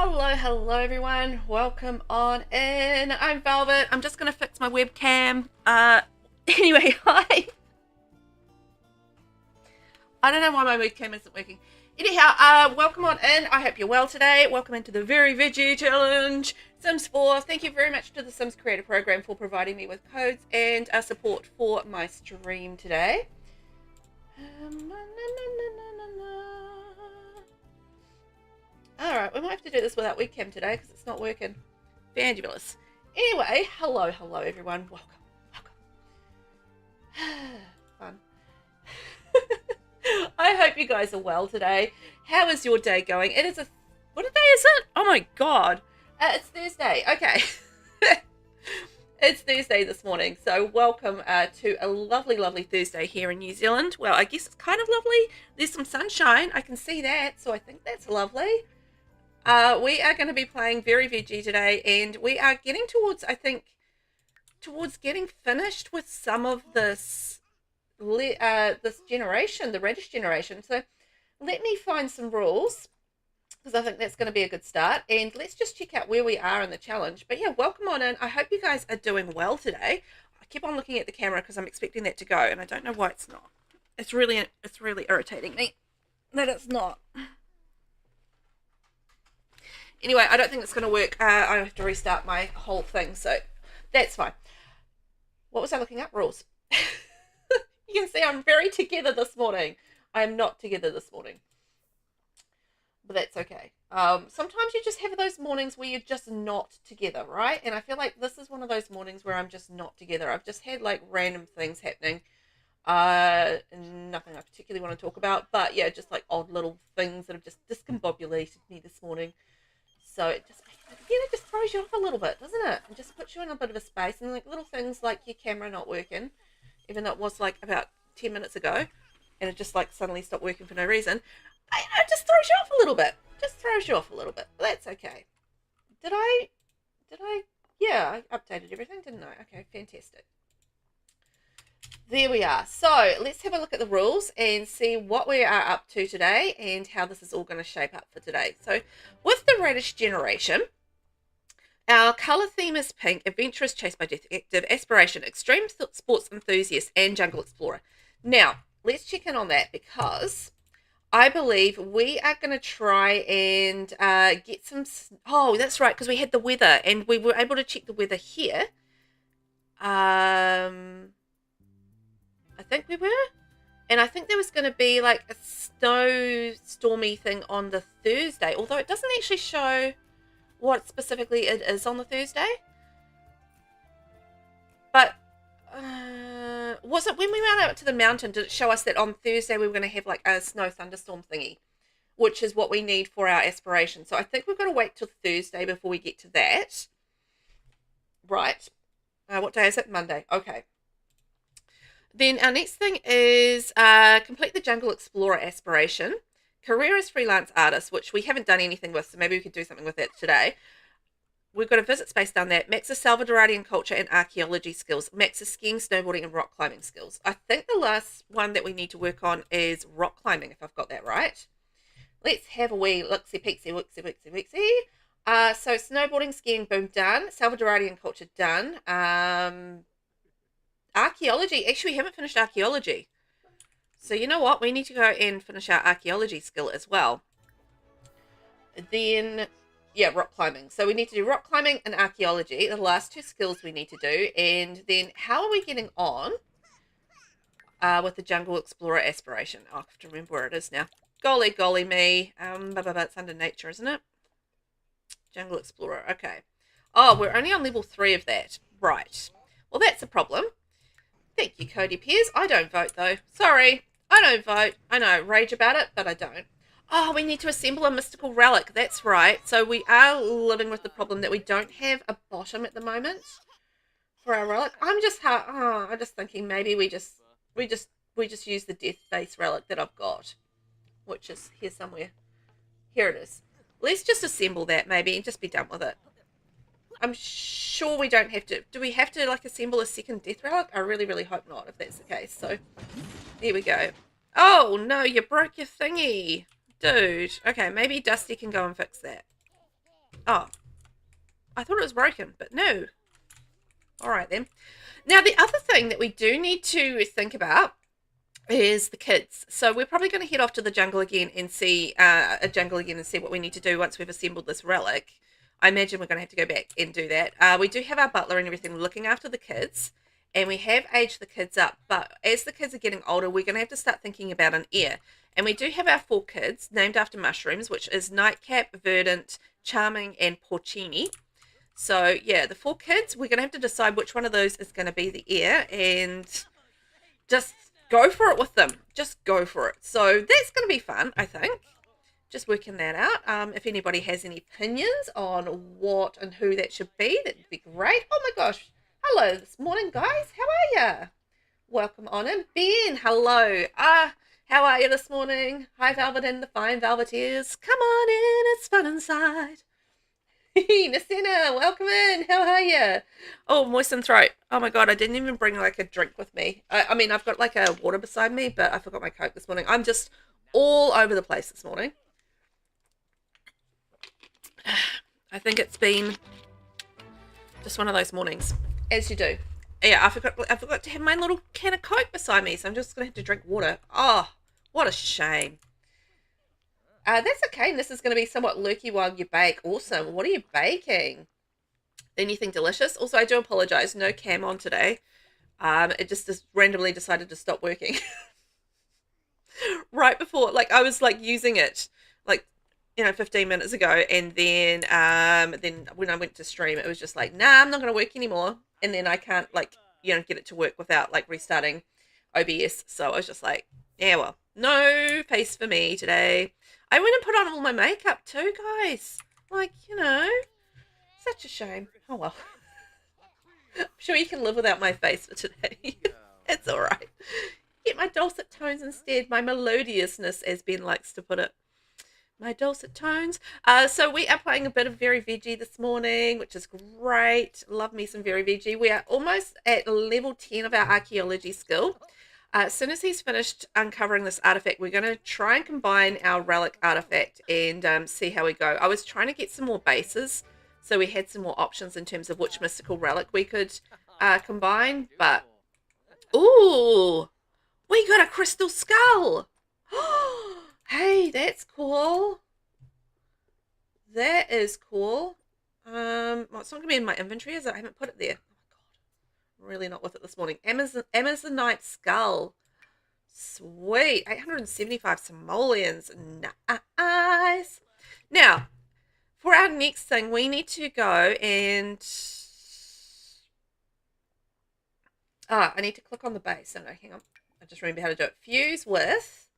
Hello everyone. Welcome on in. I'm Velvet. I'm just going to fix my webcam. Anyway, hi. I don't know why my webcam isn't working. Anyhow, welcome on in. I hope you're well today. Welcome into the Very Veggie Challenge. Sims 4. Thank you very much to the Sims Creator Program for providing me with codes and support for my stream today. Alright, we might have to do this without webcam today because it's not working. Fabulous. Anyway, hello everyone. Welcome. Fun. I hope you guys are well today. How is your day going? It is what day is it? Oh my god. It's Thursday. Okay. It's Thursday this morning, so welcome to a lovely Thursday here in New Zealand. Well, I guess it's kind of lovely. There's some sunshine. I can see that, so I think that's lovely. We are going to be playing Very Veggie today, and we are getting towards, I think, getting finished with some of this generation, the Radish generation. So let me find some rules, because I think that's going to be a good start, and let's just check out where we are in the challenge. But yeah, welcome on in. I hope you guys are doing well today. I keep on looking at the camera because I'm expecting that to go, and I don't know why it's not. It's really irritating me that it's not. Anyway, I don't think it's going to work. I have to restart my whole thing, so that's fine. What was I looking up? Rules. You can see I'm very together this morning. I am not together this morning, but that's okay. Sometimes you just have those mornings where you're just not together, right? And I feel like this is one of those mornings where I'm just not together. I've just had like random things happening. Nothing I particularly want to talk about, but yeah, just like odd little things that have just discombobulated me this morning. So it just, again, it just throws you off a little bit, doesn't it? It just puts you in a bit of a space, and like little things like your camera not working, even though it was like about 10 minutes ago, and it just like suddenly stopped working for no reason. It just throws you off a little bit. Just throws you off a little bit. But that's okay. Did I? Yeah, I updated everything, didn't I? Okay, fantastic. There we are. So let's have a look at the rules and see what we are up to today and how this is all going to shape up for today. So with the Radish generation, our colour theme is pink, adventurous, chased by death, active, aspiration, extreme sports enthusiast, and jungle explorer. Now, let's check in on that, because I believe we are going to try and get some... Oh, that's right, because we had the weather, and we were able to check the weather here. I think we were, and I think there was going to be like a stormy thing on the Thursday, although it doesn't actually show what specifically it is on the Thursday. But was it when we went out to the mountain, did it show us that on Thursday we were going to have like a snow thunderstorm thingy, which is what we need for our aspiration? So I think we've got to wait till Thursday before we get to that. Right. What day is it? Monday. Okay. Then our next thing is complete the Jungle Explorer aspiration. Career as freelance artist, which we haven't done anything with, so maybe we could do something with that today. We've got a visit space down there. Max the Salvadorian culture and archaeology skills. Max the skiing, snowboarding, and rock climbing skills. I think the last one that we need to work on is rock climbing, if I've got that right. Let's have a wee look-see-peeksy, look-see-peeksy. So snowboarding, skiing, boom, done. Salvadorian culture, done. Archaeology. Actually, we haven't finished archaeology. So you know what? We need to go and finish our archaeology skill as well. Then, yeah, rock climbing. So we need to do rock climbing and archaeology. The last two skills we need to do. And then how are we getting on with the Jungle Explorer aspiration? I have to remember where it is now. Golly me. It's under nature, isn't it? Jungle Explorer. Okay. Oh, we're only on level 3 of that. Right. Well, that's a problem. Thank you, Cody Pears. I don't vote, though. Sorry. I don't vote. I know, rage about it, but I don't. Oh, we need to assemble a mystical relic. That's right. So we are living with the problem that we don't have a bottom at the moment for our relic. I'm just thinking maybe we just use the death-based relic that I've got, which is here somewhere. Here it is. Let's just assemble that maybe and just be done with it. I'm sure we don't have to. Do we have to like assemble a second death relic? I really hope not, if that's the case. So there we go. Oh no, you broke your thingy, dude. Okay, maybe Dusty can go and fix that. Oh, I thought it was broken, but no. All right then. Now, the other thing that we do need to think about is the kids. So we're probably going to head off to the jungle again and see what we need to do once we've assembled this relic. I imagine we're going to have to go back and do that. We do have our butler and everything looking after the kids, and we have aged the kids up. But as the kids are getting older, we're going to have to start thinking about an heir. And we do have our 4 kids named after mushrooms, which is Nightcap, Verdant, Charming, and Porcini. So yeah, the 4 kids, we're going to have to decide which one of those is going to be the heir, and just go for it with them. Just go for it. So that's going to be fun, I think. Just working that out. If anybody has any opinions on what and who that should be, that'd be great. Oh my gosh. Hello this morning, guys. How are you? Welcome on in. Ben, hello. How are you this morning? Hi, Velvet and the fine Velveteers. Come on in. It's fun inside. Nasina, welcome in. How are you? Oh, moistened throat. Oh my god, I didn't even bring like a drink with me. I mean, I've got like a water beside me, but I forgot my Coke this morning. I'm just all over the place this morning. I think it's been just one of those mornings, as you do. Yeah, I forgot to have my little can of Coke beside me, so I'm just gonna have to drink water. Oh, what a shame. That's okay. And this is going to be somewhat lurky while you bake. Awesome. What are you baking? Anything delicious? Also, I do apologize. No cam on today. It just randomly decided to stop working. Right before, like, I was, like, using it, like, 15 minutes ago. And then when I went to stream, it was just like, nah, I'm not going to work anymore. And then I can't, like, get it to work without, like, restarting OBS. So I was just like, yeah, well, no face for me today. I went and put on all my makeup too, guys. Like, such a shame. Oh, well. I'm sure you can live without my face for today. It's all right. Get my dulcet tones instead. My melodiousness, as Ben likes to put it. My dulcet tones. So we are playing a bit of Very Veggie this morning, which is great. Love me some Very Veggie. We are almost at level 10 of our archaeology skill. As soon as he's finished uncovering this artifact, we're going to try and combine our relic artifact and see how we go. I was trying to get some more bases, so we had some more options in terms of which mystical relic we could combine. But, ooh, we got a crystal skull. Hey, that's cool. That is cool. Well, it's not going to be in my inventory, is it? I haven't put it there. Really not with it this morning. Amazonite skull. Sweet. 875 simoleons. Nice. Now, for our next thing, we need to go and... I need to click on the base. Oh, no, hang on. I just remember how to do it. Fuse with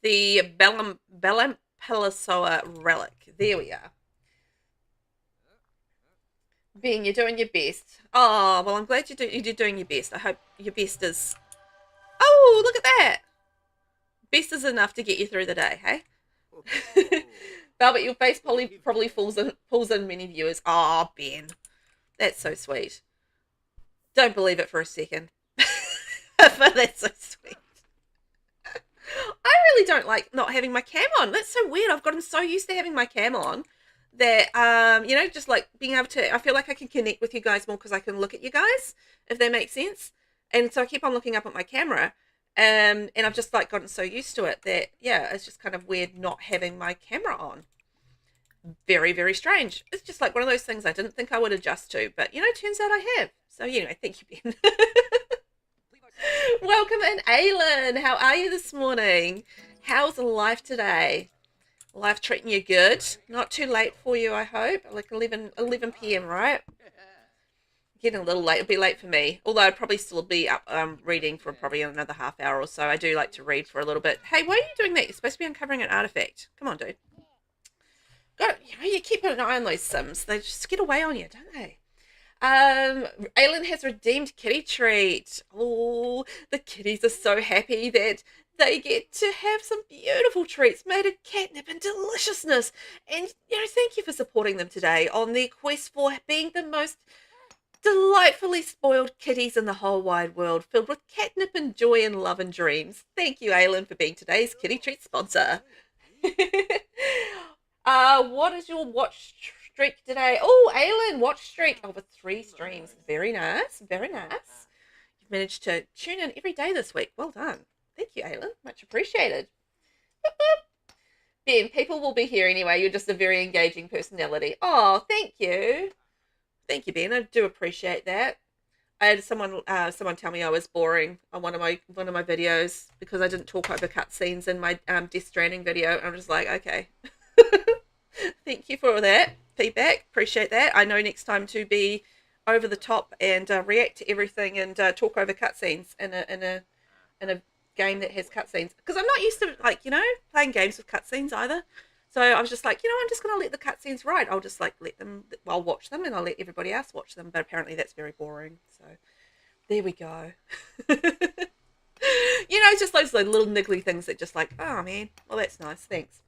the Bellampalasoa relic. There we are. Ben, you're doing your best. Oh, well, I'm glad you're doing your best. I hope your best is... Oh, look at that. Best is enough to get you through the day, hey? Velvet, your face probably pulls in many viewers. Oh, Ben. That's so sweet. Don't believe it for a second. But that's so sweet. I really don't like not having my cam on. That's so weird. I've gotten so used to having my cam on that, just like being able to, I feel like I can connect with you guys more because I can look at you guys, if that makes sense. And so I keep on looking up at my camera, and I've just like gotten so used to it that, yeah, it's just kind of weird not having my camera on. Very, very strange. It's just like one of those things I didn't think I would adjust to, but, turns out I have. So anyway, thank you, Ben. Welcome in, Aylin. How are you this morning? How's life today? Life treating you good? Not too late for you, I hope. Like 11 p.m., right? Getting a little late. It'll be late for me. Although I'd probably still be up reading for probably another half hour or so. I do like to read for a little bit. Hey, why are you doing that? You're supposed to be uncovering an artifact. Come on, dude. You keep an eye on those Sims. They just get away on you, don't they? Aylin has redeemed kitty treat. Oh, the kitties are so happy that they get to have some beautiful treats made of catnip and deliciousness. And, thank you for supporting them today on their quest for being the most delightfully spoiled kitties in the whole wide world, filled with catnip and joy and love and dreams. Thank you, Aylin, for being today's kitty treat sponsor. What is your watch streak today. Oh, Aylin, watch streak over 3 streams. Very nice. Very nice. You've managed to tune in every day this week. Well done. Thank you, Aylin. Much appreciated. Ben, people will be here anyway. You're just a very engaging personality. Oh, thank you. Thank you, Ben. I do appreciate that. I had someone tell me I was boring on one of my videos because I didn't talk over cutscenes in my Death Stranding video. I'm just like, okay. Thank you for that feedback. Appreciate that. I know next time to be over the top and react to everything and talk over cutscenes in a game that has cutscenes, because I'm not used to, like, you know, playing games with cutscenes either. So I was just like, you know, I'm just going to let the cutscenes ride. I'll just, like, I'll watch them and I'll let everybody else watch them. But apparently that's very boring. So there we go. You know, just those like, little niggly things that just like, oh, man, well, that's nice. Thanks.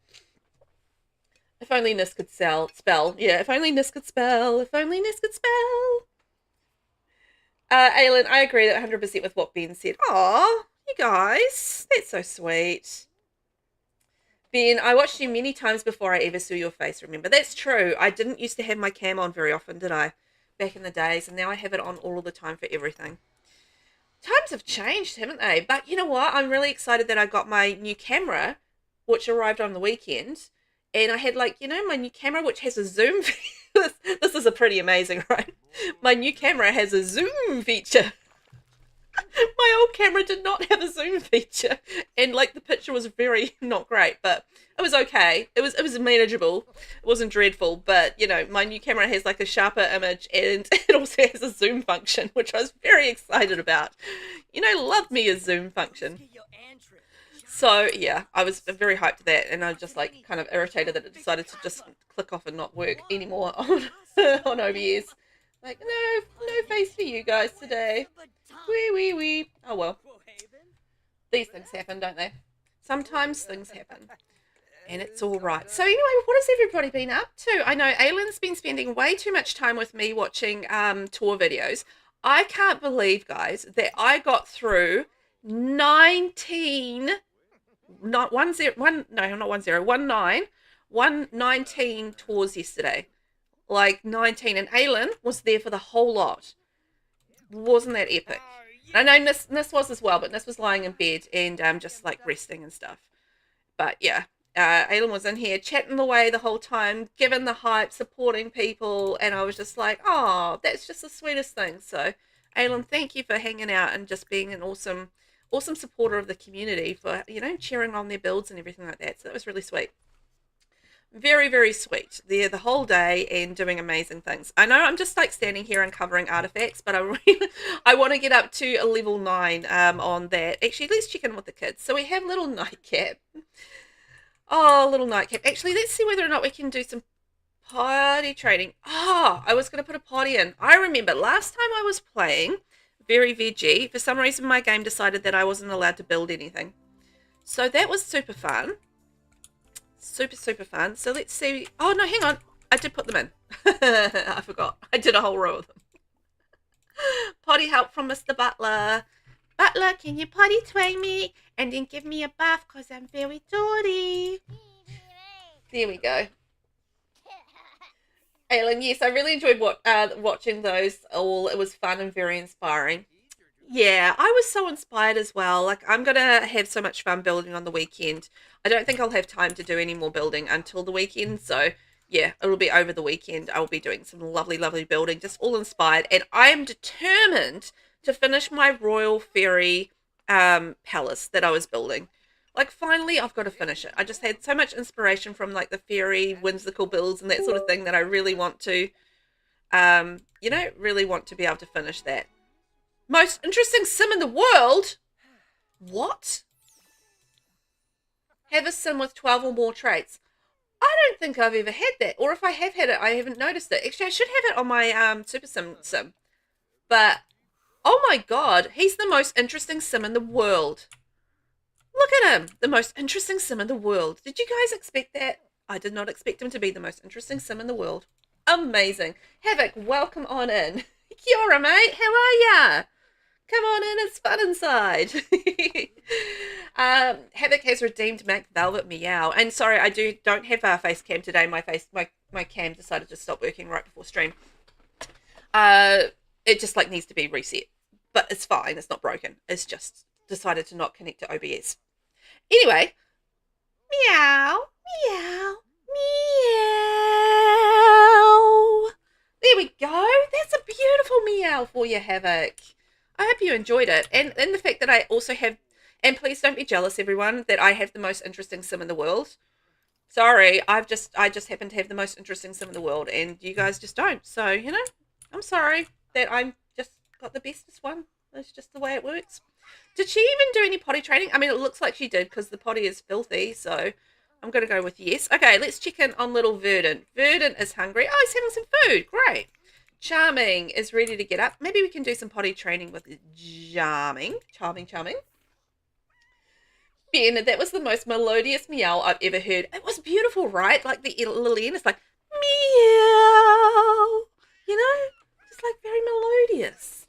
If only Nis could spell. Yeah, if only Nis could spell. If only Nis could spell. Aylin, I agree 100% with what Ben said. Aw, you guys. That's so sweet. Ben, I watched you many times before I ever saw your face, remember? That's true. I didn't used to have my cam on very often, did I? Back in the days, and now I have it on all the time for everything. Times have changed, haven't they? But you know what? I'm really excited that I got my new camera, which arrived on the weekend. And I had, like, you know, my new camera, which has a zoom. This is a pretty amazing, right? My new camera has a zoom feature. My old camera did not have a zoom feature, and like the picture was very not great, but it was okay. It was manageable. It wasn't dreadful, but you know, my new camera has like a sharper image, and it also has a zoom function, which I was very excited about. You know, love me a zoom function. So yeah, I was very hyped to that, and I was just like kind of irritated that it decided to just click off and not work anymore on on OBS. Like, no face for you guys today. Wee. Oh well. These things happen, don't they? Sometimes things happen. And it's all right. So anyway, what has everybody been up to? I know Aylin's been spending way too much time with me watching tour videos. I can't believe, guys, that I got through 19 tours yesterday. Like 19, and Aylin was there for the whole lot. Wasn't that epic? I know Nis was as well, but Nis was lying in bed and just like resting and stuff. But yeah, Aylin was in here chatting away the whole time, giving the hype, supporting people, and I was just like, oh, that's just the sweetest thing. So Aylin, thank you for hanging out and just being an awesome supporter of the community, for, you know, cheering on their builds and everything like that. So that was really sweet. Very, very sweet. There the whole day and doing amazing things. I know I'm just like standing here uncovering artifacts, but I want to get up to a level 9 on that. Actually, let's check in with the kids. So we have little Nightcap. Oh, little Nightcap. Actually, let's see whether or not we can do some potty training. Oh, I was going to put a potty in. I remember last time I was playing Very Veggie, for some reason my game decided that I wasn't allowed to build anything. So that was super fun. Super fun. So let's see. Oh, no, hang on. I did put them in. I forgot. I did a whole row of them. Potty help from Mr. Butler. Butler, can you potty train me? And then give me a bath because I'm very dirty. There we go. Aylin, yes, I really enjoyed watching those all. It was fun and very inspiring. Yeah, I was so inspired as well. Like, I'm going to have so much fun building on the weekend. I don't think I'll have time to do any more building until the weekend. So, yeah, it'll be over the weekend. I'll be doing some lovely, lovely building, just all inspired. And I am determined to finish my Royal Fairy palace that I was building. Like, finally, I've got to finish it. I just had so much inspiration from, like, the fairy whimsical builds and that sort of thing that I really want to, you know, really want to be able to finish that. Most interesting sim in the world? What? Have a sim with 12 or more traits. I don't think I've ever had that. Or if I have had it, I haven't noticed it. Actually, I should have it on my Super Sim. But, oh my god, he's the most interesting sim in the world. Look at him. The most interesting sim in the world. Did you guys expect that? I did not expect him to be the most interesting sim in the world. Amazing. Havoc, welcome on in. Kia ora, mate. How are ya? Come on in, it's fun inside. Havoc has redeemed Mac Velvet Meow. And sorry, I don't have a face cam today. My cam decided to stop working right before stream. It just like needs to be reset. But it's fine, it's not broken. It's just decided to not connect to OBS. Anyway, meow, meow, meow. There we go. That's a beautiful meow for you, Havoc. I hope you enjoyed it. And the fact that I also have, and please don't be jealous, everyone, that I have the most interesting sim in the world. Sorry, I just happen to have the most interesting sim in the world, and you guys just don't. So, you know, I'm sorry that I'm just got the bestest one. That's just the way it works. Did she even do any potty training? I mean, it looks like she did because the potty is filthy, so I'm going to go with yes. Okay, let's check in on little Verdant. Verdant is hungry. Oh, he's having some food. Great. Charming is ready to get up. Maybe we can do some potty training with Charming. Charming. Ben, that was the most melodious meow I've ever heard. It was beautiful, right? Like the little end is like, meow. You know? Just like very melodious.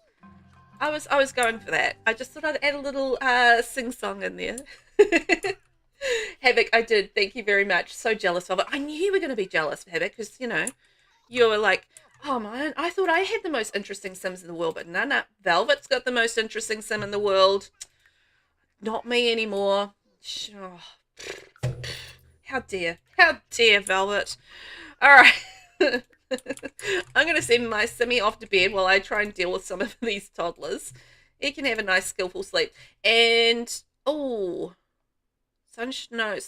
I was going for that. I just thought I'd add a little sing-song in there. Havoc, I did. Thank you very much. So jealous of it. I knew you were going to be jealous, Havoc, because, you know, you were like, oh, man, I thought I had the most interesting Sims in the world, but no, Velvet's got the most interesting Sim in the world. Not me anymore. Oh, how dare, Velvet. All right. I'm going to send my Simmy off to bed while I try and deal with some of these toddlers. He can have a nice, skillful sleep. And, oh, sun snow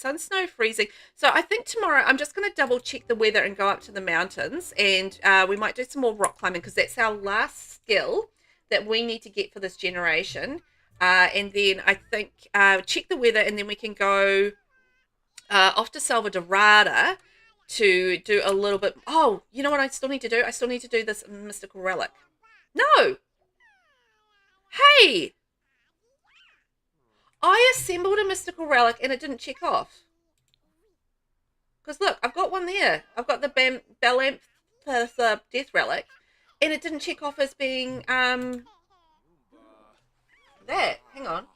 freezing. So I think tomorrow I'm just going to double check the weather and go up to the mountains. And we might do some more rock climbing because that's our last skill that we need to get for this generation. And then I think check the weather and then we can go off to Salvadorada to do a little bit. Oh, you know what I still need to do? I still need to do this mystical relic. No. Hey. I assembled a mystical relic and it didn't check off. Because look, I've got one there. I've got the Balanth death relic and it didn't check off as being that. Hang on.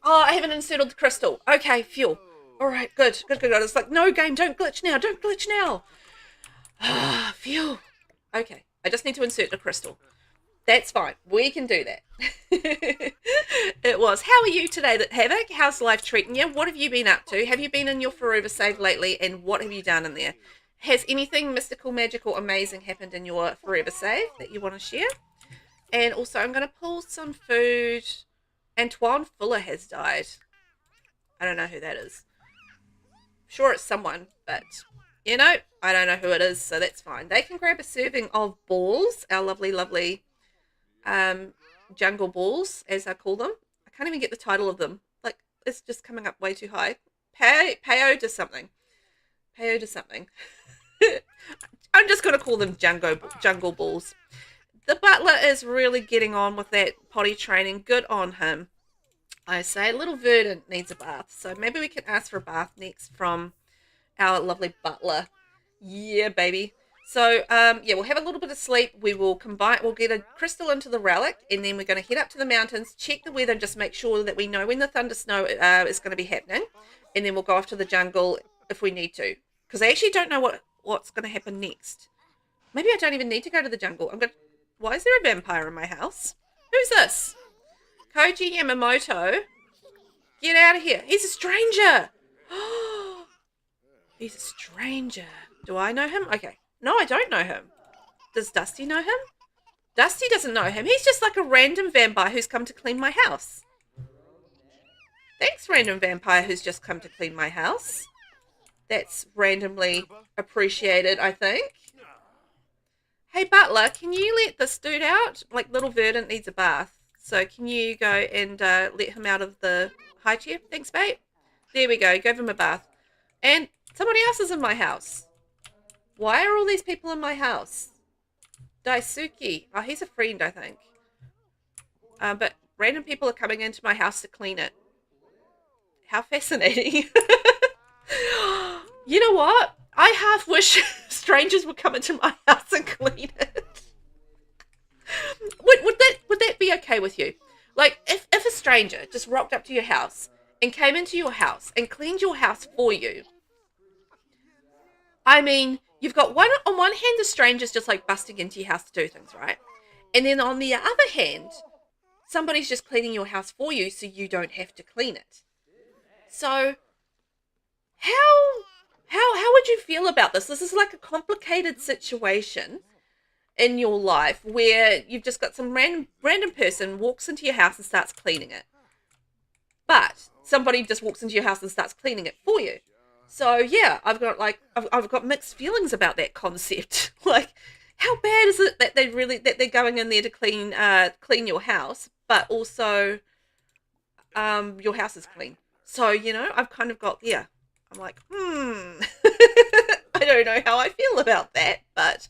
Oh, I haven't inserted the crystal. Okay, phew. All right, good. It's like, no game, don't glitch now. Ah, phew. Okay, I just need to insert the crystal. That's fine. We can do that. It was. How are you today, Havoc? How's life treating you? What have you been up to? Have you been in your forever save lately? And what have you done in there? Has anything mystical, magical, amazing happened in your forever save that you want to share? And also, I'm going to pull some food. Antoine Fuller has died. I don't know who that is. Sure, it's someone, but, you know, I don't know who it is, so that's fine. They can grab a serving of balls, our lovely jungle balls, as I call them. I can't even get the title of them. Like, it's just coming up way too high. Peo to something. I'm just going to call them jungle balls. The butler is really getting on with that potty training. Good on him. I say little Verdant needs a bath, so maybe we can ask for a bath next from our lovely butler. Yeah, baby. So, yeah, we'll have a little bit of sleep. We'll get a crystal into the relic, and then we're going to head up to the mountains, check the weather, and just make sure that we know when the thunder snow is going to be happening, and then we'll go off to the jungle if we need to, because I actually don't know what's going to happen next. Maybe I don't even need to go to the jungle. Why is there a vampire in my house? Who's this? Koji Yamamoto, get out of here. He's a stranger. He's a stranger. Do I know him? Okay. No, I don't know him. Does Dusty know him? Dusty doesn't know him. He's just like a random vampire who's come to clean my house. Thanks, random vampire who's just come to clean my house. That's randomly appreciated, I think. Hey, butler, can you let this dude out? Like, little Verdant needs a bath. So can you go and let him out of the high chair? Thanks, babe. There we go. Give him a bath. And somebody else is in my house. Why are all these people in my house? Daisuke. Oh, he's a friend, I think. But random people are coming into my house to clean it. How fascinating. You know what? I half wish strangers would come into my house and clean it. Would that be be okay with you. Like, if a stranger just rocked up to your house and came into your house and cleaned your house for you, I mean, you've got on one hand, the stranger's just like busting into your house to do things, right? And then on the other hand, somebody's just cleaning your house for you so you don't have to clean it. So how would you feel about this? This is like a complicated situation in your life where you've just got some random person walks into your house and starts cleaning it. But somebody just walks into your house and starts cleaning it for you. So yeah, I've got mixed feelings about that concept. Like, how bad is it that they're going in there to clean your house, but also your house is clean. So, you know, I've kind of got, yeah, I'm like, I don't know how I feel about that, but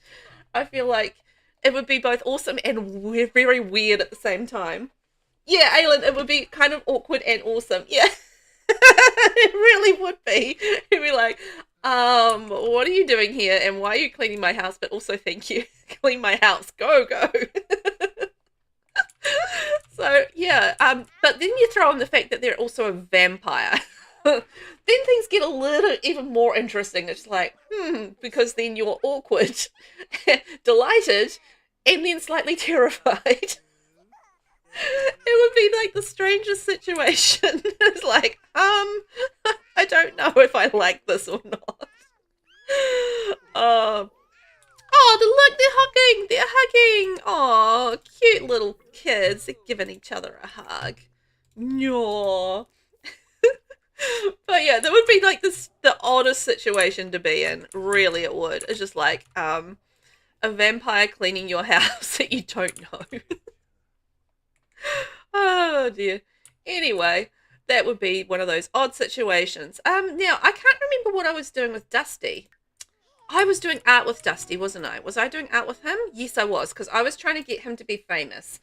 I feel like it would be both awesome and very weird at the same time. Yeah, Aylin, it would be kind of awkward and awesome. Yeah, it really would be. It'd be like, what are you doing here and why are you cleaning my house? But also, thank you. Clean my house. Go. So, yeah, but then you throw in the fact that they're also a vampire. Then things get a little even more interesting. It's like, because then you're awkward, delighted, and then slightly terrified. It would be like the strangest situation. It's like, I don't know if I like this or not. Look, they're hugging. Oh, cute little kids. They're giving each other a hug. No. But yeah, that would be like the oddest situation to be in. Really, it would. It's just like a vampire cleaning your house that you don't know. Oh dear. Anyway, that would be one of those odd situations. Now I can't remember what I was doing with Dusty. I was doing art with Dusty, wasn't I? Was I doing art with him? Yes, I was, because I was trying to get him to be famous.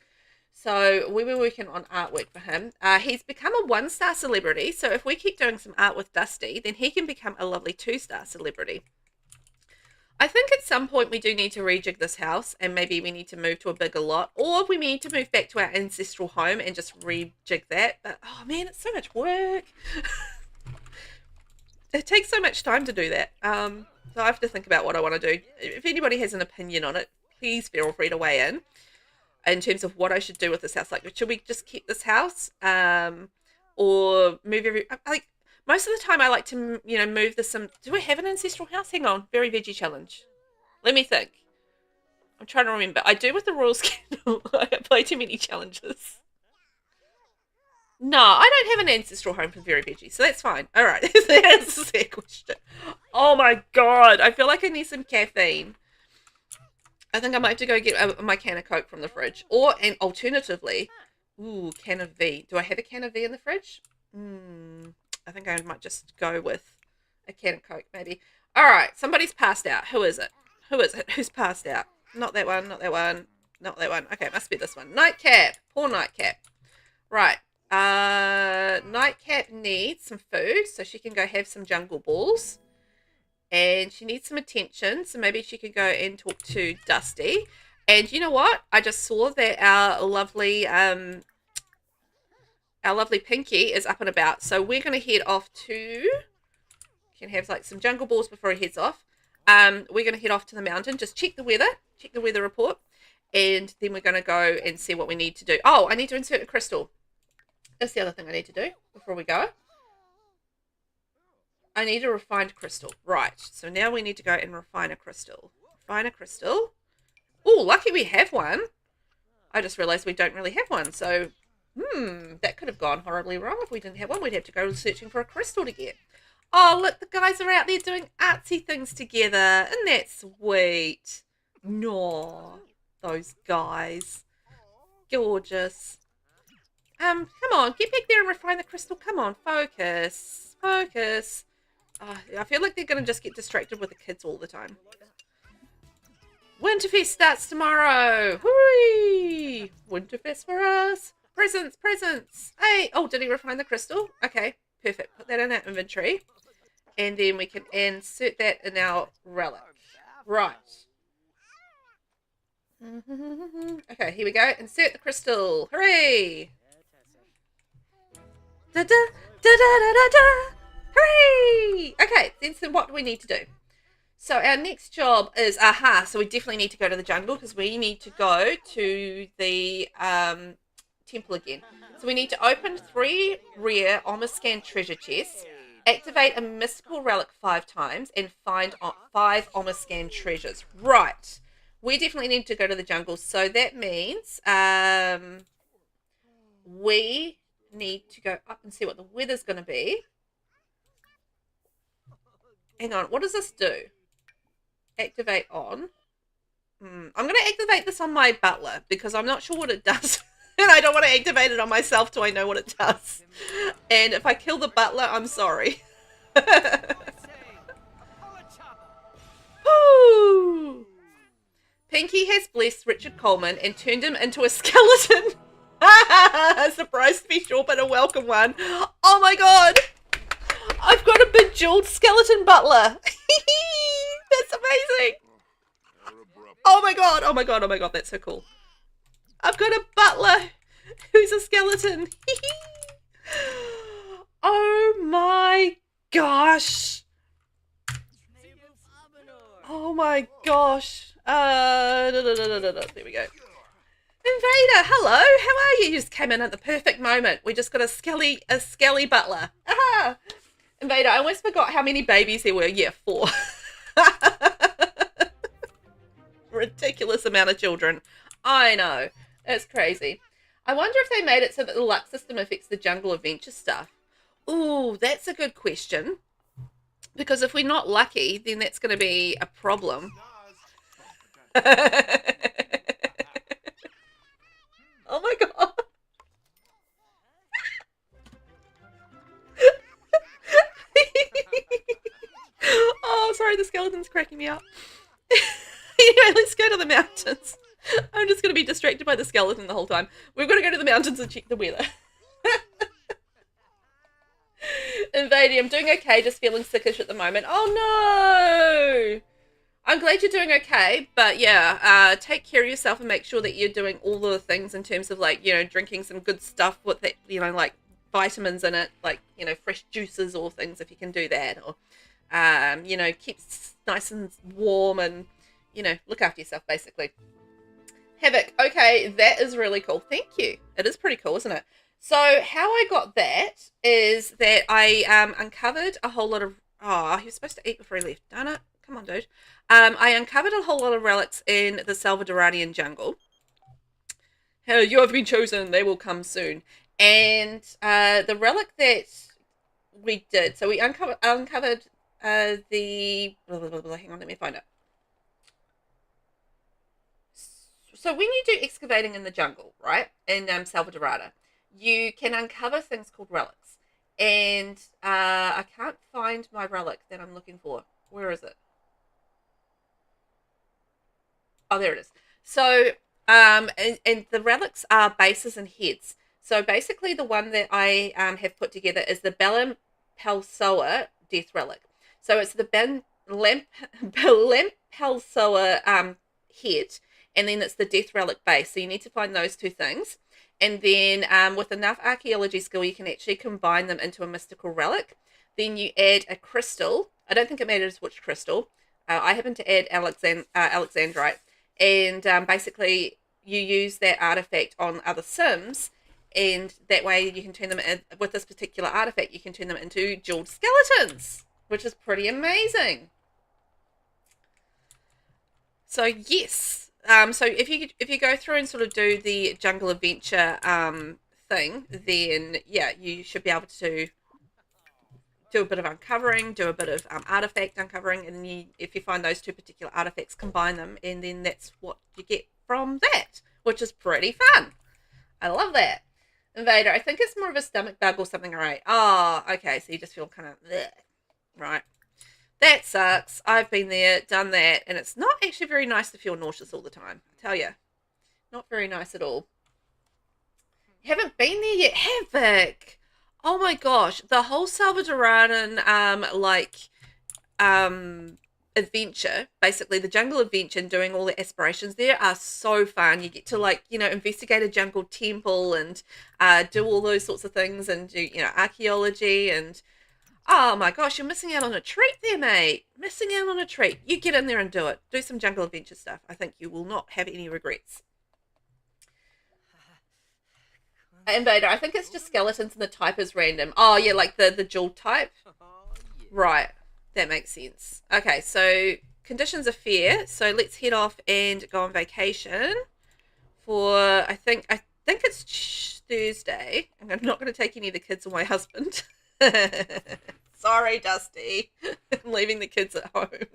So we were working on artwork for him. He's become a 1-star celebrity, so if we keep doing some art with Dusty, then he can become a lovely 2-star celebrity. I think at some point we do need to rejig this house, and maybe we need to move to a bigger lot, or we need to move back to our ancestral home and just rejig that. But, oh man, it's so much work. It takes so much time to do that. So I have to think about what I want to do. If anybody has an opinion on it, please feel free to weigh in terms of what I should do with this house. Like, should we just keep this house, or move like, most of the time I like to, you know, move this. Do I have an ancestral house? Hang on. Very Veggie Challenge. Let me think. I'm trying to remember. I do with the Royal Scandal. I play too many challenges. No, I don't have an ancestral home for Very Veggie, so that's fine. All right. That's the question. Oh my god. I feel like I need some caffeine. I think I might have to go get my can of Coke from the fridge. And alternatively, can of V. Do I have a can of V in the fridge? I think I might just go with a can of Coke, maybe. All right, somebody's passed out. Who is it? Who's passed out? Not that one, not that one, not that one. Okay, it must be this one. Nightcap. Poor Nightcap. Right. Nightcap needs some food, so she can go have some jungle balls. And she needs some attention, so maybe she could go and talk to Dusty. And you know what? I just saw that our lovely Pinky is up and about. So we're going to head off to... Can have like some jungle balls before he heads off. We're going to head off to the mountain. Just check the weather report. And then we're going to go and see what we need to do. Oh, I need to insert a crystal. That's the other thing I need to do before we go. I need a refined crystal. Right. So now we need to go and refine a crystal. Refine a crystal. Oh, lucky we have one. I just realized we don't really have one. So, that could have gone horribly wrong. If we didn't have one, we'd have to go searching for a crystal to get. Oh, look, the guys are out there doing artsy things together. Isn't that sweet? No, those guys. Gorgeous. Come on, get back there and refine the crystal. Come on, focus. Focus. I feel like they're going to just get distracted with the kids all the time. Winterfest starts tomorrow. Hooray! Winterfest for us. Presents, presents. Hey, oh, did he refine the crystal? Okay, perfect. Put that in our inventory. And then we can insert that in our relic. Right. Okay, here we go. Insert the crystal. Hooray! Da da da da da da da! Hooray! Okay, then so what do we need to do? So our next job is, so we definitely need to go to the jungle because we need to go to the temple again. So we need to open 3 rare Omascan treasure chests, activate a mystical relic 5 times, and find 5 Omascan treasures. Right. We definitely need to go to the jungle. So that means we need to go up and see what the weather's going to be. Hang on. What does this do? Activate on. I'm going to activate this on my butler because I'm not sure what it does. And I don't want to activate it on myself till I know what it does. And if I kill the butler, I'm sorry. Woo! Pinky has blessed Richard Coleman and turned him into a skeleton. Surprise special, but a welcome one. Oh my god! I've got a bejeweled skeleton butler. That's amazing. Oh my god, oh my god, oh my god, that's so cool. I've got a butler who's a skeleton. Oh my gosh. Oh my gosh. There we go. Invader, hello. How are you? You just came in at the perfect moment. We just got a skelly butler. Aha. Invader, I almost forgot how many babies there were. Yeah, 4. Ridiculous amount of children. I know. That's crazy. I wonder if they made it so that the luck system affects the jungle adventure stuff. Ooh, that's a good question. Because if we're not lucky, then that's going to be a problem. Oh my god. Oh, sorry, the skeleton's cracking me up. Anyway, let's go to the mountains. I'm just going to be distracted by the skeleton the whole time. We've got to go to the mountains and check the weather. Invading, I'm doing okay, just feeling sickish at the moment. Oh no! I'm glad you're doing okay, but yeah, take care of yourself and make sure that you're doing all the things in terms of, like, you know, drinking some good stuff with that, you know, like vitamins in it, like, you know, fresh juices or things if you can do that, or, you know, keep nice and warm and, you know, look after yourself basically. Havoc, okay, that is really cool. Thank you. It is pretty cool, isn't it? So how I got that is that I uncovered a whole lot of... Oh, he was supposed to eat before he left. Darn it. Come on, dude. I uncovered a whole lot of relics in the Salvadoranian jungle. You have been chosen. They will come soon. And the relic that we did... So we uncovered the... Hang on, let me find it. So when you do excavating in the jungle, right, in Salvadorada, you can uncover things called relics. And I can't find my relic that I'm looking for. Where is it? Oh, there it is. So, and the relics are bases and heads. So basically the one that I have put together is the Belem Pelsoa death relic. So it's the Belem Pelsoa head, and then it's the death relic base. So you need to find those 2 things. And then with enough archaeology skill, you can actually combine them into a mystical relic. Then you add a crystal. I don't think it matters which crystal. I happen to add Alexandrite. And basically, you use that artifact on other Sims. And that way, you can turn them in, with this particular artifact, you can turn them into jeweled skeletons, which is pretty amazing. So, yes. So if you go through and sort of do the jungle adventure thing, then yeah, you should be able to do a bit of uncovering, do a bit of artifact uncovering, and then if you find those 2 particular artifacts, combine them, and then that's what you get from that, which is pretty fun. I love that. Invader, I think it's more of a stomach bug or something, right? Oh, okay, so you just feel kind of bleh. Right. That sucks. I've been there, done that, and it's not actually very nice to feel nauseous all the time. I tell you. Not very nice at all. You haven't been there yet? Havoc! Oh my gosh. The whole Salvadoran, adventure, basically the jungle adventure and doing all the explorations there are so fun. You get to like, investigate a jungle temple and do all those sorts of things and do, archaeology and oh my gosh, you're missing out on a treat there, mate. Missing out on a treat. You get in there and do it. Do some jungle adventure stuff. I think you will not have any regrets. Invader, I think it's just skeletons and the type is random. Oh yeah, like the dual type. Right. That makes sense. Okay, so conditions are fair. So let's head off and go on vacation for I think it's Thursday. And I'm not going to take any of the kids or my husband. Sorry, Dusty. I'm leaving the kids at home.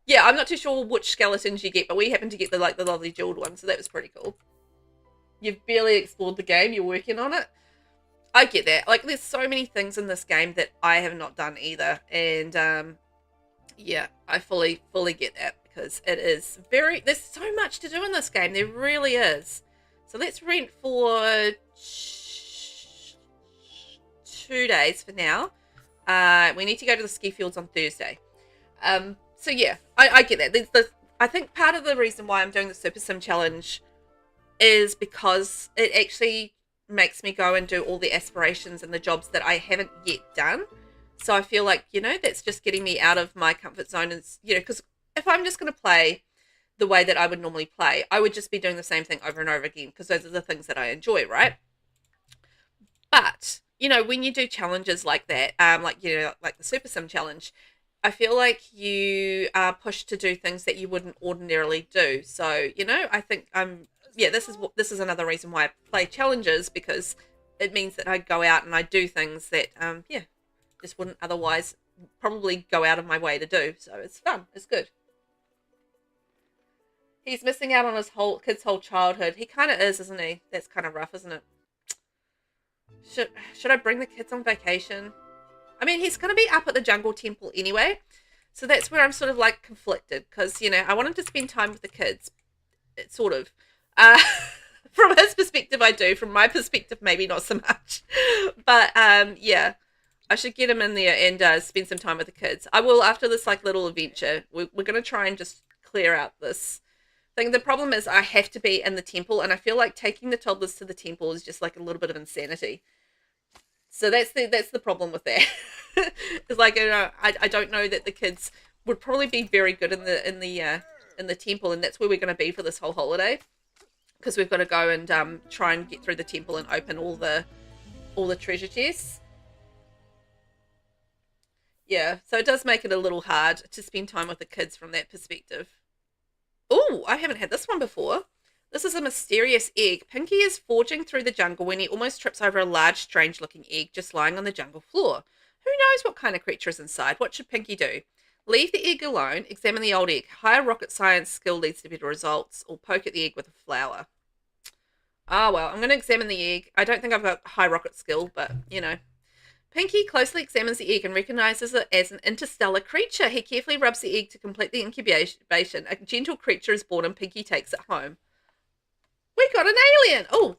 Yeah, I'm not too sure which skeletons you get, but we happen to get the lovely jeweled one, so that was pretty cool. You've barely explored the game. You're working on it. I get that. Like, there's so many things in this game that I have not done either. And, yeah, I fully get that because it is there's so much to do in this game. There really is. So let's rent for 2 days for now. We need to go to the ski fields on Thursday. So yeah, I get that. I think part of the reason why I'm doing the Super Sim Challenge is because it actually makes me go and do all the aspirations and the jobs that I haven't yet done. So I feel like, that's just getting me out of my comfort zone. And, because if I'm just going to play the way that I would normally play, I would just be doing the same thing over and over again because those are the things that I enjoy, right? But, when you do challenges like that, like the Super Sim Challenge, I feel like you are pushed to do things that you wouldn't ordinarily do. So, I think this is another reason why I play challenges because it means that I go out and I do things that, just wouldn't otherwise probably go out of my way to do. So it's fun. It's good. He's missing out on his kid's whole childhood. He kind of is, isn't he? That's kind of rough, isn't it? Should I bring the kids on vacation? I mean, he's going to be up at the jungle temple anyway. So that's where I'm sort of like conflicted because, I want him to spend time with the kids. It's sort of. From his perspective, I do. From my perspective, maybe not so much. But, yeah, I should get him in there and spend some time with the kids. I will after this, like, little adventure. We're going to try and just clear out this thing. The problem is I have to be in the temple, and I feel like taking the toddlers to the temple is just, like, a little bit of insanity. So that's the problem with that. It's like, I don't know that the kids would probably be very good in the temple, and that's where we're going to be for this whole holiday. Because we've got to go and try and get through the temple and open all the treasure chests. Yeah, so it does make it a little hard to spend time with the kids from that perspective. Oh, I haven't had this one before. This is a mysterious egg. Pinky is forging through the jungle when he almost trips over a large, strange-looking egg just lying on the jungle floor. Who knows what kind of creature is inside? What should Pinky do? Leave the egg alone, examine the old egg. Higher rocket science skill leads to better results, or poke at the egg with a flower. Oh, well, I'm going to examine the egg. I don't think I've got high rocket skill, but, Pinky closely examines the egg and recognizes it as an interstellar creature. He carefully rubs the egg to complete the incubation. A gentle creature is born and Pinky takes it home. We got an alien! Oh!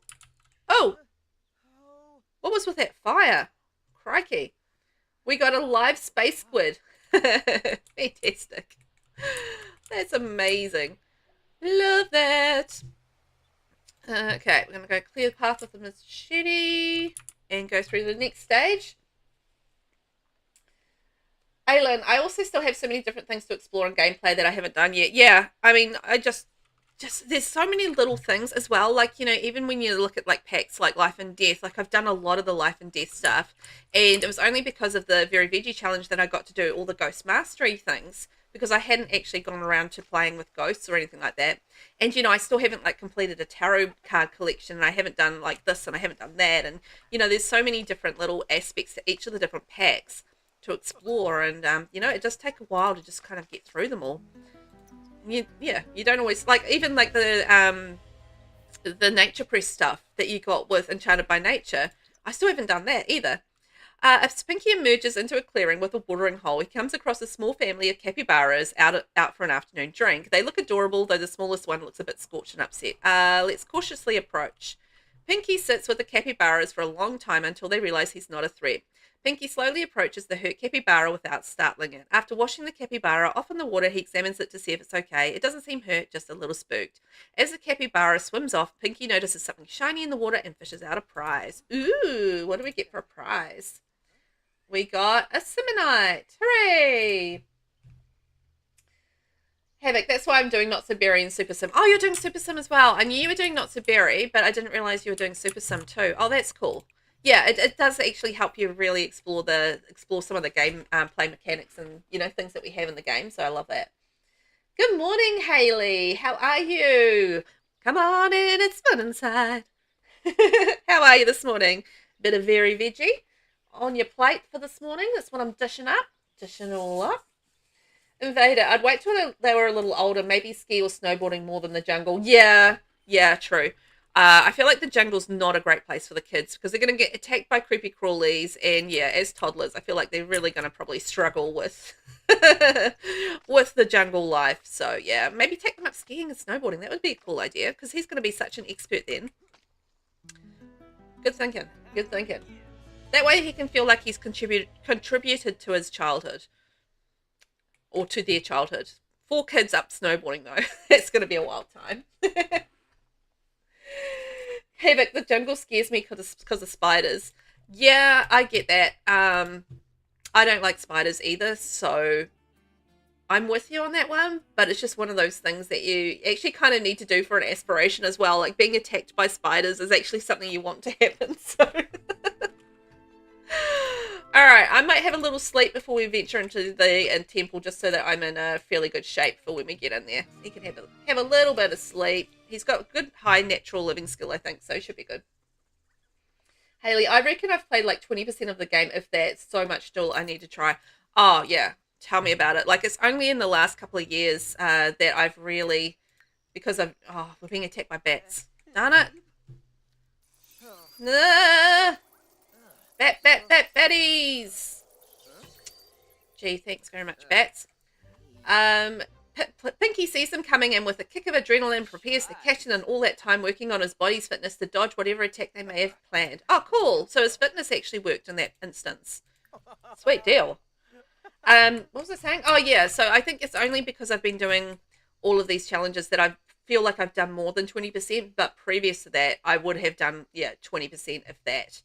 What was with that fire? Crikey. We got a live space squid. Fantastic. That's amazing. Love that. Okay, we're going to go clear the path with the machete and go through the next stage. Aylin, I also still have so many different things to explore and gameplay that I haven't done yet. Yeah, I mean, I just there's so many little things as well. Like, even when you look at like packs like Life and Death, like I've done a lot of the Life and Death stuff. And it was only because of the Very Veggie Challenge that I got to do all the Ghost Mastery things. Because I hadn't actually gone around to playing with ghosts or anything like that. And, I still haven't like completed a tarot card collection. And I haven't done like this and I haven't done that. And, there's so many different little aspects to each of the different packs to explore. And, it does take a while to just kind of get through them all. You don't always, like, even like the Nature Press stuff that you got with Enchanted by Nature. I still haven't done that either. If Spinky emerges into a clearing with a watering hole, he comes across a small family of capybaras out for an afternoon drink. They look adorable, though the smallest one looks a bit scorched and upset. Let's cautiously approach. Pinky sits with the capybaras for a long time until they realize he's not a threat. Pinky slowly approaches the hurt capybara without startling it. After washing the capybara off in the water, he examines it to see if it's okay. It doesn't seem hurt, just a little spooked. As the capybara swims off, Pinky notices something shiny in the water and fishes out a prize. Ooh, what do we get for a prize? We got a Simonite. Hooray! Havoc, that's why I'm doing Not So Berry and Super Sim. Oh, you're doing Super Sim as well. I knew you were doing Not So Berry, but I didn't realize you were doing Super Sim too. Oh, that's cool. Yeah, it does actually help you really explore some of the game play mechanics and things that we have in the game. So I love that. Good morning, Haley. How are you? Come on in, it's fun inside. How are you this morning? Bit of Very Veggie on your plate for this morning. That's what I'm dishing it all up. Invader, I'd wait till they were a little older, maybe ski or snowboarding more than the jungle. Yeah, true. I feel like the jungle's not a great place for the kids because they're going to get attacked by creepy crawlies, and yeah, as toddlers, I feel like they're really going to probably struggle with with the jungle life. So yeah, maybe take them up skiing and snowboarding. That would be a cool idea because he's going to be such an expert then. Good thinking. Good thinking. That way he can feel like he's contributed to his childhood. Or to their childhood. 4 kids up snowboarding though. It's going to be a wild time. Havoc, the jungle scares me because of spiders. Yeah, I get that. I don't like spiders either, so I'm with you on that one, but it's just one of those things that you actually kind of need to do for an aspiration as well. Like being attacked by spiders is actually something you want to happen, so... Alright, I might have a little sleep before we venture into the temple just so that I'm in a fairly good shape for when we get in there. He can have a little bit of sleep. He's got good high natural living skill, I think, so he should be good. Haley, I reckon I've played like 20% of the game, if that's so much still I need to try. Oh, yeah, tell me about it. Like, it's only in the last couple of years that I've really, because we're being attacked by bats. Darn it. Nah. Batties! Gee, thanks very much, bats. Pinky sees them coming in with a kick of adrenaline, prepares to catch in, and all that time working on his body's fitness to dodge whatever attack they may have planned. Oh, cool. So his fitness actually worked in that instance. Sweet deal. What was I saying? Oh, yeah. So I think it's only because I've been doing all of these challenges that I feel like I've done more than 20%, but previous to that, I would have done, 20% if that.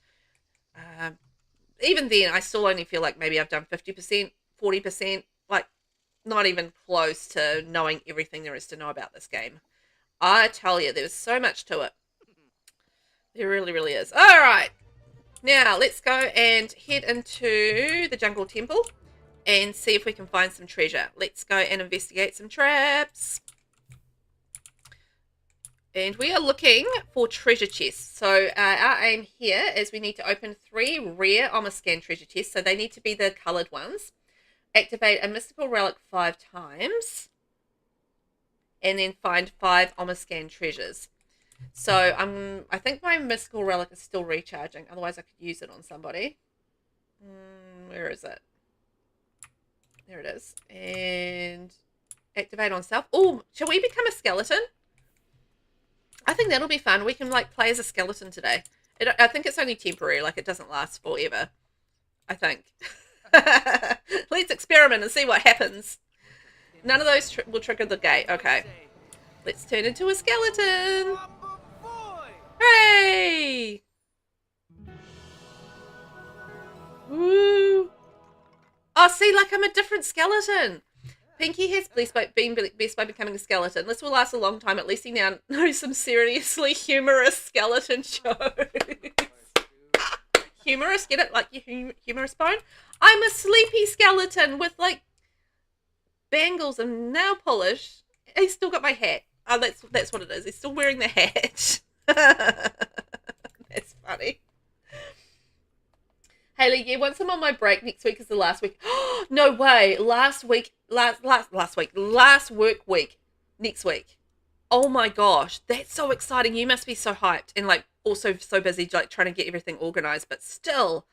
Even then, I still only feel like maybe I've done 50%, 40%, like not even close to knowing everything there is to know about this game. I tell you, there's so much to it. There really, really is. All right. Now, let's go and head into the jungle temple and see if we can find some treasure. Let's go and investigate some traps. And we are looking for treasure chests. So our aim here is we need to open 3 rare Omascan treasure chests. So they need to be the coloured ones. Activate a mystical relic 5 times. And then find 5 Omascan treasures. So I think my mystical relic is still recharging. Otherwise I could use it on somebody. Where is it? There it is. And activate on self. Oh, shall we become a skeleton? I think that'll be fun. We can like play as a skeleton today. I think it's only temporary, like it doesn't last forever. I think. Let's experiment and see what happens. None of those will trigger the gate. Okay. Let's turn into a skeleton. Hooray! Woo! Oh, see, like I'm a different skeleton. Pinky has been blessed by becoming a skeleton. This will last a long time. At least he now knows some seriously humorous skeleton shows. Humorous? Get it? Like your humorous bone? I'm a sleepy skeleton with like bangles and nail polish. He's still got my hat. Oh, that's what it is. He's still wearing the hat. That's funny. Haley, yeah, once I'm on my break, next week is the last week. No way. Last work week, next week. Oh my gosh, that's so exciting. You must be so hyped and like also so busy like trying to get everything organized, but still,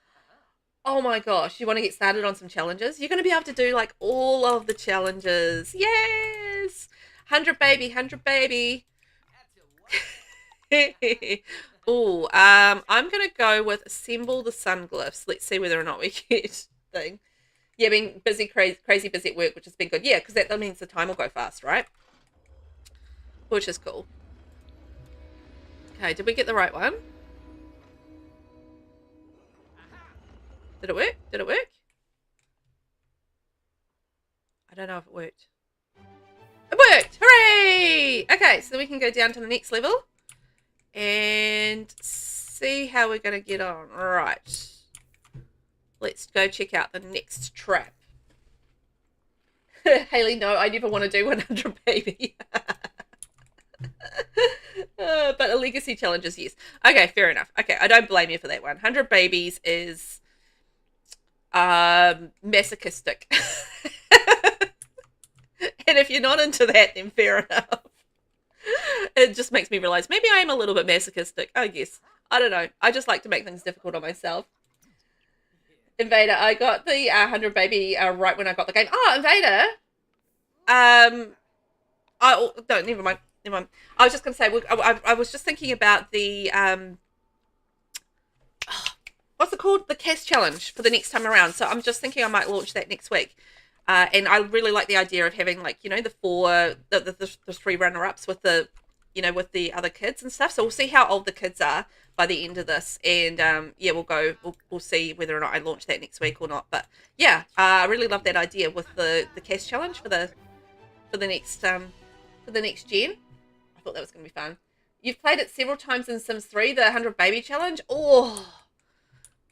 oh my gosh, you want to get started on some challenges? You're going to be able to do like all of the challenges. Yes. 100 baby, 100 baby. Oh, I'm gonna go with assemble the sun glyphs. Let's see whether or not we get thing. Yeah, been busy, crazy busy at work, which has been good. Yeah, because that means the time will go fast, right? Which is cool. Okay, did we get the right one? Did it work? Did it work? I don't know if it worked. It worked! Hooray! Okay, so we can go down to the next level and see how we're going to get on. Right. Let's go check out the next trap. Haley, no, I never want to do 100 baby. But a legacy challenges, yes. Okay, fair enough. Okay, I don't blame you for that one. 100 babies is masochistic. And if you're not into that, then fair enough. It just makes me realize maybe I am a little bit masochistic. I guess. I don't know. I just like to make things difficult on myself. Invader, I got the 100 baby right when I got the game. Oh, Invader. No, never mind. Never mind. I was just going to say, I was just thinking about the, what's it called? The cast challenge for the next time around. So I'm just thinking I might launch that next week. And I really like the idea of having, like, you know, the three runner-ups with the, you know, with the other kids and stuff. So we'll see how old the kids are by the end of this. And, yeah, we'll see whether or not I launch that next week or not. But yeah, I really love that idea with the cast challenge for the next gen. I thought that was going to be fun. You've played it several times in Sims 3, the 100 baby challenge. Oh,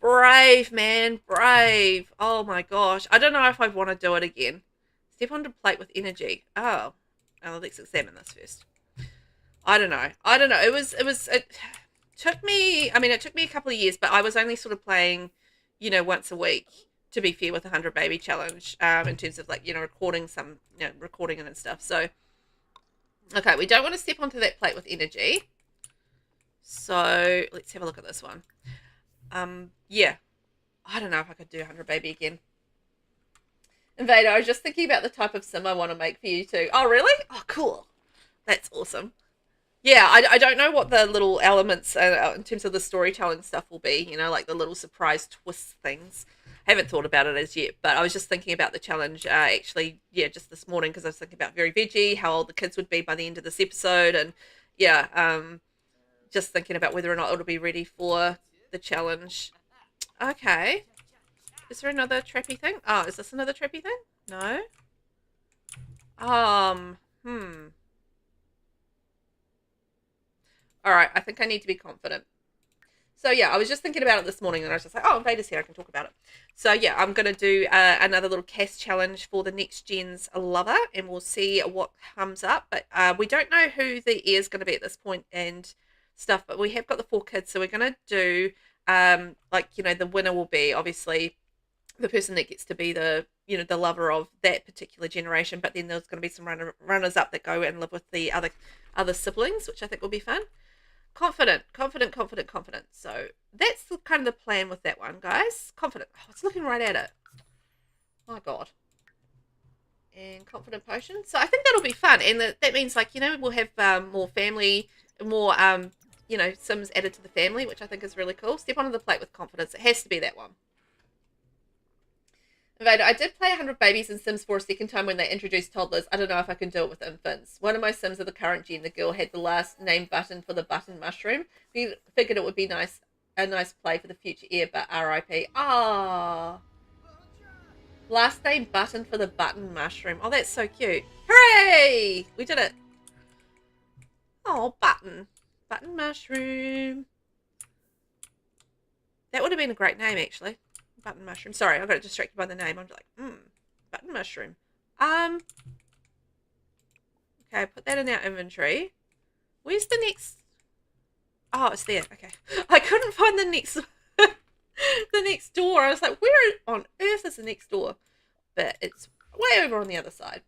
brave, man. Brave. Oh, my gosh. I don't know if I want to do it again. Step onto plate with energy. Oh, let's examine this first. I don't know. It took me, I mean, it took me a couple of years, but I was only sort of playing, you know, once a week, to be fair, with the 100 baby challenge, in terms of, like, you know, recording it and stuff. So, okay, we don't want to step onto that plate with energy. So let's have a look at this one. Yeah, I don't know if I could do 100 baby again. Invader, I was just thinking about the type of sim I want to make for you too. Oh, really? Oh, cool. That's awesome. Yeah, I don't know what the little elements in terms of the storytelling stuff will be, you know, like the little surprise twist things. I haven't thought about it as yet, but I was just thinking about the challenge, actually, yeah, just this morning, because I was thinking about Very Veggie, how old the kids would be by the end of this episode, and yeah, just thinking about whether or not it'll be ready for the challenge. Okay. Is there another trappy thing? Oh, is this another trappy thing? No? Alright, I think I need to be confident. So yeah, I was just thinking about it this morning and I was just like, oh, Invader's here, I can talk about it. So yeah, I'm going to do another little cast challenge for the next gen's lover and we'll see what comes up. But we don't know who the heir is going to be at this point and stuff, but we have got the 4 kids. So we're going to do, like, you know, the winner will be obviously the person that gets to be the, you know, the lover of that particular generation. But then there's going to be some runners up that go and live with the other siblings, which I think will be fun. Confident. So that's kind of the plan with that one, guys. Confident. Oh, it's looking right at it. My God. And confident potion. So I think that'll be fun. And that means, like, you know, we'll have more family, more, you know, Sims added to the family, which I think is really cool. Step onto the plate with confidence. It has to be that one. Invader, I did play 100 Babies in Sims 4 a second time when they introduced toddlers. I don't know if I can do it with infants. One of my Sims of the current gen, the girl had the last name button for the button mushroom. We figured it would be a nice play for the future heir, but RIP. Ah, last name button for the button mushroom. Oh, that's so cute. Hooray! We did it. Oh, button mushroom. That would have been a great name, actually. Button mushroom. Sorry, I got distracted by the name. I'm like, button mushroom. Okay, put that in our inventory. Where's the next? Oh, it's there. Okay. I couldn't find the next the next door. I was like, where on earth is the next door? But it's way over on the other side.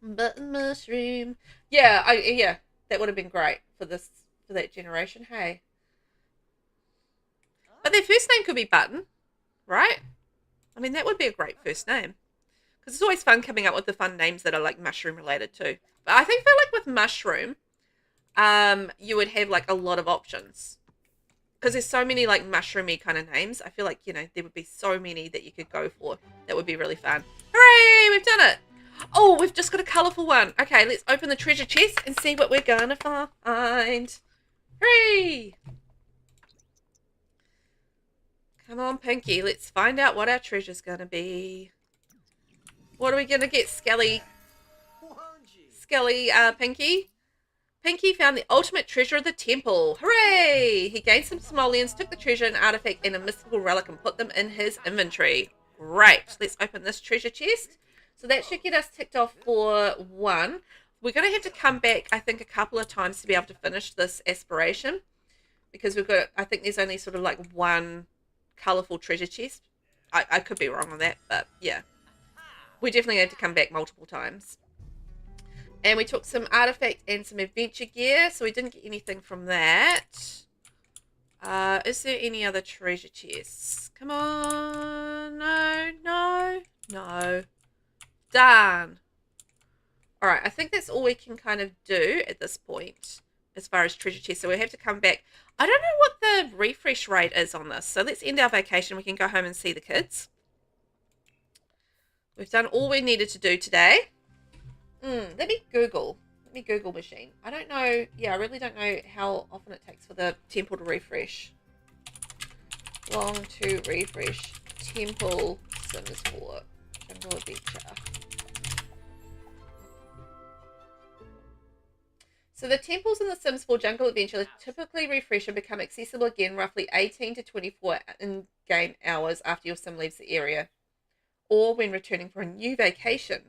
Button mushroom. Yeah, yeah, that would have been great for that generation. Hey. But their first name could be Button. Right? I mean, that would be a great first name. Because it's always fun coming up with the fun names that are, like, mushroom related too. But I feel like with mushroom, you would have, like, a lot of options. because there's so many like mushroomy kind of names. I feel like, you know, there would be so many that you could go for. That would be really fun. Hooray! We've done it. Oh, we've just got a colourful one. Okay, let's open the treasure chest and see what we're gonna find. Hooray! Come on, Pinky. Let's find out what our treasure's gonna be. What are we gonna get, Skelly? Skelly, Pinky? Pinky found the ultimate treasure of the temple. Hooray! He gained some simoleons, took the treasure, an artifact, and a mystical relic and put them in his inventory. Great. Let's open this treasure chest. So that should get us ticked off for 1. We're going to have to come back, I think, a couple of times to be able to finish this aspiration. Because we've got, I think there's only sort of like 1 colourful treasure chest. I could be wrong on that, but yeah. We definitely have to come back multiple times. And we took some artifact and some adventure gear, so we didn't get anything from that. Is there any other treasure chests? Come on. No, no, no. Darn. Alright, I think that's all we can kind of do at this point as far as treasure chests. So we have to come back. I don't know what the refresh rate is on this. So let's end our vacation. We can go home and see the kids. We've done all we needed to do today. Let me Google. Let me Google machine. I don't know. Yeah, I really don't know how often it takes for the temple to refresh. Long to refresh. Temple Sims 4. Jungle Adventure. So the temples in the Sims 4 Jungle Adventure typically refresh and become accessible again roughly 18 to 24 in-game hours after your sim leaves the area. Or when returning for a new vacation.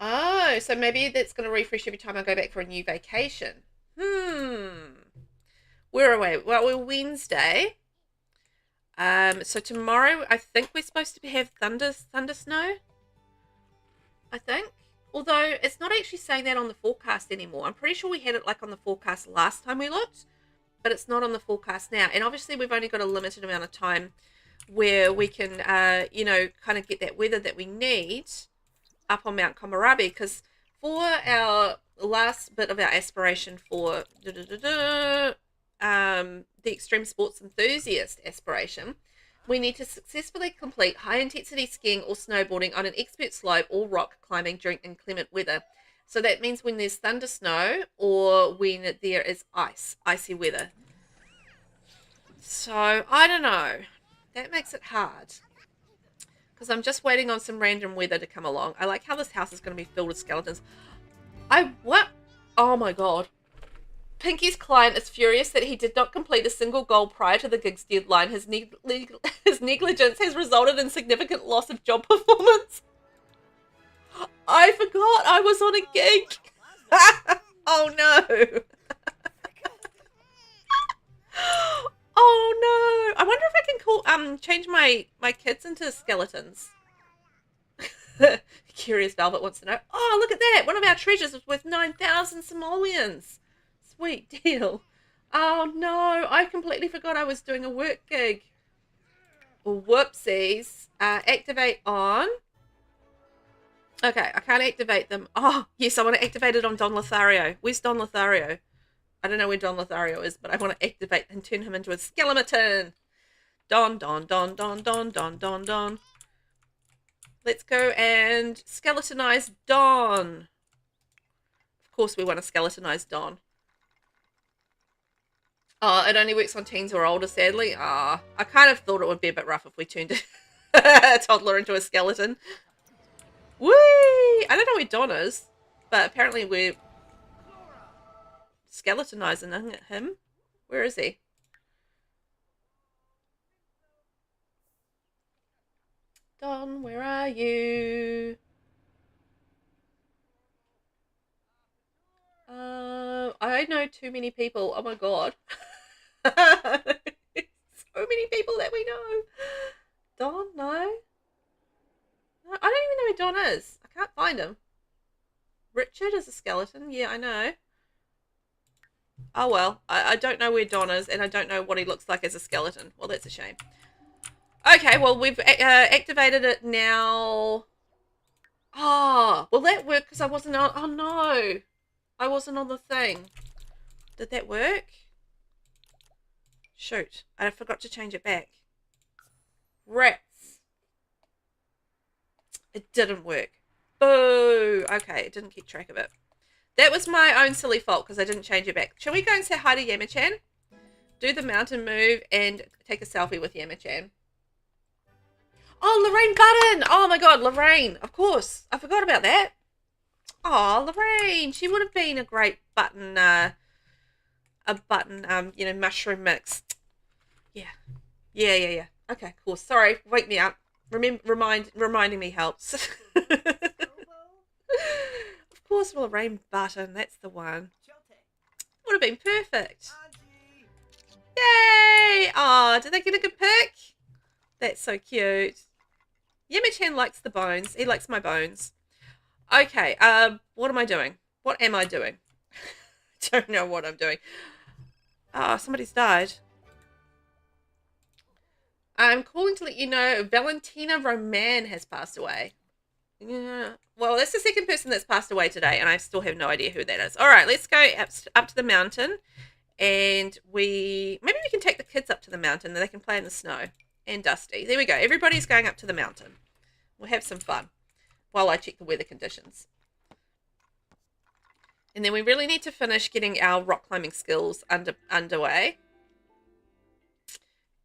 Oh, so maybe that's going to refresh every time I go back for a new vacation. Where are we? Well, we're Wednesday. So tomorrow, I think we're supposed to have thunder snow. I think. Although, it's not actually saying that on the forecast anymore. I'm pretty sure we had it like on the forecast last time we looked. But it's not on the forecast now. And obviously, we've only got a limited amount of time where we can, you know, kind of get that weather that we need up on Mount Komorabi, because for our last bit of our aspiration for the extreme sports enthusiast aspiration, we need to successfully complete high intensity skiing or snowboarding on an expert slope or rock climbing during inclement weather. So that means when there's thunder snow or when there is icy weather. So I don't know. That makes it hard. Because I'm just waiting on some random weather to come along. I like how this house is going to be filled with skeletons. What? Oh my god. Pinky's client is furious that he did not complete a single goal prior to the gig's deadline. His negligence has resulted in significant loss of job performance. I forgot I was on a gig. Oh no. Oh no! I wonder if I can change my kids into skeletons. Curious Velvet wants to know. Oh, look at that! One of our treasures was worth 9,000 simoleons. Sweet deal. Oh no! I completely forgot I was doing a work gig. Whoopsies. Activate on. Okay, I can't activate them. Oh yes, I want to activate it on Don Lothario. Where's Don Lothario? I don't know where Don Lothario is, but I want to activate and turn him into a skeleton. Don. Let's go and skeletonize Don. Of course we want to skeletonize Don. Oh, it only works on teens or older, sadly. I kind of thought it would be a bit rough if we turned a toddler into a skeleton. Whee! I don't know where Don is, but apparently we're skeletonizing him. Where is he? Don, where are you? I know too many people. Oh my god. So many people that we know. Don, no. I don't even know where Don is. I can't find him. Richard is a skeleton. Yeah, I know. Oh well, I don't know where Don is, and I don't know what he looks like as a skeleton. Well, that's a shame. Okay, well, we've activated it now. Oh, will that work because I wasn't on... Oh, no. I wasn't on the thing. Did that work? Shoot, I forgot to change it back. Rats. It didn't work. Boo. Okay, it didn't keep track of it. That was my own silly fault because I didn't change it back. Shall we go and say hi to Yamachan? Do the mountain move and take a selfie with Yamachan. Oh, Lorraine Button. Oh my god, Lorraine. Of course. I forgot about that. Oh, Lorraine. She would have been a great button, you know, mushroom mix. Yeah. Yeah. Okay, cool. Sorry, wake me up. Reminding me helps. Of course, Lorraine Button. That's the one. Would have been perfect. Yay! Oh, did they get a good pick? That's so cute. Yamachan likes the bones. He likes my bones. Okay, what am I doing? What am I doing? Don't know what I'm doing. Oh, somebody's died. I'm calling to let you know Valentina Roman has passed away. Yeah. Well, that's the second person that's passed away today, and I still have no idea who that is. All right, let's go up to the mountain, and maybe we can take the kids up to the mountain, then they can play in the snow. And Dusty. There we go. Everybody's going up to the mountain. We'll have some fun while I check the weather conditions. And then we really need to finish getting our rock climbing skills underway.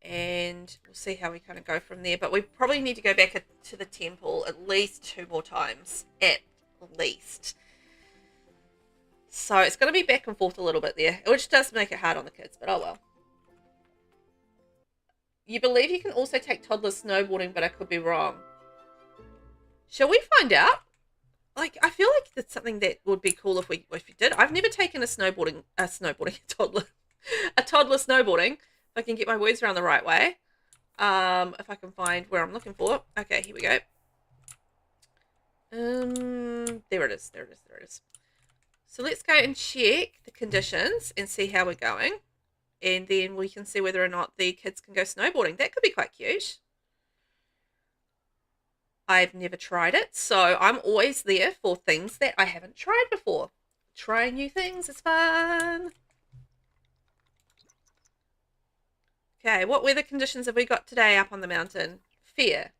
And we'll see how we kind of go from there. But we probably need to go back to the temple at least 2 more times. At least. So it's going to be back and forth a little bit there. Which does make it hard on the kids. But oh well. You believe you can also take toddlers snowboarding, but I could be wrong. Shall we find out? Like, I feel like that's something that would be cool if we did. I've never taken a toddler snowboarding. If I can get my words around the right way. If I can find where I'm looking for. Okay, here we go. There it is. So let's go and check the conditions and see how we're going. And then we can see whether or not the kids can go snowboarding. That could be quite cute. I've never tried it, so I'm always there for things that I haven't tried before. Trying new things is fun. Okay, what weather conditions have we got today up on the mountain? Fair.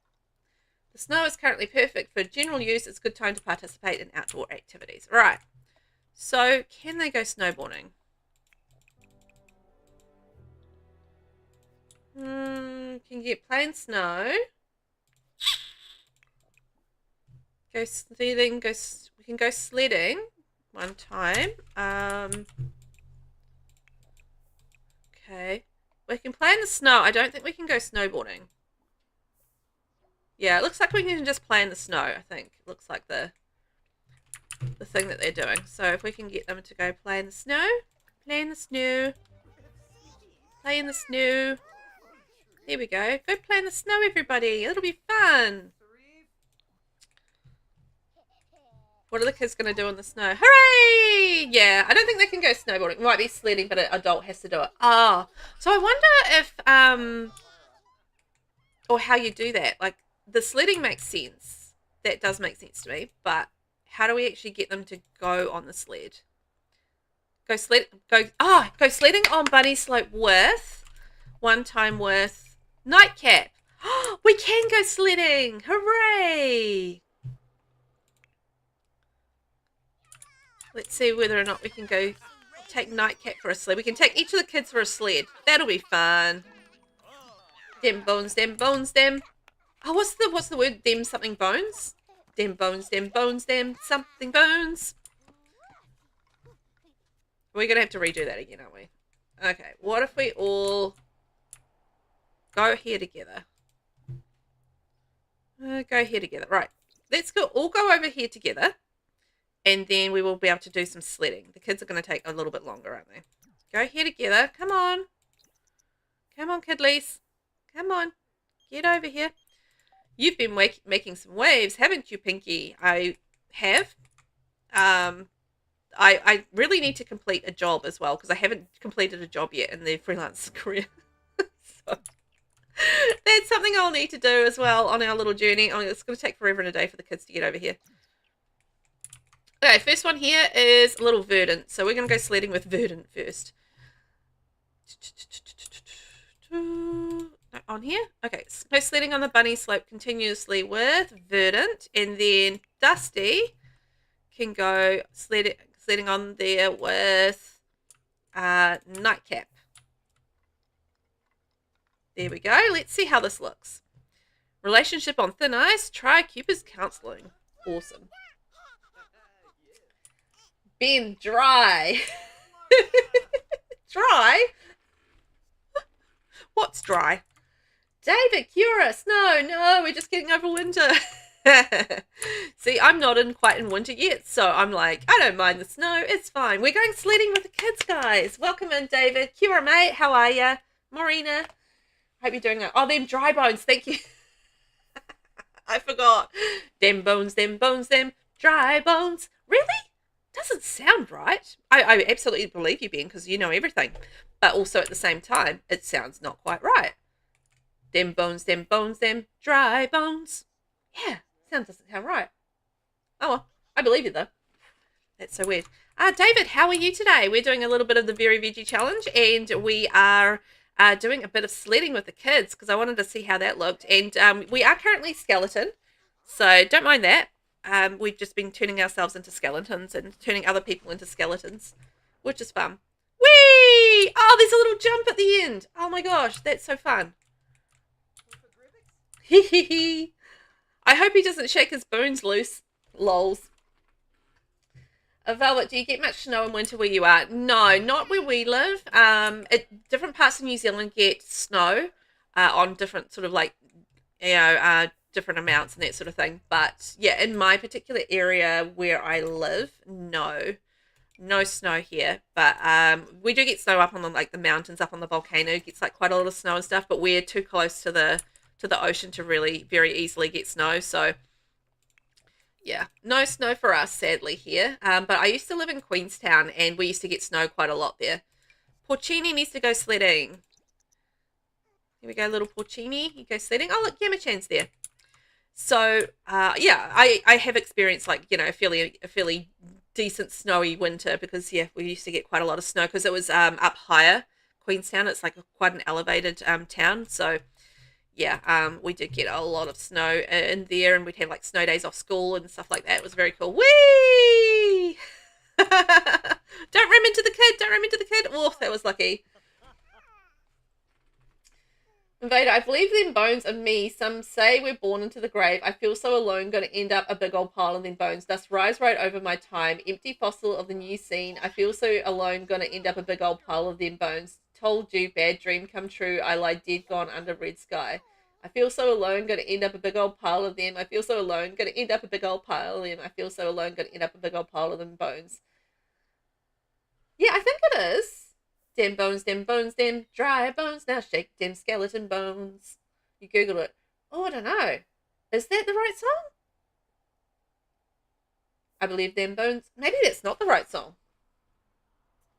The snow is currently perfect for general use. It's a good time to participate in outdoor activities. Right. So, can they go snowboarding? Can you get plain snow? Go sledding. We can go sledding one time. Okay. We can play in the snow. I don't think we can go snowboarding. Yeah, it looks like we can just play in the snow, I think. It looks like the thing that they're doing. So if we can get them to go play in the snow. Play in the snow. Play in the snow. There we go. Go play in the snow, everybody. It'll be fun. What are the kids going to do in the snow? Hooray! Yeah, I don't think they can go snowboarding. It might be sledding, but an adult has to do it. Oh, so I wonder if, or how you do that. Like, the sledding makes sense. That does make sense to me. But how do we actually get them to go on the sled? Go sledding on Bunny Slope with, one time with Nightcap. We can go sledding. Hooray! Let's see whether or not we can go take Nightcap for a sled. We can take each of the kids for a sled. That'll be fun. Dem bones, dem bones, dem. Oh, what's the word? Dem something bones? Dem bones, dem bones, dem something bones. We're going to have to redo that again, aren't we? Okay, what if we all go here together? Go here together. Right. Let's all go over here together. And then we will be able to do some sledding. The kids are going to take a little bit longer, aren't they? Go here together. Come on. Come on, kidlies. Come on. Get over here. You've been making some waves, haven't you, Pinky? I have. I really need to complete a job as well, because I haven't completed a job yet in the freelance career. So that's something I'll need to do as well on our little journey. Oh, it's going to take forever and a day for the kids to get over here. Okay, first one here is a little Verdant. So we're going to go sledding with Verdant first. On here. Okay, snow sledding on the bunny slope continuously with Verdant, and then Dusty can go sledding on there with Nightcap. There we go. Let's see how this looks. Relationship on thin ice. Try Cupid's counseling. Awesome. Ben, dry. Dry? What's dry? David, cure us. No, we're just getting over winter. See, I'm not quite in winter yet, so I'm like, I don't mind the snow. It's fine. We're going sledding with the kids, guys. Welcome in, David. Kia mate. How are you? Marina. Hope you're doing it. Oh, them dry bones. Thank you. I forgot. Them bones, them dry bones. Really? Doesn't sound right. I absolutely believe you, Ben, because you know everything. But also at the same time, it sounds not quite right. Them bones, them dry bones. Yeah, doesn't sound right. Oh, well, I believe you, though. That's so weird. David, how are you today? We're doing a little bit of the Very Veggie Challenge, and we are doing a bit of sledding with the kids because I wanted to see how that looked. And we are currently skeleton, so don't mind that. We've just been turning ourselves into skeletons and turning other people into skeletons, which is fun. Whee! Oh, there's a little jump at the end. Oh my gosh, that's so fun. I hope he doesn't shake his bones loose. Lols. Velvet, do you get much snow in winter where you are? No, not where we live. Different parts of New Zealand get snow on different sort of like, different amounts and that sort of thing. But yeah, in my particular area where I live, no snow here. But we do get snow up on the mountains, up on the volcano. It gets like quite a lot of snow and stuff. But we're too close to the ocean to really very easily get snow. So yeah, no snow for us, sadly, here. But I used to live in Queenstown, and we used to get snow quite a lot there. Porcini needs to go sledding. Here we go, little Porcini. You go sledding. Oh, look, Yamachan's there. So, yeah, I have experienced, like, a fairly decent snowy winter because, yeah, we used to get quite a lot of snow because it was up higher. Queenstown, it's like quite an elevated town, so yeah, we did get a lot of snow in there, and we'd have like snow days off school and stuff like that. It was very cool. Whee! Don't ram into the kid. Oh, that was lucky. Invader, I believe them bones are me. Some say we're born into the grave. I feel so alone, gonna end up a big old pile of them bones. Dust rise right over my time. Empty fossil of the new scene. I feel so alone, gonna end up a big old pile of them bones. Told you, bad dream come true. I lie dead, gone under red sky. I feel so alone, gonna end up a big old pile of them. I feel so alone, gonna end up a big old pile of them. I feel so alone, gonna end up a big old pile of them bones. Yeah, I think it is. Them bones, them dry bones. Now shake them skeleton bones. You Google it. Oh, I don't know. Is that the right song? I believe them bones. Maybe that's not the right song.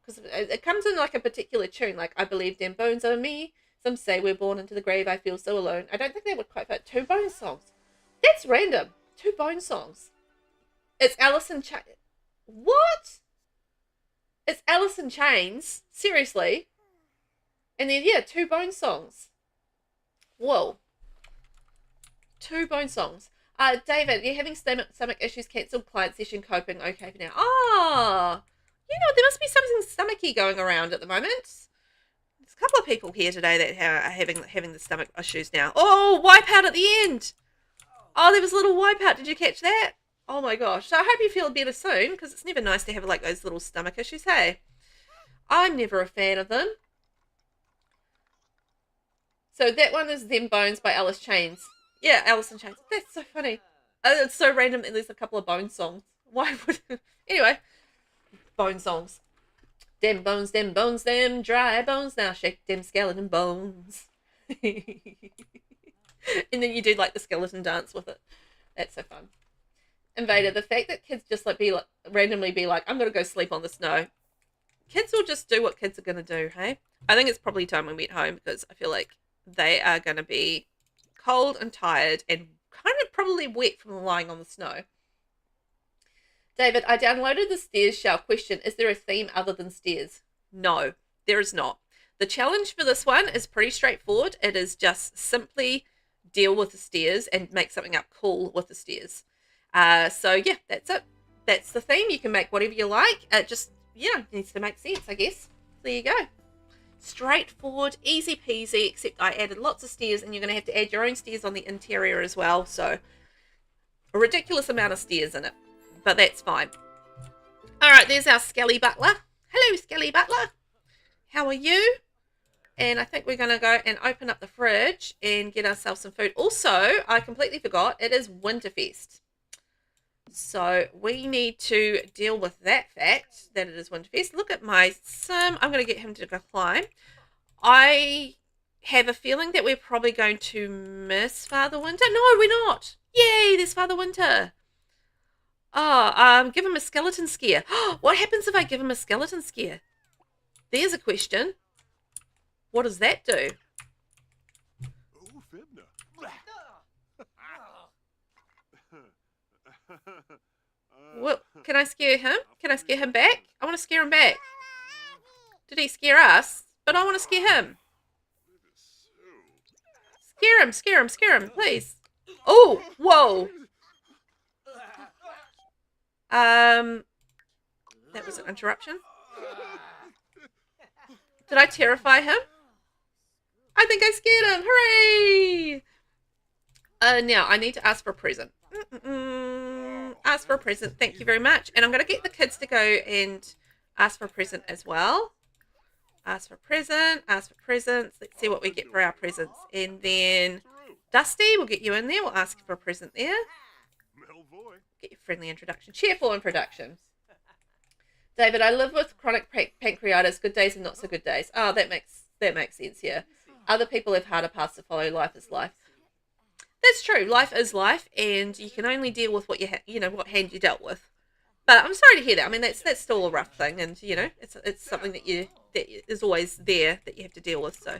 Because it comes in like a particular tune. Like, I believe them bones are me. Some say we're born into the grave. I feel so alone. I don't think that would quite fit. 2 bone songs. That's random. 2 bone songs. It's Alice in Chains. What? It's Alice in Chains. Seriously. And then, yeah, 2 bone songs. Whoa. 2 bone songs. David, you're having stomach issues. Cancelled client session. Coping. Okay for now. Oh. There must be something stomachy going around at the moment. There's a couple of people here today that are having the stomach issues now. Oh, wipeout at the end. Oh, there was a little wipeout. Did you catch that? Oh my gosh. So I hope you feel better soon, because it's never nice to have like those little stomach issues, hey? I'm never a fan of them. So that one is Them Bones by Alice Chains. Yeah, Alice in Chains. That's so funny. It's so random that there's a couple of Bone songs. Why would... Anyway. Bone songs. Them bones, them dry bones. Now shake them skeleton bones. And then you do like the skeleton dance with it. That's so fun. Invader, the fact that kids just randomly be like, I'm gonna go sleep on the snow. Kids will just do what kids are gonna do, hey? I think it's probably time when we get home, because I feel like they are gonna be cold and tired and kind of probably wet from lying on the snow. David, I downloaded the stairs shell question. Is there a theme other than stairs? No, there is not. The challenge for this one is pretty straightforward. It is just simply deal with the stairs and make something up cool with the stairs. So yeah, that's it. That's the theme. You can make whatever you like. It just, needs to make sense, I guess. There you go. Straightforward, easy peasy, except I added lots of stairs, and you're going to have to add your own stairs on the interior as well. So a ridiculous amount of stairs in it, but that's fine. All right, there's our Skelly Butler. Hello, Skelly Butler. How are you? And I think we're going to go and open up the fridge and get ourselves some food. Also, I completely forgot, it is Winterfest. So we need to deal with that fact that it is Winterfest. Look at my sim. I'm going to get him to go climb. I have a feeling that we're probably going to miss Father Winter. No, we're not. Yay, there's Father Winter. Oh, give him a skeleton scare. What happens if I give him a skeleton scare? There's a question. What does that do? Well, can I scare him? Can I scare him back? I want to scare him back. Did he scare us? But I want to scare him. Scare him, scare him, scare him, please. Oh, whoa. That was an interruption. Did I terrify him? I think I scared him. Hooray! Now, I need to ask for a present. Ask for a present. Thank you very much. And I'm going to get the kids to go and ask for a present as well. Ask for a present. Ask for presents. Let's see what we get for our presents. And then Dusty, we'll get you in there. We'll ask for a present there. Get your friendly introduction. Cheerful introduction. David, I live with chronic pancreatitis. Good days and not so good days. Oh, that makes sense, yeah. Other people have harder paths to follow. Life is life. That's true. Life is life, and you can only deal with what what hand you dealt with. But I'm sorry to hear that. I mean, that's still a rough thing, and it's something that is always there that you have to deal with. So,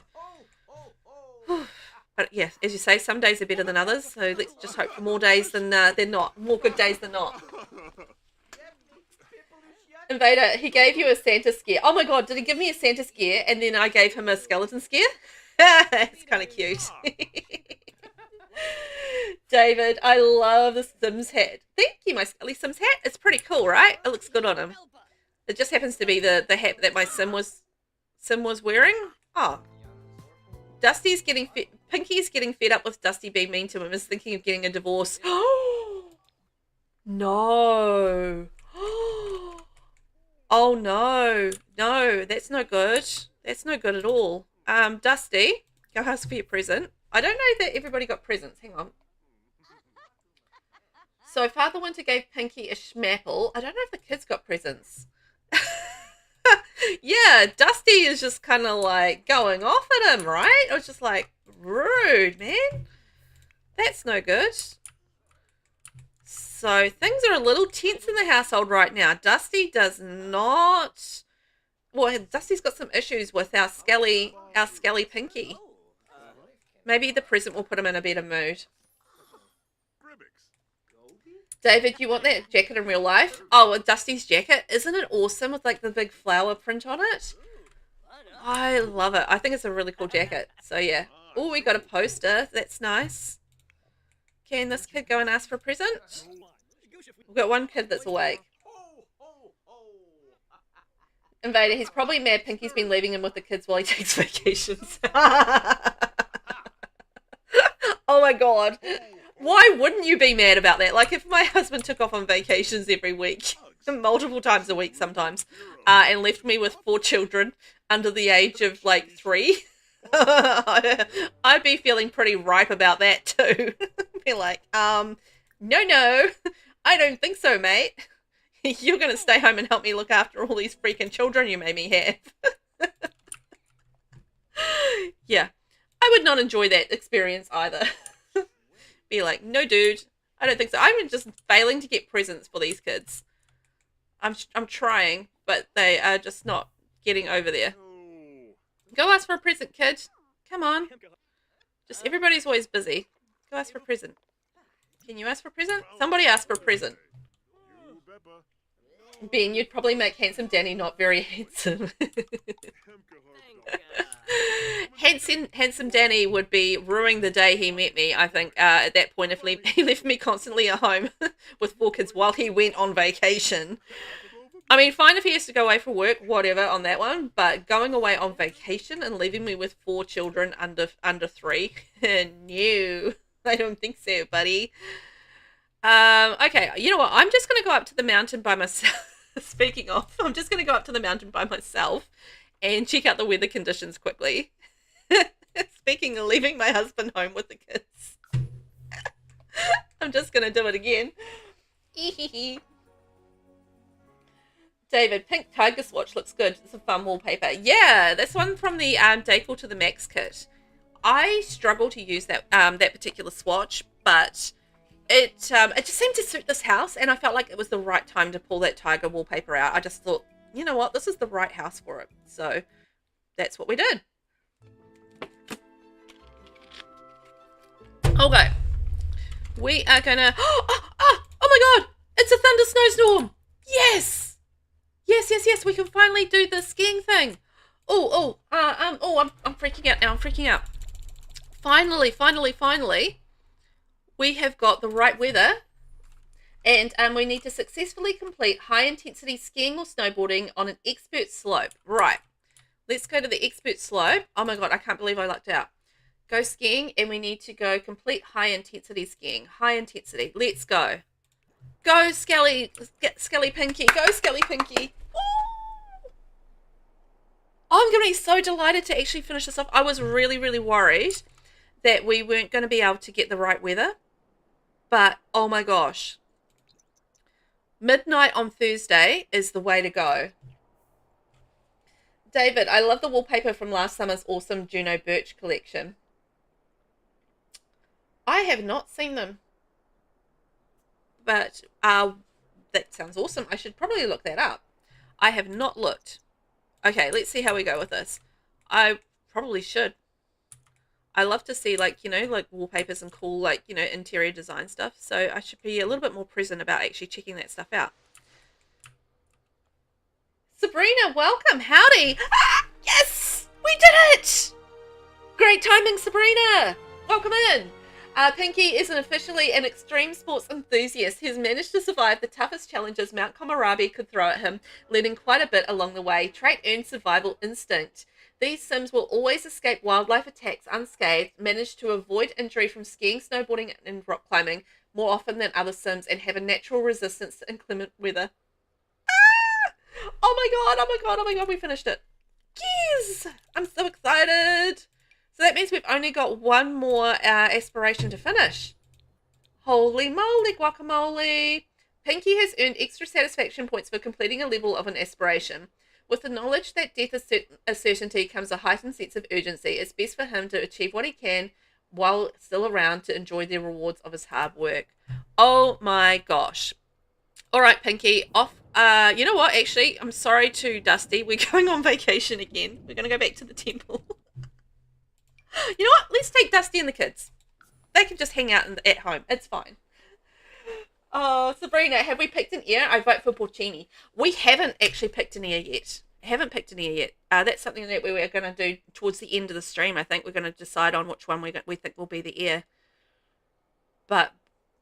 but yes, as you say, some days are better than others. So let's just hope for more days than not, more good days than not. Invader, he gave you a Santa scare. Oh my God, did he give me a Santa scare and then I gave him a skeleton scare? It's kind of cute. David, I love the Sims hat. Thank you, my LilSimsie hat. It's pretty cool, right? It looks good on him. It just happens to be the hat that my Sim was wearing. Oh. Pinky's getting fed up with Dusty being mean to him. Is thinking of getting a divorce. No. Oh no, that's no good. That's no good at all. Dusty, go ask for your present. I don't know that everybody got presents. Hang on. So Father Winter gave Pinky a schmapple. I don't know if the kids got presents. Yeah, Dusty is just kind of like going off at him, right? I was just like, rude, man. That's no good. So things are a little tense in the household right now. Dusty does not... Well, Dusty's got some issues with our Skelly Pinky. Maybe the present will put him in a better mood. David, you want that jacket in real life? Oh, Dusty's jacket. Isn't it awesome with like the big flower print on it? I love it. I think it's a really cool jacket. So yeah. Oh, we got a poster. That's nice. Can this kid go and ask for a present? We've got one kid that's awake. Invader, he's probably mad Pinky's been leaving him with the kids while he takes vacations. Oh my God. Why wouldn't you be mad about that? Like if my husband took off on vacations every week, multiple times a week sometimes, and left me with 4 children under the age of like 3, I'd be feeling pretty ripe about that too. Be like, no, I don't think so, mate. You're going to stay home and help me look after all these freaking children you made me have. Yeah, I would not enjoy that experience either. Be like, no, dude, I don't think so. I'm just failing to get presents for these kids. I'm trying, but they are just not getting over there. Go ask for a present, kid. Come on. Just everybody's always busy. Go ask for a present. Can you ask for a present? Somebody ask for a present. Ben, you'd probably make handsome Danny not very handsome. Handsome Danny would be ruining the day he met me, I think, at that point if he left me constantly at home with 4 kids while he went on vacation. I mean, fine if he has to go away for work, whatever on that one, but going away on vacation and leaving me with 4 children under 3, no, I don't think so, buddy. Okay, you know what? I'm just going to go up to the mountain by myself. Speaking of, I'm just going to go up to the mountain by myself and check out the weather conditions quickly. Speaking of leaving my husband home with the kids. I'm just going to do it again. David, pink tiger swatch looks good. It's a fun wallpaper. Yeah, that's one from the Decor to the Max kit. I struggle to use that that particular swatch, but it just seemed to suit this house, and I felt like it was the right time to pull that tiger wallpaper out. I just thought, you know what, this is the right house for it. So that's what we did. Okay, we are gonna. Oh my God! It's a thunder snowstorm. Yes. Yes, we can finally do the skiing thing. I'm freaking out now. I'm freaking out. Finally, we have got the right weather, and we need to successfully complete high-intensity skiing or snowboarding on an expert slope. Right, let's go to the expert slope. Oh my God, I can't believe I lucked out. Go skiing, and we need to go complete high-intensity skiing. High intensity. Let's go. Go, Skelly Pinky. Go, Skelly Pinky. Oh, I'm going to be so delighted to actually finish this off. I was really, really worried that we weren't going to be able to get the right weather. But, oh my gosh. Midnight on Thursday is the way to go. David, I love the wallpaper from last summer's awesome Juno Birch collection. I have not seen them. But that sounds awesome. I should probably look that up. I have not looked. Okay, let's see how we go with this. I probably should. I love to see, like, you know, like wallpapers and cool, like, you know, interior design stuff. So I should be a little bit more present about actually checking that stuff out. Sabrina, welcome. Howdy. Ah, yes, we did it. Great timing, Sabrina. Welcome in. Pinky is officially an extreme sports enthusiast. He's managed to survive the toughest challenges Mount Komorebi could throw at him, learning quite a bit along the way. Trait earned survival instinct. These Sims will always escape wildlife attacks unscathed, manage to avoid injury from skiing, snowboarding, and rock climbing more often than other Sims, and have a natural resistance to inclement weather. Ah! Oh my god, we finished it. Yes! I'm so excited. So that means we've only got one more aspiration to finish. Holy moly, guacamole. Pinky has earned extra satisfaction points for completing a level of an aspiration. With the knowledge that death is a certainty comes a heightened sense of urgency. It's best for him to achieve what he can while still around to enjoy the rewards of his hard work. Oh my gosh. All right, Pinky, off. You know what? Actually, I'm sorry to Dusty. We're going on vacation again. We're going to go back to the temple. You know what? Let's take Dusty and the kids. They can just hang out at home. It's fine. Oh, Sabrina, have we picked an heir? I vote for Porcini. We haven't actually picked an heir yet. That's something that we were going to do towards the end of the stream. I think we're going to decide on which one we think will be the heir. But,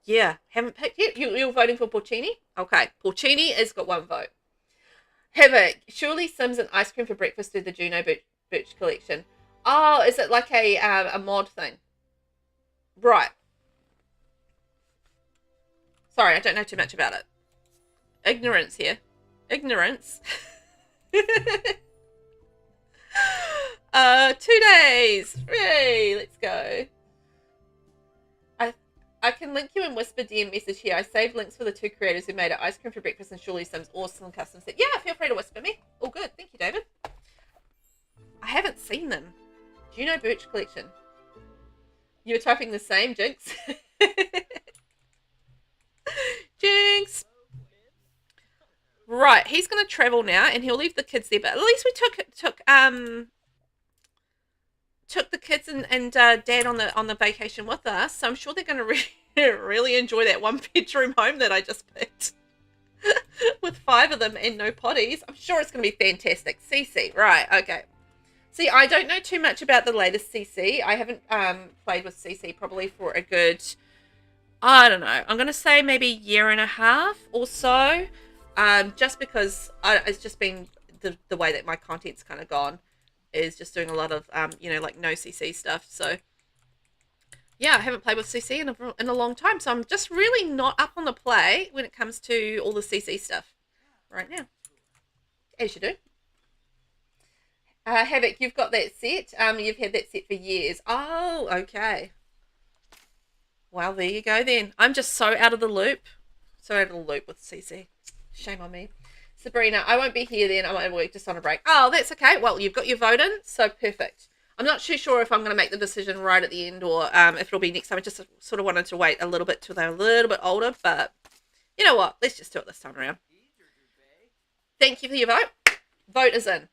yeah, haven't picked yet. You're voting for Porcini? Okay, Porcini has got 1 vote. Havoc, surely Sims and ice cream for breakfast through the Juno Birch collection. Oh, is it like a mod thing? Right. Sorry, I don't know too much about it. Ignorance here. Ignorance. 2 days. Yay, let's go. I can link you in Whisper DM message here. I saved links for the 2 creators who made it. Ice cream for breakfast and surely Sims awesome custom set. Yeah, feel free to whisper me. All good. Thank you, David. I haven't seen them. Juno Birch collection. You're typing the same, Jinx. Jinx. Right, he's going to travel now, and he'll leave the kids there. But at least we took the kids and Dad on the vacation with us. So I'm sure they're going to really enjoy that 1-bedroom home that I just picked with 5 of them and no potties. I'm sure it's going to be fantastic. CC, right? Okay. See, I don't know too much about the latest CC. I haven't played with CC probably for a good, I don't know, I'm going to say maybe year and a half or so. Just because it's just been the way that my content's kind of gone is just doing a lot of, like no CC stuff. So, yeah, I haven't played with CC in a long time. So I'm just really not up on the play when it comes to all the CC stuff right now. As you do. Havoc, you've got that set. You've had that set for years. Oh, okay. Well, there you go then. I'm just so out of the loop. So out of the loop with CC. Shame on me. Sabrina, I won't be here then. I'm at work, just on a break. Oh, that's okay. Well, you've got your vote in, so perfect. I'm not too sure if I'm going to make the decision right at the end or if it'll be next time. I just sort of wanted to wait a little bit till they're a little bit older, but you know what? Let's just do it this time around. Thank you for your vote. Vote is in.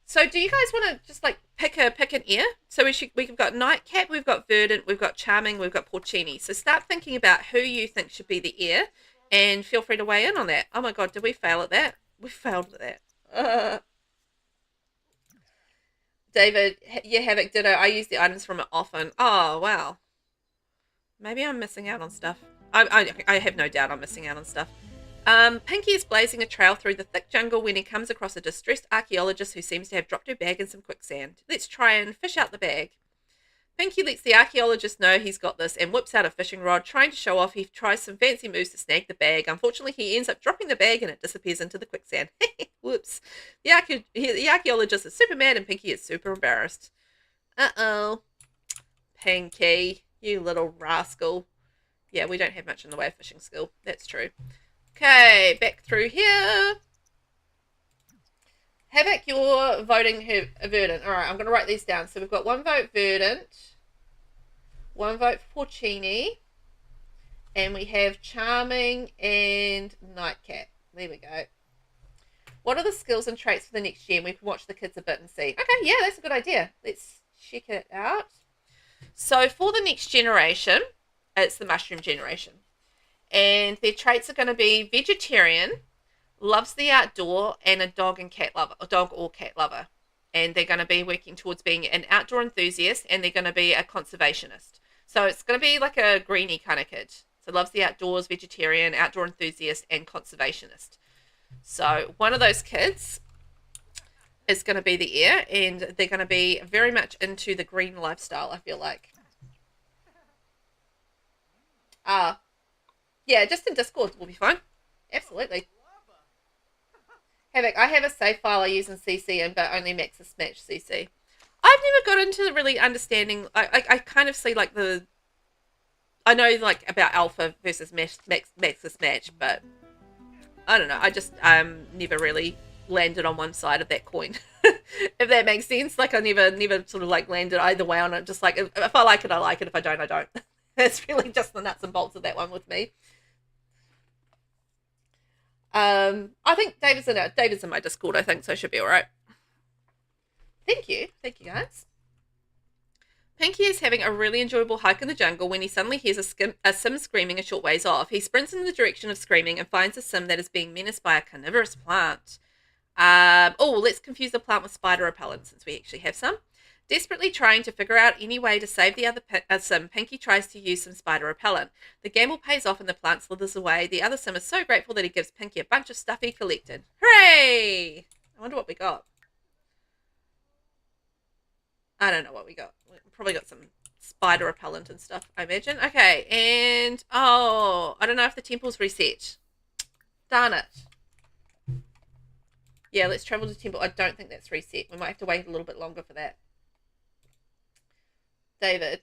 So do you guys want to just like pick an heir? So we've got Nightcap, we've got Verdant, we've got Charming, we've got Porcini. So start thinking about who you think should be the heir and feel free to weigh in on that. Oh my god, did we fail at that? We failed at that. David, yeah, Havoc, ditto. I use the items from it often. Oh, wow. Maybe I'm missing out on stuff. I have no doubt I'm missing out on stuff. Pinky is blazing a trail through the thick jungle when he comes across a distressed archaeologist who seems to have dropped her bag in some quicksand. Let's try and fish out the bag. Pinky lets the archaeologist know he's got this and whips out a fishing rod. Trying to show off, he tries some fancy moves to snag the bag. Unfortunately, he ends up dropping the bag and it disappears into the quicksand. Whoops. The archaeologist is super mad and Pinky is super embarrassed. Uh-oh. Pinky, you little rascal. Yeah, we don't have much in the way of fishing skill. That's true. Okay, back through here. Havoc, you're voting Verdant. All right, I'm going to write these down. So we've got one vote Verdant, one vote Porcini, and we have Charming and Nightcap. There we go. What are the skills and traits for the next gen? We can watch the kids a bit and see. Okay, yeah, that's a good idea. Let's check it out. So for the next generation, it's the mushroom generation. And their traits are going to be vegetarian, loves the outdoor, and a dog or cat lover. And they're going to be working towards being an outdoor enthusiast, and they're going to be a conservationist. So it's going to be like a greenie kind of kid. So loves the outdoors, vegetarian, outdoor enthusiast, and conservationist. So one of those kids is going to be the heir, and they're going to be very much into the green lifestyle, I feel like. Yeah, just in Discord will be fine. Absolutely. Havoc, I have a save file I use in CC, but only Maxis Match CC. I've never got into really understanding. I kind of see like I know like about Alpha versus Maxis Match, but I don't know. I just never really landed on one side of that coin. If that makes sense. Like I never sort of like landed either way on it. Just like if I like it, I like it. If I don't, I don't. That's really just the nuts and bolts of that one with me. I think David's in my Discord, I think, so should be all right. Thank you guys. Pinky is having a really enjoyable hike in the jungle when he suddenly hears a sim screaming a short ways off. He sprints in the direction of screaming and finds a sim that is being menaced by a carnivorous plant. Let's confuse the plant with spider repellent since we actually have some. Desperately trying to figure out any way to save the other sim, Pinky tries to use some spider repellent. The gamble pays off and the plant slithers away. The other sim is so grateful that he gives Pinky a bunch of stuff he collected. Hooray! I wonder what we got. I don't know what we got. We probably got some spider repellent and stuff, I imagine. Okay, and I don't know if the temple's reset. Darn it. Yeah, let's travel to temple. I don't think that's reset. We might have to wait a little bit longer for that. David.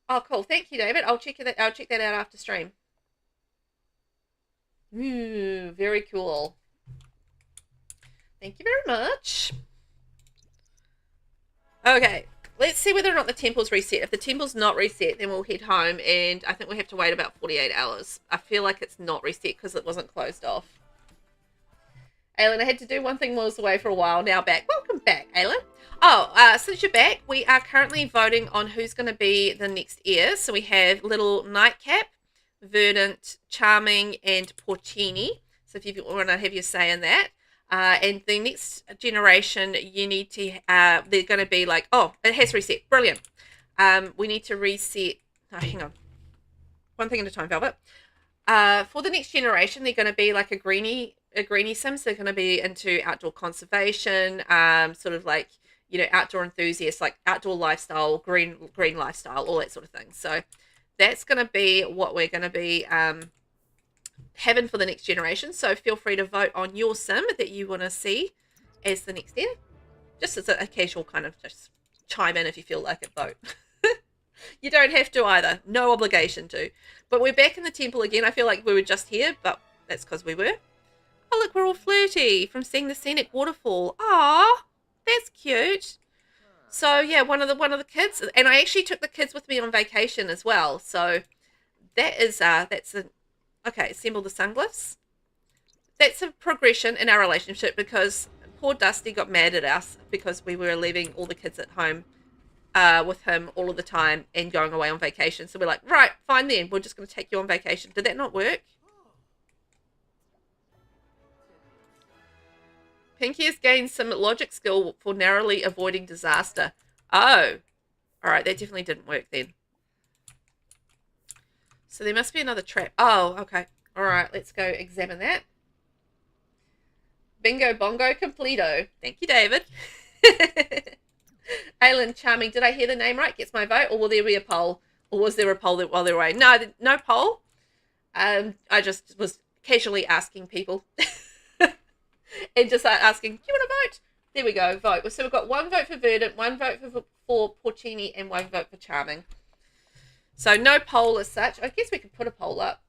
Oh, cool. Thank you, David. I'll check that out after stream. Ooh, very cool. Thank you very much. Okay, let's see whether or not the temple's reset. If the temple's not reset, then we'll head home, and I think we have to wait about 48 hours. I feel like it's not reset because it wasn't closed off. Aylin, I had to do one thing while I was away for a while. Now back. Welcome back, Aylin. Since you're back, we are currently voting on who's going to be the next heir. So we have little Nightcap, Verdant, Charming, and Porcini. So if you want to have your say in that. And the next generation, you need to, they're going to be like, oh, it has reset. Brilliant. We need to reset. Oh, hang on. One thing at a time, Velvet. For the next generation, they're going to be like a greenie Sims. They're going to be into outdoor conservation, sort of like, you know, outdoor enthusiasts, like outdoor lifestyle, green lifestyle, all that sort of thing. So that's going to be what we're going to be having for the next generation. So feel free to vote on your sim that you want to see as the next in. Just as a casual kind of just chime in if you feel like it, vote. You don't have to either. No obligation to. But we're back in the temple again. I feel like we were just here, but that's because we were. Oh, look, we're all flirty from seeing the scenic waterfall. Ah, that's cute. So, yeah, one of the kids. And I actually took the kids with me on vacation as well. So that is, okay, assemble the sunglyphs. That's a progression in our relationship because poor Dusty got mad at us because we were leaving all the kids at home with him all of the time and going away on vacation. So we're like, right, fine then. We're just going to take you on vacation. Did that not work? Pinky has gained some logic skill for narrowly avoiding disaster. Oh. All right, that definitely didn't work then. So there must be another trap. Oh, okay. All right, let's go examine that. Bingo bongo completo. Thank you, David. Aylin, charming. Did I hear the name right? Gets my vote, or will there be a poll? Or was there a poll while they were away? No, no poll. I just was casually asking people. And just asking, do you want to vote? There we go, vote. So we've got one vote for Verdant, one vote for Porcini, and one vote for Charming. So no poll as such. I guess we could put a poll up,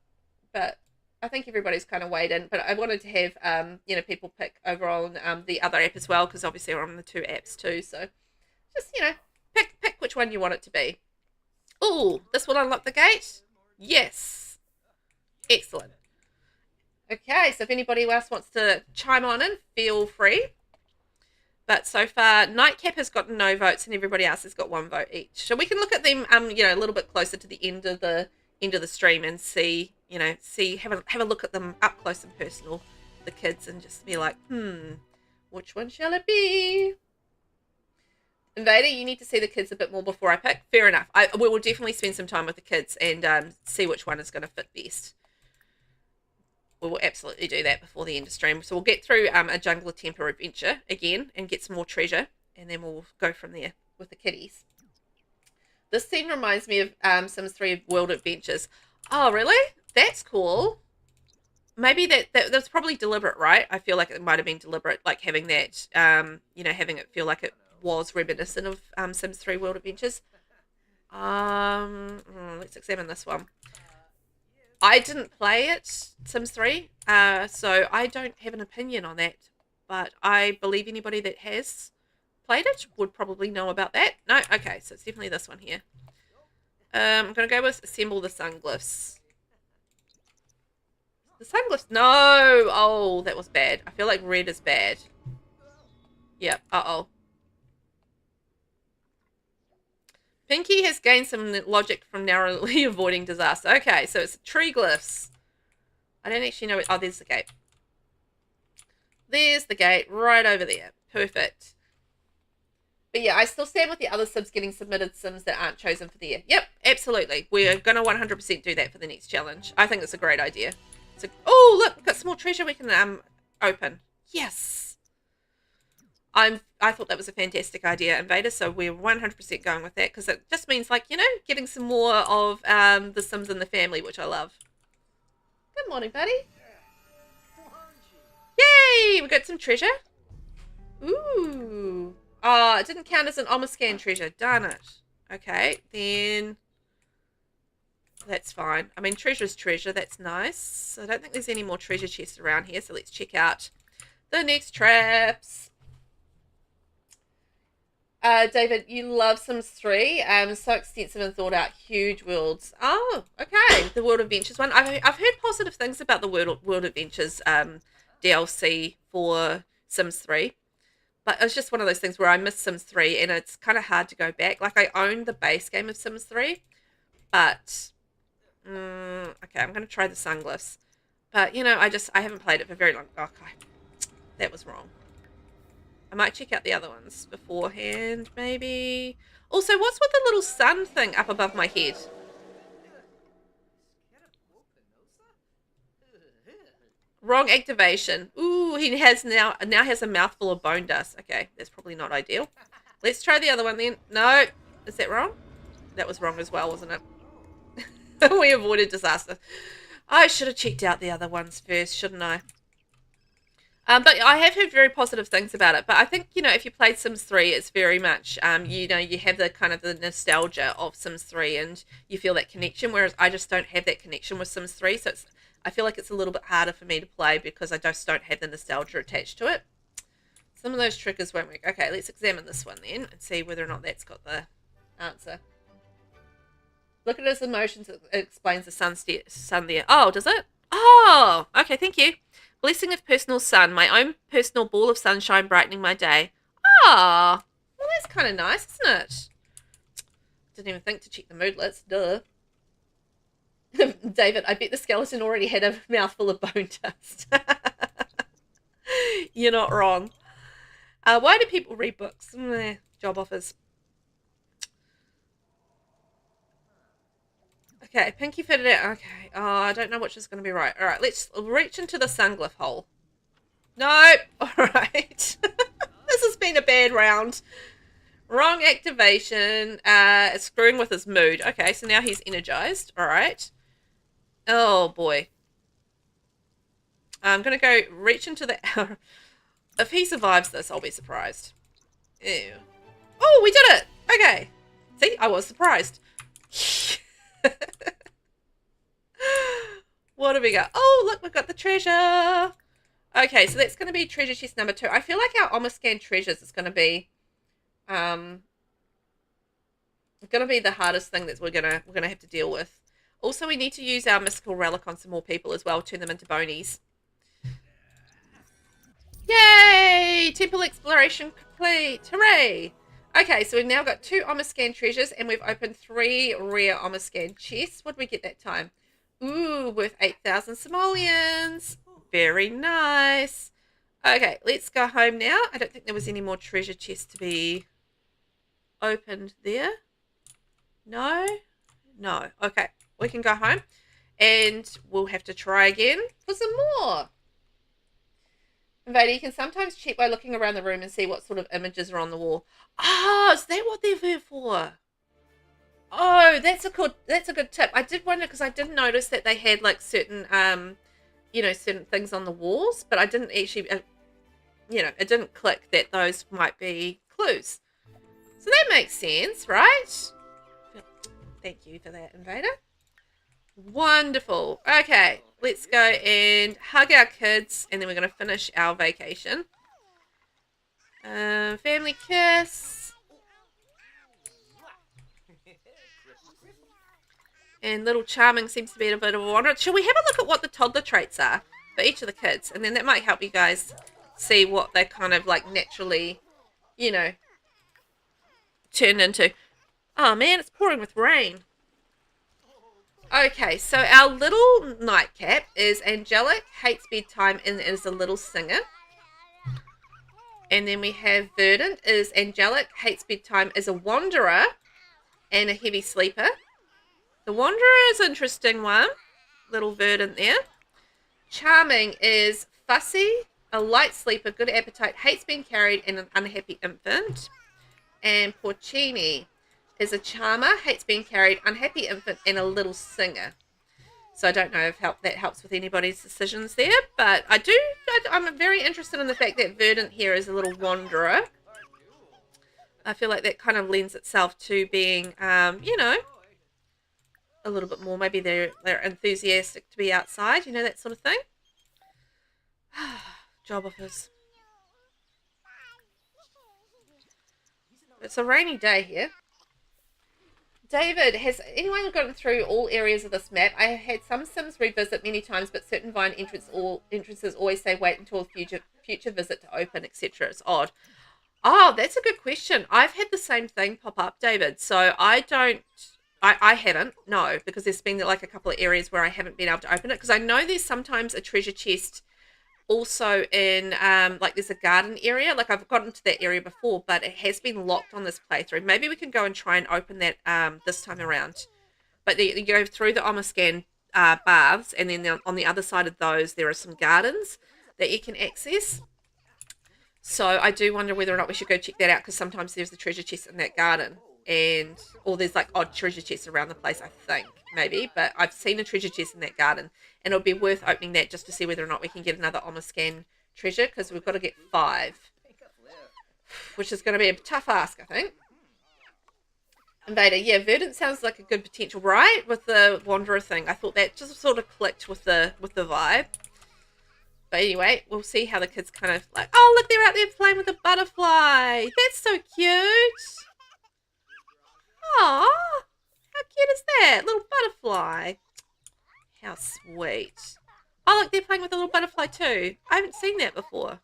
but I think everybody's kind of weighed in. But I wanted to have, you know, people pick over on the other app as well, because obviously we're on the two apps too. So just, you know, pick which one you want it to be. Oh, this will unlock the gate? Yes. Excellent. Okay, so if anybody else wants to chime on in, feel free. But so far, Nightcap has got no votes, and everybody else has got one vote each. So we can look at them, you know, a little bit closer to the end of the stream and see, you know, have a look at them up close and personal, the kids, and just be like, which one shall it be? Invader, you need to see the kids a bit more before I pick. Fair enough. We will definitely spend some time with the kids and see which one is going to fit best. We will absolutely do that before the end of stream. So we'll get through a Jungler Temper adventure again and get some more treasure, and then we'll go from there with the kitties. This scene reminds me of Sims 3 World Adventures. Oh, really? That's cool. Maybe that's probably deliberate, right? I feel like it might have been deliberate, like having that, you know, having it feel like it was reminiscent of Sims 3 World Adventures. Let's examine this one. I didn't play it, Sims 3, so I don't have an opinion on that, but I believe anybody that has played it would probably know about that. No? Okay, so it's definitely this one here. I'm going to go with assemble the sunglyphs. The sunglyphs? No! Oh, that was bad. I feel like red is bad. Yep, uh-oh. Pinky has gained some logic from narrowly avoiding disaster. Okay, so it's tree glyphs. I don't actually know. Oh, there's the gate. There's the gate right over there. Perfect. But yeah, I still stand with the other Sims getting submitted Sims that aren't chosen for the year. Yep, absolutely. We're going to 100% do that for the next challenge. I think it's a great idea. So, oh, look, we've got some more treasure we can open. Yes. I thought that was a fantastic idea, Invader, so we're 100% going with that, because it just means, like, you know, getting some more of the Sims in the family, which I love. Good morning, buddy. Yay! We got some treasure. Ooh. Oh, it didn't count as an Omascan treasure. Darn it. Okay, then that's fine. I mean, treasure's treasure. That's nice. I don't think there's any more treasure chests around here, so let's check out the next traps. David, you love Sims 3. So extensive and thought out, huge worlds. Oh, okay. The World Adventures one. I've heard positive things about the World Adventures DLC for Sims 3. But it's just one of those things where I miss Sims 3 and it's kind of hard to go back. Like, I own the base game of Sims 3. But, okay, I'm going to try the sunglyphs. But, you know, I haven't played it for very long. Okay. That was wrong. I might check out the other ones beforehand, maybe. Also, what's with the little sun thing up above my head? Wrong activation. Ooh, he has now has a mouthful of bone dust. Okay, that's probably not ideal. Let's try the other one then. No, is that wrong? That was wrong as well, wasn't it? We avoided disaster. I should have checked out the other ones first, shouldn't I? But I have heard very positive things about it. But I think, you know, if you played Sims 3, it's very much, you know, you have the kind of the nostalgia of Sims 3 and you feel that connection, whereas I just don't have that connection with Sims 3. So I feel like it's a little bit harder for me to play because I just don't have the nostalgia attached to it. Some of those triggers won't work. Okay, let's examine this one then and see whether or not that's got the answer. Look at his emotions. It explains the sun there. Oh, does it? Oh, okay, thank you. Blessing of personal sun, my own personal ball of sunshine brightening my day. Ah, well, that's kind of nice, isn't it? Didn't even think to check the moodlets. Duh. David, I bet the skeleton already had a mouthful of bone dust. You're not wrong. Why do people read books? Job offers. Okay, Pinky fitted out. Okay. Oh, I don't know which is going to be right. All right, let's reach into the sunglyph hole. Nope. All right. This has been a bad round. Wrong activation. It's screwing with his mood. Okay, so now he's energized. All right. Oh, boy. I'm going to go reach into the... If he survives this, I'll be surprised. Ew. Oh, we did it. Okay. See, I was surprised. What have we got? Oh, look, we've got the treasure. Okay, so that's going to be treasure chest number 2. I feel like our Omniscan treasures is going to be the hardest thing that we're gonna have to deal with. Also, we need to use our mystical relic on some more people as well. Turn them into bonies. Yay! Temple exploration complete. Hooray! Okay, so we've now got 2 Omniscan treasures and we've opened 3 rare Omniscan chests. What did we get that time? Ooh, worth 8,000 simoleons. Very nice. Okay, let's go home now. I don't think there was any more treasure chests to be opened there. No? No. Okay, we can go home and we'll have to try again for some more. Vader, you can sometimes check by looking around the room and see what sort of images are on the wall. Oh, is that what they're there for? Oh, that's a good tip. I did wonder because I did notice that they had like certain certain things on the walls, but I didn't actually it didn't click that those might be clues. So that makes sense, right? Thank you for that, Invader. Wonderful. Okay, let's go and hug our kids, and then we're going to finish our vacation. Family kiss. And little Charming seems to be a bit of a wanderer. Shall we have a look at what the toddler traits are for each of the kids? And then that might help you guys see what they kind of like naturally, turn into. Oh man, it's pouring with rain. Okay, so our little nightcap is angelic, hates bedtime, and is a little singer. And then we have Verdant, is angelic, hates bedtime, is a wanderer, and a heavy sleeper. The wanderer is an interesting one. Little Verdant there. Charming is fussy, a light sleeper, good appetite, hates being carried, and an unhappy infant. And Porcini is a charmer, hates being carried, unhappy infant, and a little singer. So I don't know if that helps with anybody's decisions there, but I'm very interested in the fact that Verdant here is a little wanderer. I feel like that kind of lends itself to being, a little bit more. Maybe they're enthusiastic to be outside, that sort of thing. Job offers. It's a rainy day here. David, has anyone gotten through all areas of this map? I have had some Sims revisit many times, but certain Vine entrances always say wait until a future visit to open, etc. It's odd. Oh, that's a good question. I've had the same thing pop up, David. So I haven't, no, because there's been like a couple of areas where I haven't been able to open it, because I know there's sometimes a treasure chest also in like there's a garden area. Like I've gotten to that area before, but it has been locked on this playthrough. Maybe we can go and try and open that this time around. But you go through the Omascan baths, and then on the other side of those there are some gardens that you can access. So I do wonder whether or not we should go check that out, because sometimes there's a treasure chest in that garden, or there's like odd treasure chests around the place, I think, maybe. But I've seen a treasure chest in that garden, and it'll be worth opening that just to see whether or not we can get another Omascan treasure, because we've got to get 5, which is going to be a tough ask, I think. Invader, yeah, Verdant sounds like a good potential, right? With the Wanderer thing, I thought that just sort of clicked with the vibe. But anyway, we'll see how the kids kind of like, oh, look, they're out there playing with a butterfly. That's so cute. Aw, how cute is that? Little butterfly. How sweet. Oh, look, they're playing with a little butterfly too. I haven't seen that before.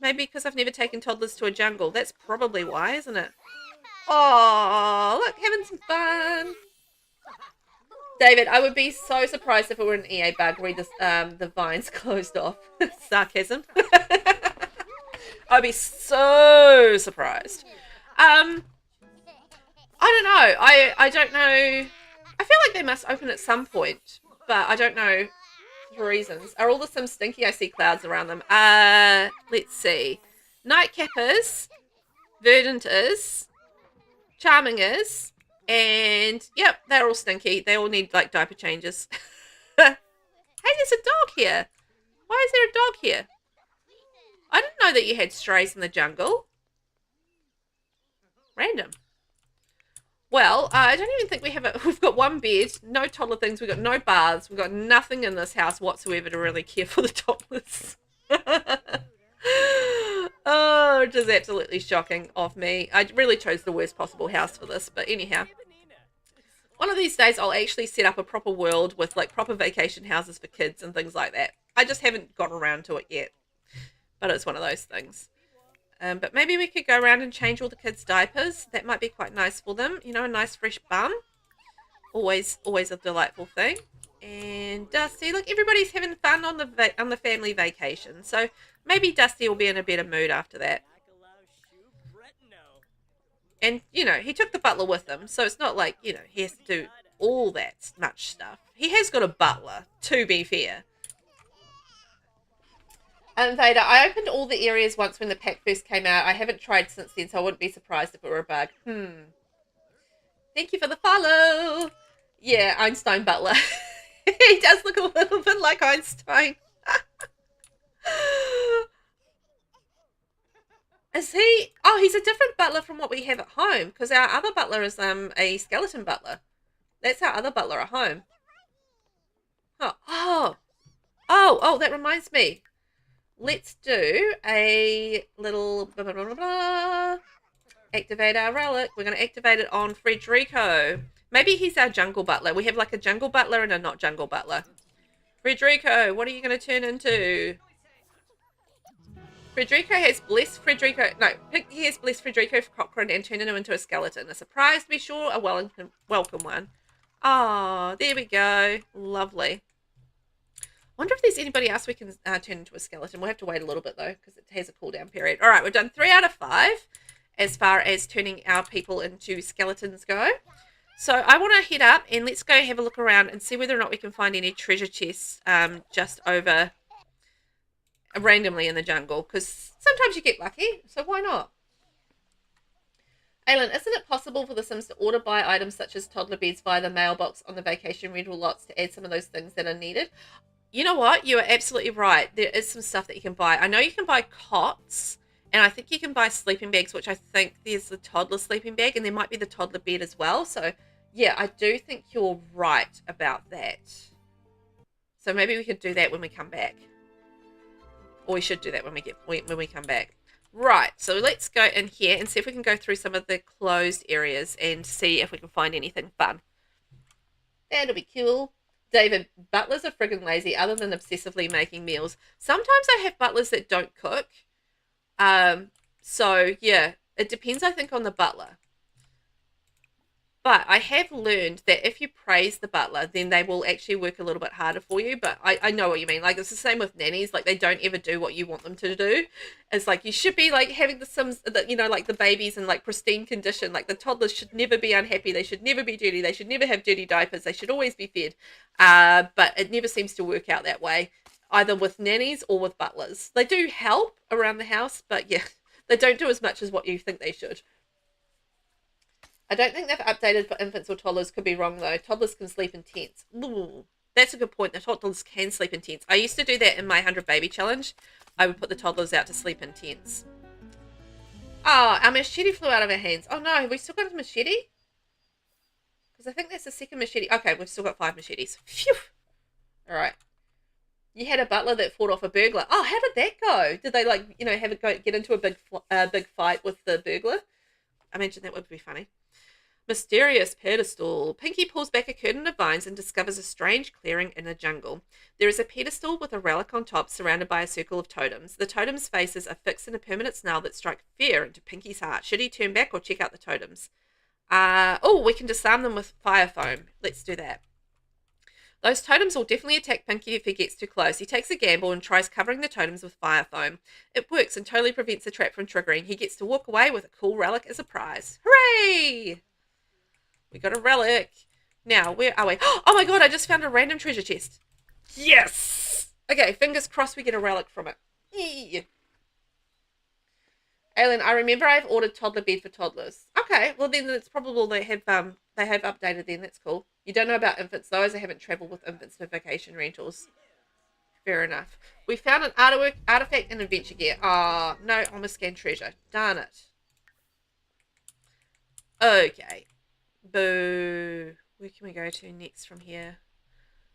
Maybe because I've never taken toddlers to a jungle. That's probably why, isn't it? Oh, look, having some fun. David, I would be so surprised if it were an EA bug. Read this, the vines closed off. Sarcasm. I'd be so surprised. I don't know. I don't know. I feel like they must open at some point, but I don't know for reasons. Are all the Sims stinky? I see clouds around them. Let's see. Nightcap is. Verdant is. Charming is. And, yep, they're all stinky. They all need, like, diaper changes. Hey, there's a dog here. Why is there a dog here? I didn't know that you had strays in the jungle. Random. Well, I don't even think we have we've got one bed, no toddler things, we've got no baths, we've got nothing in this house whatsoever to really care for the toddlers. Oh, it is absolutely shocking of me. I really chose the worst possible house for this, but anyhow. One of these days I'll actually set up a proper world with like proper vacation houses for kids and things like that. I just haven't got around to it yet. But it's one of those things. But maybe we could go around and change all the kids' diapers. That might be quite nice for them. You know, a nice fresh bum. Always a delightful thing. And Dusty, look, everybody's having fun on the family vacation. So maybe Dusty will be in a better mood after that. And, you know, he took the butler with him. So it's not like, you know, he has to do all that much stuff. He has got a butler, to be fair. Vader, I opened all the areas once when the pack first came out. I haven't tried since then, so I wouldn't be surprised if it were a bug. Thank you for the follow. Yeah, Einstein Butler. He does look a little bit like Einstein. Is he? Oh, he's a different butler from what we have at home, because our other butler is a skeleton butler. That's our other butler at home. Oh, that reminds me. Let's do a little blah, blah, blah, blah, blah. Activate our relic. We're going to activate it on Frederico. Maybe he's our jungle butler. We have like a jungle butler and a not jungle butler. Frederico, what are you going to turn into? Frederico has blessed Frederico. No, he has blessed Frederico Cochrane and turned him into a skeleton. A surprise, to be sure, a welcome one. Oh, there we go. Lovely. Wonder if there's anybody else we can turn into a skeleton. We'll have to wait a little bit, though, because it has a cooldown period. All right, we've done 3 out of 5 as far as turning our people into skeletons go. So I want to head up and let's go have a look around and see whether or not we can find any treasure chests just over randomly in the jungle, because sometimes you get lucky, so why not? Aylin, isn't it possible for the Sims to order buy items such as toddler beds via the mailbox on the vacation rental lots to add some of those things that are needed? You know what? You are absolutely right. There is some stuff that you can buy. I know you can buy cots, and I think you can buy sleeping bags, which I think there's the toddler sleeping bag, and there might be the toddler bed as well. So, yeah, I do think you're right about that. So maybe we could do that when we come back. Or we should do that when we come back. Right, so let's go in here and see if we can go through some of the closed areas and see if we can find anything fun. That'll be cool. David, butlers are friggin' lazy other than obsessively making meals. Sometimes I have butlers that don't cook. So, yeah, it depends, I think, on the butler. But I have learned that if you praise the butler, then they will actually work a little bit harder for you. But I know what you mean. Like, it's the same with nannies. Like, they don't ever do what you want them to do. It's like, you should be, like, having the Sims, you know, like the babies in, like, pristine condition. Like, the toddlers should never be unhappy. They should never be dirty. They should never have dirty diapers. They should always be fed. But it never seems to work out that way, either with nannies or with butlers. They do help around the house, but yeah, they don't do as much as what you think they should. I don't think they've updated for infants or toddlers. Could be wrong, though. Toddlers can sleep in tents. Ooh, that's a good point. The toddlers can sleep in tents. I used to do that in my 100 baby challenge. I would put the toddlers out to sleep in tents. Oh, our machete flew out of our hands. Oh, no. Have we still got a machete? Because I think that's the second machete. Okay, we've still got 5 machetes. Phew. All right. You had a butler that fought off a burglar. Oh, how did that go? Did they, like, you know, have it get into a big fight with the burglar? I imagine that would be funny. Mysterious pedestal. Pinky pulls back a curtain of vines and discovers a strange clearing in a jungle. There is a pedestal with a relic on top surrounded by a circle of totems. The totems' faces are fixed in a permanent snarl that strike fear into Pinky's heart. Should he turn back or check out the totems? Oh, we can disarm them with fire foam. Let's do that. Those totems will definitely attack Pinky if he gets too close. He takes a gamble and tries covering the totems with fire foam. It works and totally prevents the trap from triggering. He gets to walk away with a cool relic as a prize. Hooray! We got a relic. Now, where are we? Oh my god, I just found a random treasure chest. Yes! Okay, fingers crossed we get a relic from it. Yee. Aylin, I remember I've ordered toddler bed for toddlers. Okay, well then it's probable they have updated then. That's cool. You don't know about infants though, as I haven't travelled with infants for vacation rentals. Fair enough. We found an artifact and adventure gear. Ah, no, I'm a scanned treasure. Darn it. Okay. Boo. Where can we go to next from here?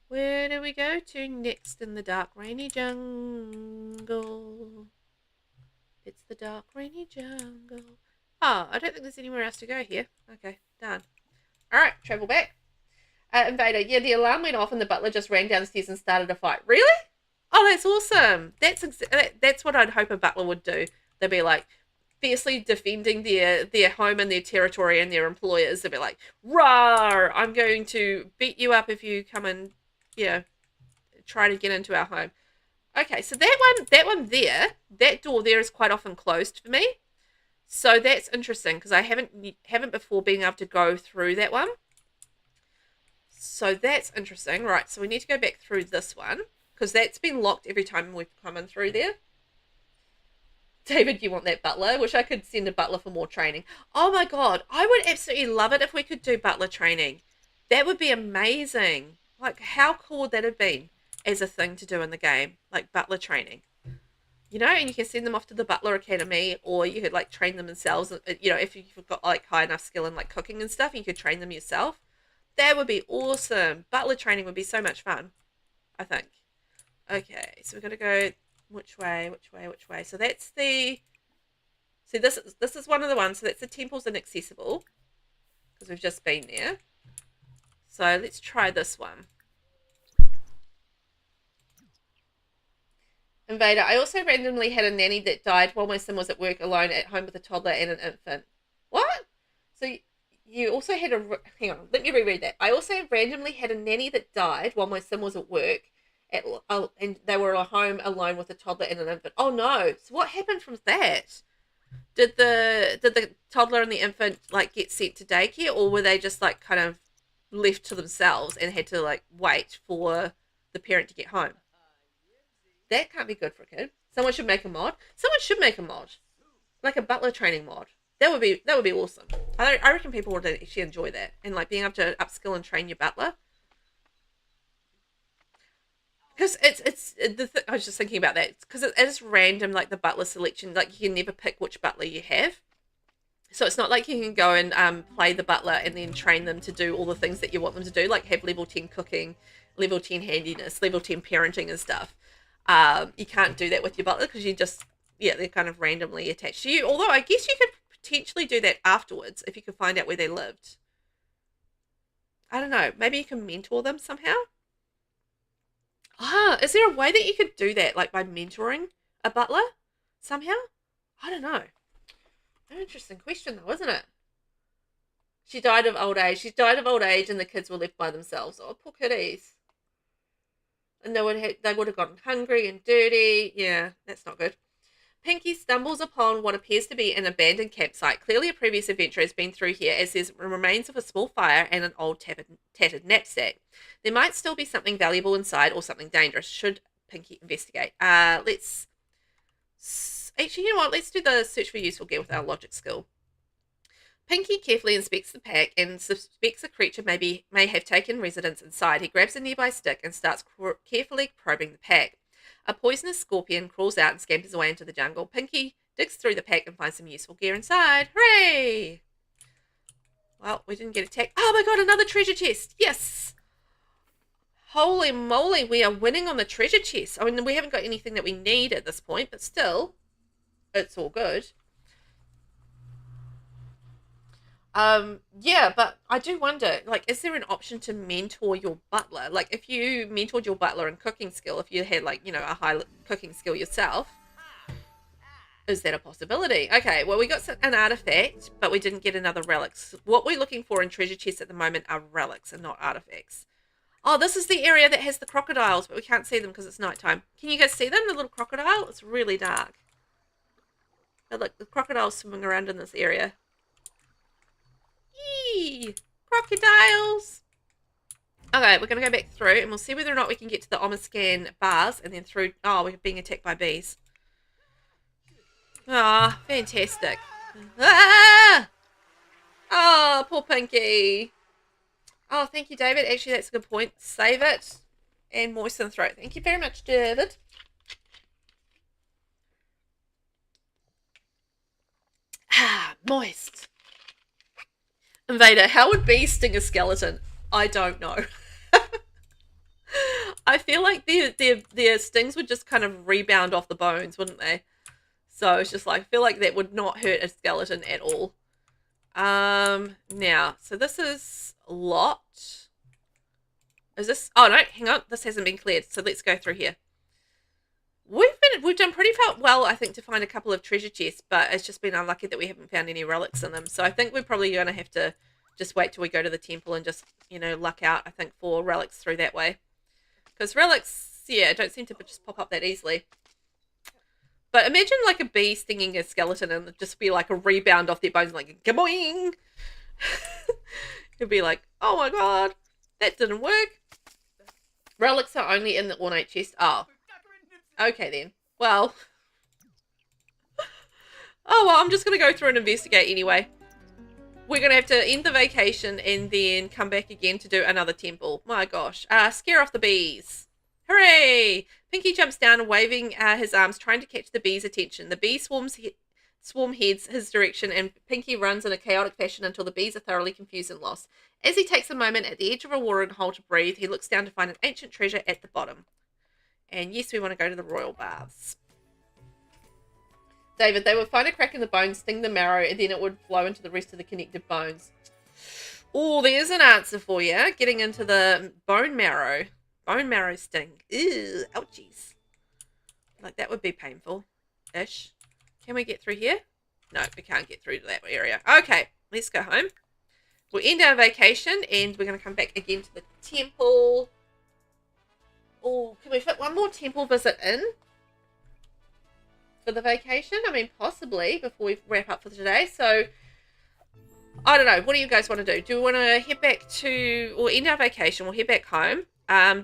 Where do we go to next in the dark, rainy jungle? It's the dark, rainy jungle. Oh, I don't think there's anywhere else to go here. Okay, done. Alright, travel back. Invader. Yeah, the alarm went off and the butler just ran downstairs and started a fight. Really? Oh, that's awesome. That's what I'd hope a butler would do. They'd be like, fiercely defending their home and their territory and their employers. They'll be like, "Rawr! I'm going to beat you up if you come and, you know, try to get into our home." Okay, so that one there, that door there is quite often closed for me. So that's interesting because I haven't before been able to go through that one. So that's interesting. Right, so we need to go back through this one because that's been locked every time we've come in through there. David, you want that butler? Wish I could send a butler for more training. Oh my god, I would absolutely love it if we could do butler training. That would be amazing. Like, how cool would that have been as a thing to do in the game? Like, butler training. You know, and you can send them off to the butler academy, or you could, like, train them themselves. You know, if you've got, like, high enough skill in, like, cooking and stuff, you could train them yourself. That would be awesome. Butler training would be so much fun, I think. Okay, so we're going to go... Which way? So that's the... See, this is one of the ones. So that's the temple's inaccessible. Because we've just been there. So let's try this one. Invader. I also randomly had a nanny that died while my son was at work alone at home with a toddler and an infant. What? So you also had a... Hang on, let me reread that. I also randomly had a nanny that died while my son was at work. And they were at home alone with a toddler and an infant. Oh no! So what happened from that? Did the toddler and the infant like get sent to daycare, or were they just like kind of left to themselves and had to like wait for the parent to get home? That can't be good for a kid. Someone should make a mod. Someone should make a mod, like a butler training mod. That would be awesome. I reckon people would actually enjoy that, and like being able to upskill and train your butler. Because I was just thinking about that. Because it is random, like the butler selection. Like you can never pick which butler you have. So it's not like you can go and play the butler and then train them to do all the things that you want them to do. Like have level 10 cooking, level 10 handiness, level 10 parenting and stuff. You can't do that with your butler because you just, yeah, they're kind of randomly attached to you. Although I guess you could potentially do that afterwards if you could find out where they lived. I don't know. Maybe you can mentor them somehow. Is there a way that you could do that, like by mentoring a butler somehow? I don't know. An interesting question though, isn't it? She died of old age. She died of old age and the kids were left by themselves. Oh, poor kitties. And they would have gotten hungry and dirty. Yeah, that's not good. Pinky stumbles upon what appears to be an abandoned campsite. Clearly a previous adventurer has been through here, as there's remains of a small fire and an old tattered knapsack. There might still be something valuable inside or something dangerous. Should Pinky investigate? Let's... Actually, you know what? Let's do the search for useful gear with our logic skill. Pinky carefully inspects the pack and suspects a creature may have taken residence inside. He grabs a nearby stick and starts carefully probing the pack. A poisonous scorpion crawls out and scampers away into the jungle. Pinky digs through the pack and finds some useful gear inside. Hooray! Well, we didn't get attacked. Oh my god, another treasure chest! Yes! Holy moly, we are winning on the treasure chest. I mean, we haven't got anything that we need at this point, but still, it's all good. Yeah, but I do wonder, like, is there an option to mentor your butler? Like, if you mentored your butler in cooking skill, if you had, like, you know, a high cooking skill yourself, is that a possibility? Okay, well, we got an artifact, but we didn't get another relics. What we're looking for in treasure chests at the moment are relics and not artifacts. Oh, this is the area that has the crocodiles, but we can't see them because it's nighttime. Can you guys see them, the little crocodile? It's really dark. But look, the crocodile's swimming around in this area. Yee! Crocodiles! Okay, we're going to go back through and we'll see whether or not we can get to the Omascan bars and then through... Oh, we're being attacked by bees. Ah, oh, fantastic. Ah! Oh, poor Pinky. Oh, thank you, David. Actually, that's a good point. Save it and moisten the throat. Thank you very much, David. Ah, moist. Invader, how would bees sting a skeleton? I don't know. I feel like their stings would just kind of rebound off the bones, wouldn't they? So it's just like, I feel like that would not hurt a skeleton at all. Now, so this is a lot. Is this? Oh no, hang on. This hasn't been cleared. So let's go through here. We've done pretty well, I think, to find a couple of treasure chests, but it's just been unlucky that we haven't found any relics in them. So I think we're probably going to have to just wait till we go to the temple and just, you know, luck out, I think, for relics through that way. Because relics, yeah, don't seem to just pop up that easily. But imagine like a bee stinging a skeleton and just be like a rebound off their bones, like gaboing. It'd be like, oh my god, that didn't work. Relics are only in the ornate chest. Oh. Okay then. Well. Oh well, I'm just going to go through and investigate anyway. We're going to have to end the vacation and then come back again to do another temple. My gosh. Scare off the bees. Hooray! Pinky jumps down, waving his arms, trying to catch the bees' attention. The bee swarm heads his direction, and Pinky runs in a chaotic fashion until the bees are thoroughly confused and lost. As he takes a moment at the edge of a watering hole to breathe, he looks down to find an ancient treasure at the bottom. And yes, we want to go to the royal baths. David, they would find a crack in the bone, sting the marrow, and then it would flow into the rest of the connected bones. Oh, there's an answer for you. Getting into the bone marrow. Bone marrow sting. Ew, ouchies. Like, that would be painful-ish. Can we get through here? No, we can't get through to that area. Okay, let's go home. We'll end our vacation, and we're going to come back again to the temple. Oh, can we fit one more temple visit in for the vacation? I mean, possibly, before we wrap up for today. So, I don't know. What do you guys want to do? Do we want to head back to, or end our vacation? We'll head back home.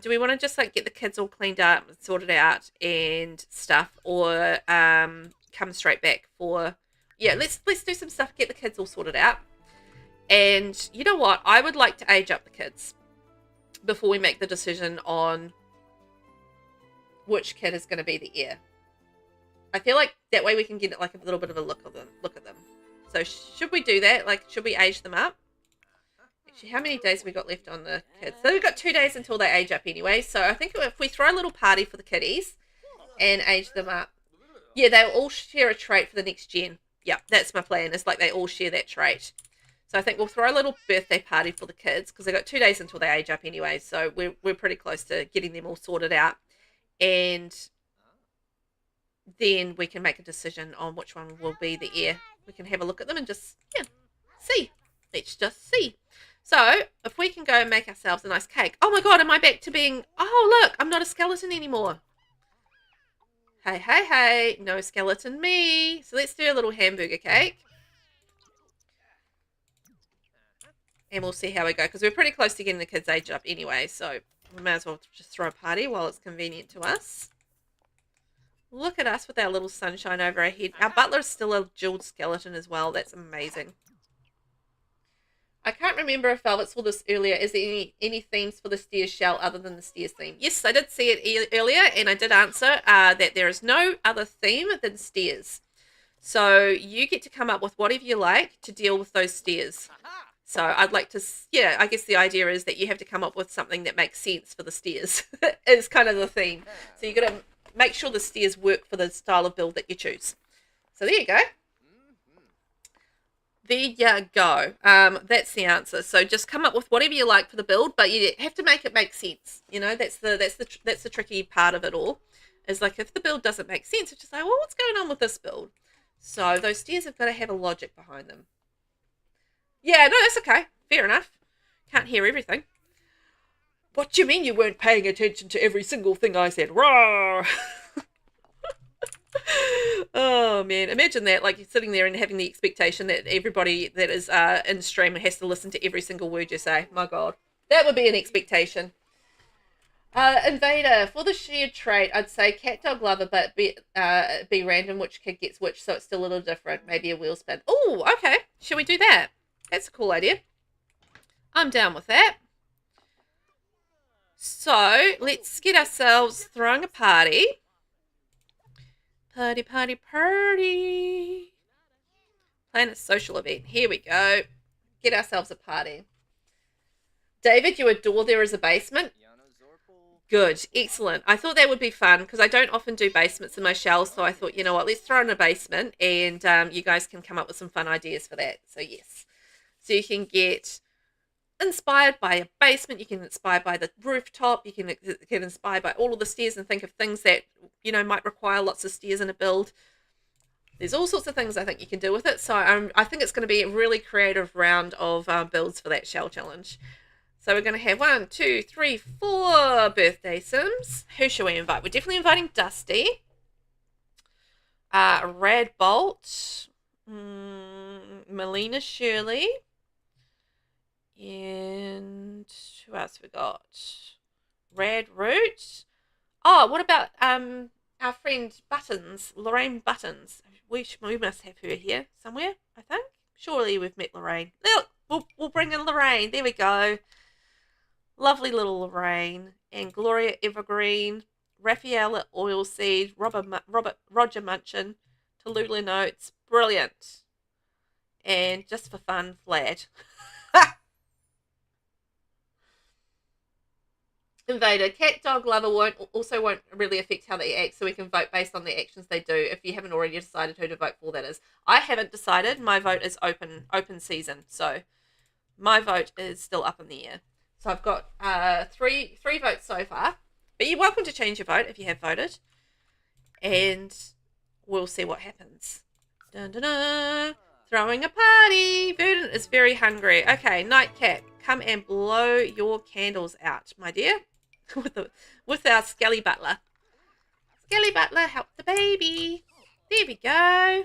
Do we want to just, like, get the kids all cleaned up and sorted out and stuff, or come straight back for... Yeah, let's do some stuff, get the kids all sorted out. And you know what? I would like to age up the kids before we make the decision on which kid is going to be the heir. I feel like that way we can get like a little bit of a look at them. So should we do that? Like, should we age them up? Actually, how many days have we got left on the kids? So we've got 2 days until they age up anyway. So I think if we throw a little party for the kiddies and age them up, yeah, they'll all share a trait for the next gen. Yeah, that's my plan. It's like they all share that trait. So I think we'll throw a little birthday party for the kids because they've got 2 days until they age up anyway. So we're pretty close to getting them all sorted out. And then we can make a decision on which one will be the heir. We can have a look at them and just, yeah, see. Let's just see. So, if we can go and make ourselves a nice cake. Oh my god, am I back to being... Oh, look, I'm not a skeleton anymore. Hey, hey, hey, no skeleton me. So let's do a little hamburger cake. And we'll see how we go, because we're pretty close to getting the kids' age up anyway, so we may as well just throw a party while it's convenient to us. Look at us with our little sunshine over our head. Our butler is still a jeweled skeleton as well. That's amazing. I can't remember if Velvet saw this earlier. Is there any themes for the stairs shell other than the stairs theme? Yes, I did see it earlier, and I did answer that there is no other theme than stairs. So you get to come up with whatever you like to deal with those stairs. So I'd like to, yeah, I guess the idea is that you have to come up with something that makes sense for the stairs. Is kind of the theme. So you've got to make sure the stairs work for the style of build that you choose. So there you go. There you go. That's the answer. So just come up with whatever you like for the build, but you have to make it make sense. You know, that's the tricky part of it all. Is like if the build doesn't make sense, it's just like, well, what's going on with this build? So those stairs have got to have a logic behind them. Yeah, no, that's okay. Fair enough. Can't hear everything. What do you mean you weren't paying attention to every single thing I said? Roar! Oh, man. Imagine that, like you're sitting there and having the expectation that everybody that is in stream has to listen to every single word you say. My God. That would be an expectation. Invader, for the shared trait, I'd say cat, dog, lover, but be random which kid gets which, so it's still a little different. Maybe a wheel spin. Oh, okay. Shall we do that? That's a cool idea. I'm down with that. So, let's get ourselves throwing a party. Party, party, party. Plan a social event. Here we go. Get ourselves a party. David, you adore there is a basement? Good. Excellent. I thought that would be fun because I don't often do basements in my shells, so I thought, you know what, let's throw in a basement and you guys can come up with some fun ideas for that. So, yes. So you can get inspired by a basement, you can get inspired by the rooftop, you can get inspired by all of the stairs and think of things that, you know, might require lots of stairs in a build. There's all sorts of things I think you can do with it. So I think it's going to be a really creative round of builds for that shell challenge. So we're going to have 1, 2, 3, 4 birthday sims. Who shall we invite? We're definitely inviting Dusty. Rad Bolt. Melina Shirley. And who else we got? Rad Root. Oh, what about our friend Buttons, Lorraine Buttons? We must have her here somewhere, I think. Surely we've met Lorraine. Look, we'll bring in Lorraine. There we go. Lovely little Lorraine. And Gloria Evergreen, Raffaella Oilseed, Roger Munchin, Tallulah Notes. Brilliant. And just for fun, Vlad. Invader, cat, dog, lover won't really affect how they act, so we can vote based on the actions they do. If you haven't already decided who to vote for, that is. I haven't decided. My vote is open season, so my vote is still up in the air. So I've got three votes so far, but you're welcome to change your vote if you have voted, and we'll see what happens. Dun, dun, dun. Throwing a party. Verdant is very hungry. Okay, Nightcat, come and blow your candles out, my dear. with our Skelly Butler. Skelly Butler, help the baby. There we go.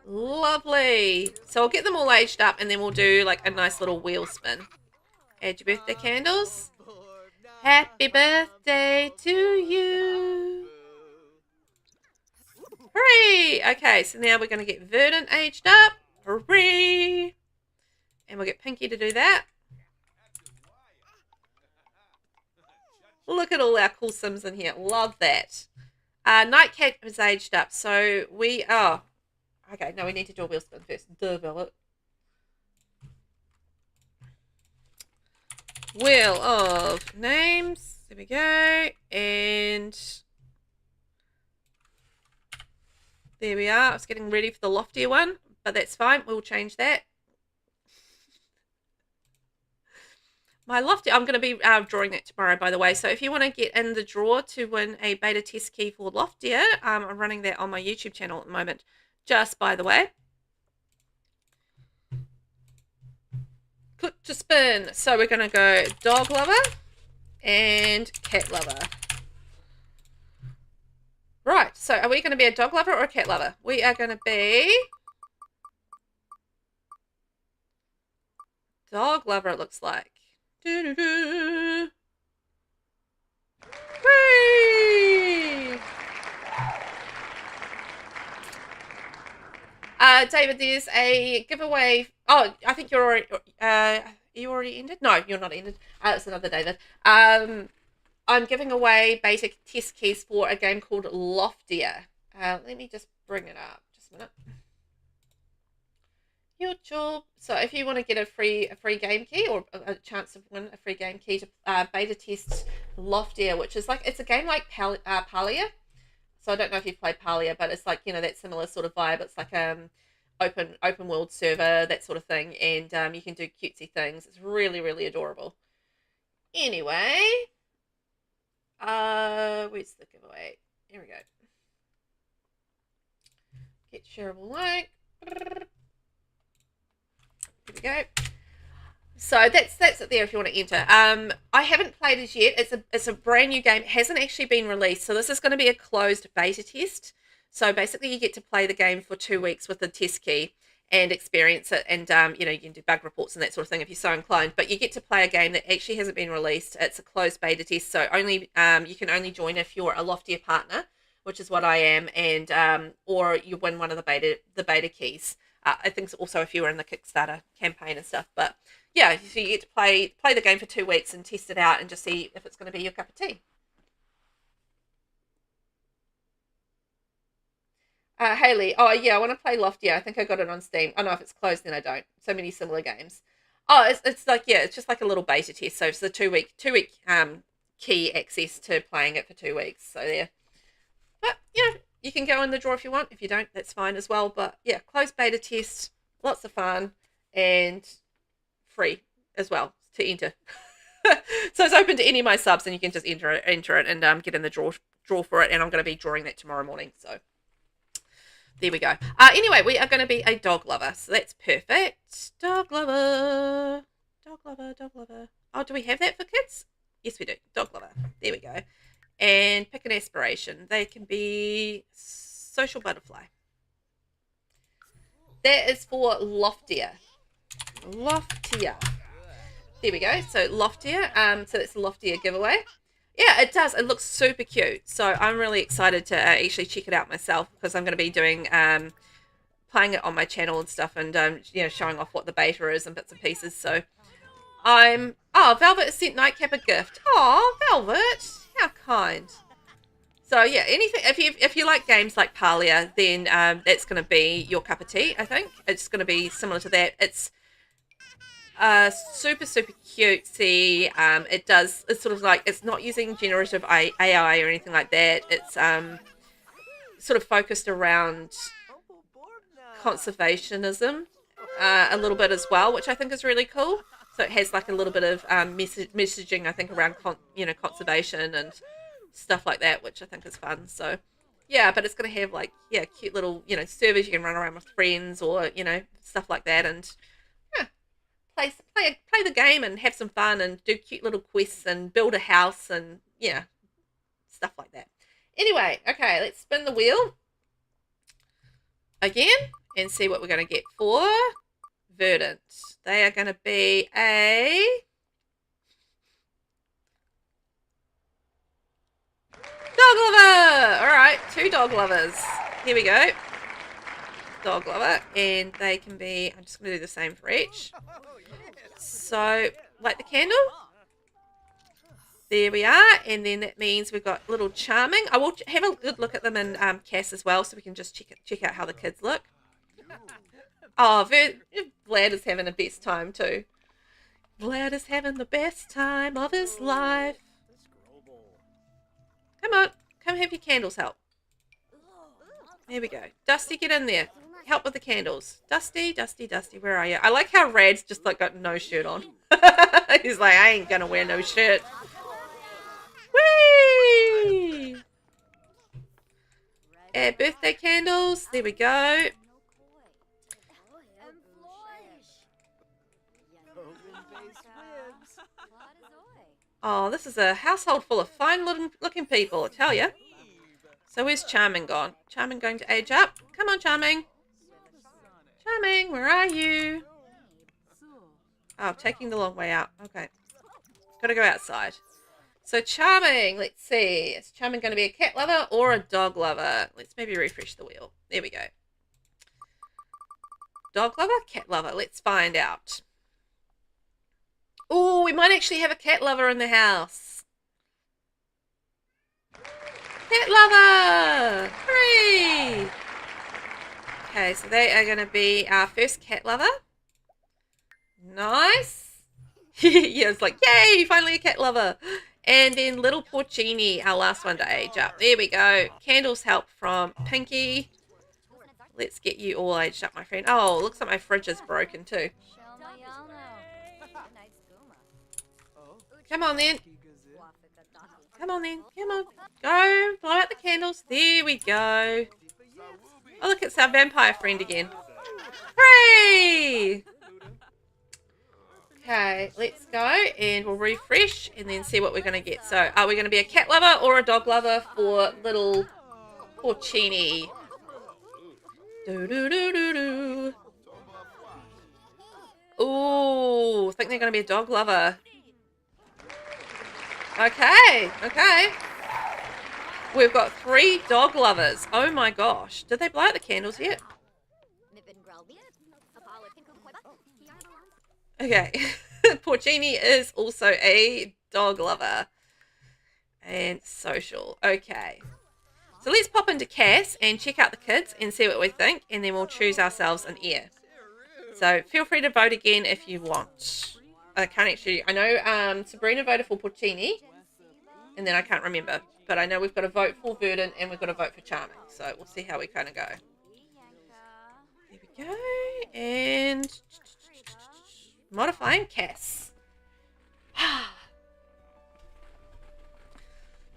Lovely. So I'll get them all aged up and then we'll do like a nice little wheel spin. Add your birthday candles. Happy birthday to you. Hooray! Okay, so now we're going to get Verdant aged up. Hooray! And we'll get Pinky to do that. Look at all our cool Sims in here. Love that. Nightcat is aged up. So we... Oh. Okay, no, we need to do a wheel spin first. Velvet. Wheel of names. There we go. And... There we are. I was getting ready for the loftier one. But that's fine. We'll change that. My lofty, I'm going to be drawing that tomorrow, by the way. So if you want to get in the draw to win a beta test key for loftier, I'm running that on my YouTube channel at the moment. Just by the way. Put to spin. So we're going to go dog lover and cat lover. Right, so are we going to be a dog lover or a cat lover? We are going to be dog lover, it looks like. Doo-doo-doo. Whee! David, there's a giveaway. Oh, I think you're already. Are you already ended? No, you're not ended. It's another David. I'm giving away basic test keys for a game called Loftier. Let me just bring it up. Just a minute. YouTube. So if you want to get a free game key or a chance to win a free game key to beta test Loftier, which is like, it's a game like Palia. So I don't know if you've played Palia, but it's like, you know, that similar sort of vibe. It's like open world server, that sort of thing, and you can do cutesy things. It's really, really adorable. Anyway, where's the giveaway? Here we go. Get shareable link. Here we go. So that's it there if you want to enter. I haven't played it yet. It's a brand new game. It hasn't actually been released. So this is going to be a closed beta test. So basically you get to play the game for 2 weeks with the test key and experience it. And, you know, you can do bug reports and that sort of thing if you're so inclined. But you get to play a game that actually hasn't been released. It's a closed beta test. So only you can only join if you're a Loftier partner, which is what I am, and or you win one of the beta keys. I think also if you were in the Kickstarter campaign and stuff. But yeah, so you get to play the game for 2 weeks and test it out and just see if it's going to be your cup of tea. Haley, oh yeah, I want to play Loftier. I think I got it on Steam. Oh no, if it's closed, then I don't. So many similar games. Oh, it's like, yeah, it's just like a little beta test. So it's a 2 week key access to playing it for 2 weeks. So there. But yeah, you can go in the draw if you want. If you don't, that's fine as well. But yeah, closed beta test, lots of fun, and free as well to enter. So it's open to any of my subs, and you can just enter it and get in the draw for it. And I'm going to be drawing that tomorrow morning. So there we go. Anyway, we are going to be a dog lover, so that's perfect. Dog lover, dog lover, dog lover. Oh, do we have that for kids? Yes, we do. Dog lover. There we go. And pick an aspiration. They can be social butterfly. That is for Loftier. Loftier. There we go. So Loftier. So it's a Loftier giveaway. Yeah, it does. It looks super cute. So I'm really excited to actually check it out myself, because I'm going to be doing playing it on my channel and stuff, and you know, showing off what the beta is and bits and pieces. So Velvet has sent Nightcap a gift. Oh, Velvet, how kind. So yeah, anything, if you like games like Palia, then that's going to be your cup of tea. I think it's going to be similar to that. It's super cutesy. It's sort of like, it's not using generative AI or anything like that. It's sort of focused around conservationism a little bit as well, which I think is really cool. So it has like a little bit of messaging, I think, around conservation and stuff like that, which I think is fun. So yeah, but it's going to have like, yeah, cute little, you know, servers you can run around with friends, or, you know, stuff like that, and yeah, play the game and have some fun and do cute little quests and build a house and, yeah, stuff like that. Anyway, okay, let's spin the wheel again and see what we're going to get for Verdant. They are going to be a dog lover. All right, 2 dog lovers. Here we go. Dog lover, and they can be, I'm just going to do the same for each. So, light the candle. There we are, and then that means we've got little Charming. I will have a good look at them in Cass as well, so we can just check out how the kids look. Oh, Vlad is having the best time too. Vlad is having the best time of his life. Come on, come have your candles help. There we go. Dusty, get in there. Help with the candles. Dusty, Dusty, Dusty, where are you? I like how Rad's just like got no shirt on. He's like, I ain't gonna wear no shirt. Whee! Add birthday candles. There we go. Oh, this is a household full of fine looking people, I tell you. So where's Charming gone? Charming going to age up? Come on, Charming. Charming, where are you? Oh, taking the long way out. Okay. Got to go outside. So Charming, let's see. Is Charming going to be a cat lover or a dog lover? Let's maybe refresh the wheel. There we go. Dog lover, cat lover. Let's find out. Oh, we might actually have a cat lover in the house. Cat lover! Hooray! Okay, so they are going to be our first cat lover. Nice. Yeah, it's like, yay, finally a cat lover. And then little Porcini, our last one to age up. There we go. Candles help from Pinky. Let's get you all aged up, my friend. Oh, looks like my fridge is broken too. Come on then. Come on then. Come on. Go. Blow out the candles. There we go. Oh, look, it's our vampire friend again. Hooray! Okay, let's go and we'll refresh and then see what we're going to get. So, are we going to be a cat lover or a dog lover for little Porcini? Do-do-do-do-do. Ooh, I think they're going to be a dog lover. Okay, okay. We've got 3 dog lovers. Oh my gosh. Did they blow out the candles yet? Okay. Porcini is also a dog lover. And social. Okay. So let's pop into Cass and check out the kids and see what we think. And then we'll choose ourselves an heir. So feel free to vote again if you want. I can't actually... I know Sabrina voted for Porcini. And then I can't remember. But I know we've got to vote for Verdant and we've got to vote for Charming. So we'll see how we kind of go. There we go. And... modifying Cass.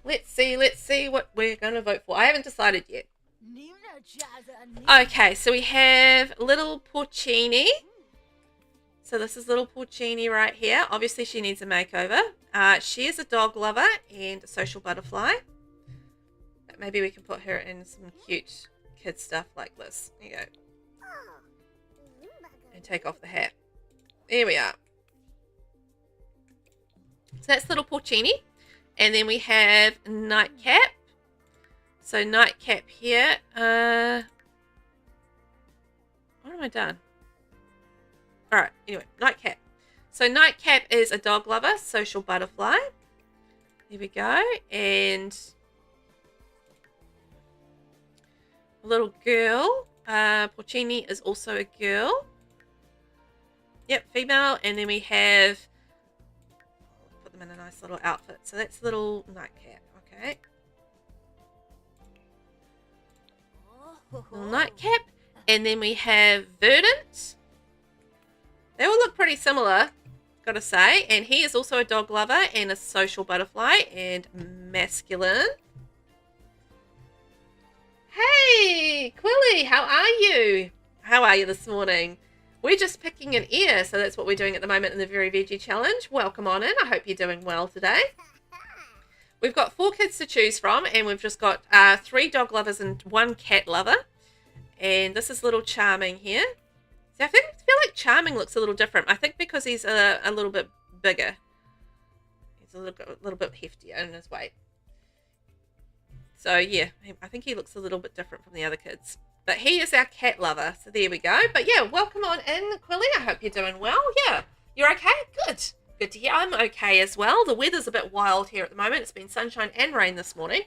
Let's see what we're going to vote for. I haven't decided yet. Okay, so we have little Porcini. So this is little Porcini right here. Obviously, she needs a makeover. She is a dog lover and a social butterfly. But maybe we can put her in some cute kid stuff like this. There you go. And take off the hat. There we are. So that's little Porcini. And then we have Nightcap. So Nightcap here. What have I done? Alright, anyway, Nightcap. So Nightcap is a dog lover, social butterfly. Here we go. And a little girl. Porcini is also a girl. Yep, female. And then we have... put them in a nice little outfit. So that's little Nightcap. Okay. Little Nightcap. And then we have Verdant. They all look pretty similar, gotta say. And he is also a dog lover and a social butterfly and masculine. Hey, Quilly, how are you? How are you this morning? We're just picking an ear, so that's what we're doing at the moment in the Very Veggie Challenge. Welcome on in. I hope you're doing well today. We've got 4 kids to choose from, and we've just got 3 dog lovers and 1 cat lover. And this is little Charming here. See, I feel like Charming looks a little different. I think because he's a little bit bigger. He's a little bit heftier in his weight. So, yeah, I think he looks a little bit different from the other kids. But he is our cat lover. So, there we go. But, yeah, welcome on in, Quilly. I hope you're doing well. Yeah, you're okay? Good. Good to hear. I'm okay as well. The weather's a bit wild here at the moment. It's been sunshine and rain this morning.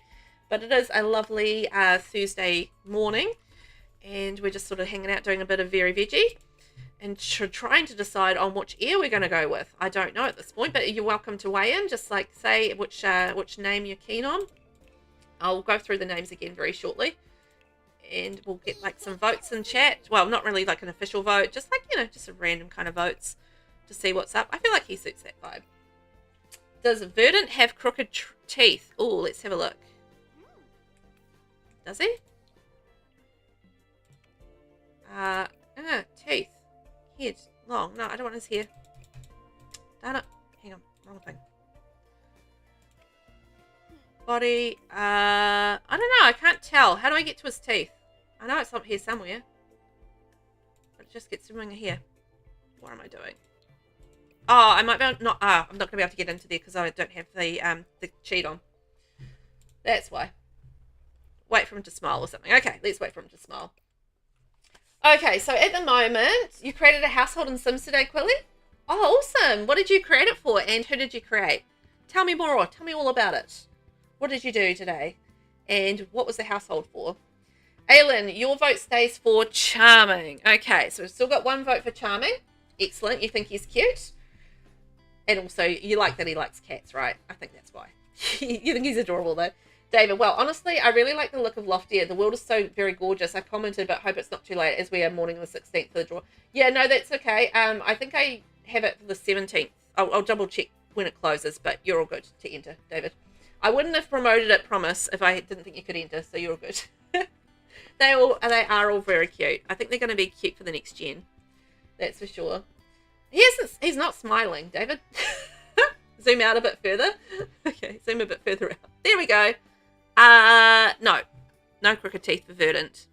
But it is a lovely Thursday morning. And we're just sort of hanging out doing a bit of Very Veggie. And trying to decide on which ear we're going to go with. I don't know at this point. But you're welcome to weigh in. Just like say which name you're keen on. I'll go through the names again very shortly. And we'll get like some votes in chat. Well, not really like an official vote. Just like, just a random kind of votes. To see what's up. I feel like he suits that vibe. Does Verdant have crooked teeth? Oh, let's have a look. Does he? Teeth. Head. Long. No, I don't want his hair. Darn it. Hang on. Wrong thing. body. I don't know. I can't tell. How do I get to his teeth? I know it's up here somewhere. It just gets somewhere here. What am I doing? Oh, I might be able to not. I'm not going to be able to get into there because I don't have the cheat on. That's why. Wait for him to smile or something. Okay, let's wait for him to smile. Okay, so at the moment, you created a household in Sims today, Quilly? Oh, awesome. What did you create it for and who did you create? Tell me more. Tell me all about it. What did you do today? And what was the household for? Aylin, your vote stays for Charming. Okay, so we've still got one vote for Charming. Excellent. You think he's cute? And also, you like that he likes cats, right? I think that's why. You think he's adorable, though. David, well, honestly, I really like the look of Loftier. The world is so very gorgeous. I commented, but hope it's not too late as we are morning the 16th for the draw. Yeah, no, that's okay. I think I have it for the 17th. I'll double check when it closes, but you're all good to enter, David. I wouldn't have promoted it, promise, if I didn't think you could enter, so you're all good. They are all very cute. I think they're going to be cute for the next gen. That's for sure. He's not smiling, David. Zoom out a bit further. Okay, zoom a bit further out. There we go. No. No crooked teeth for Verdant.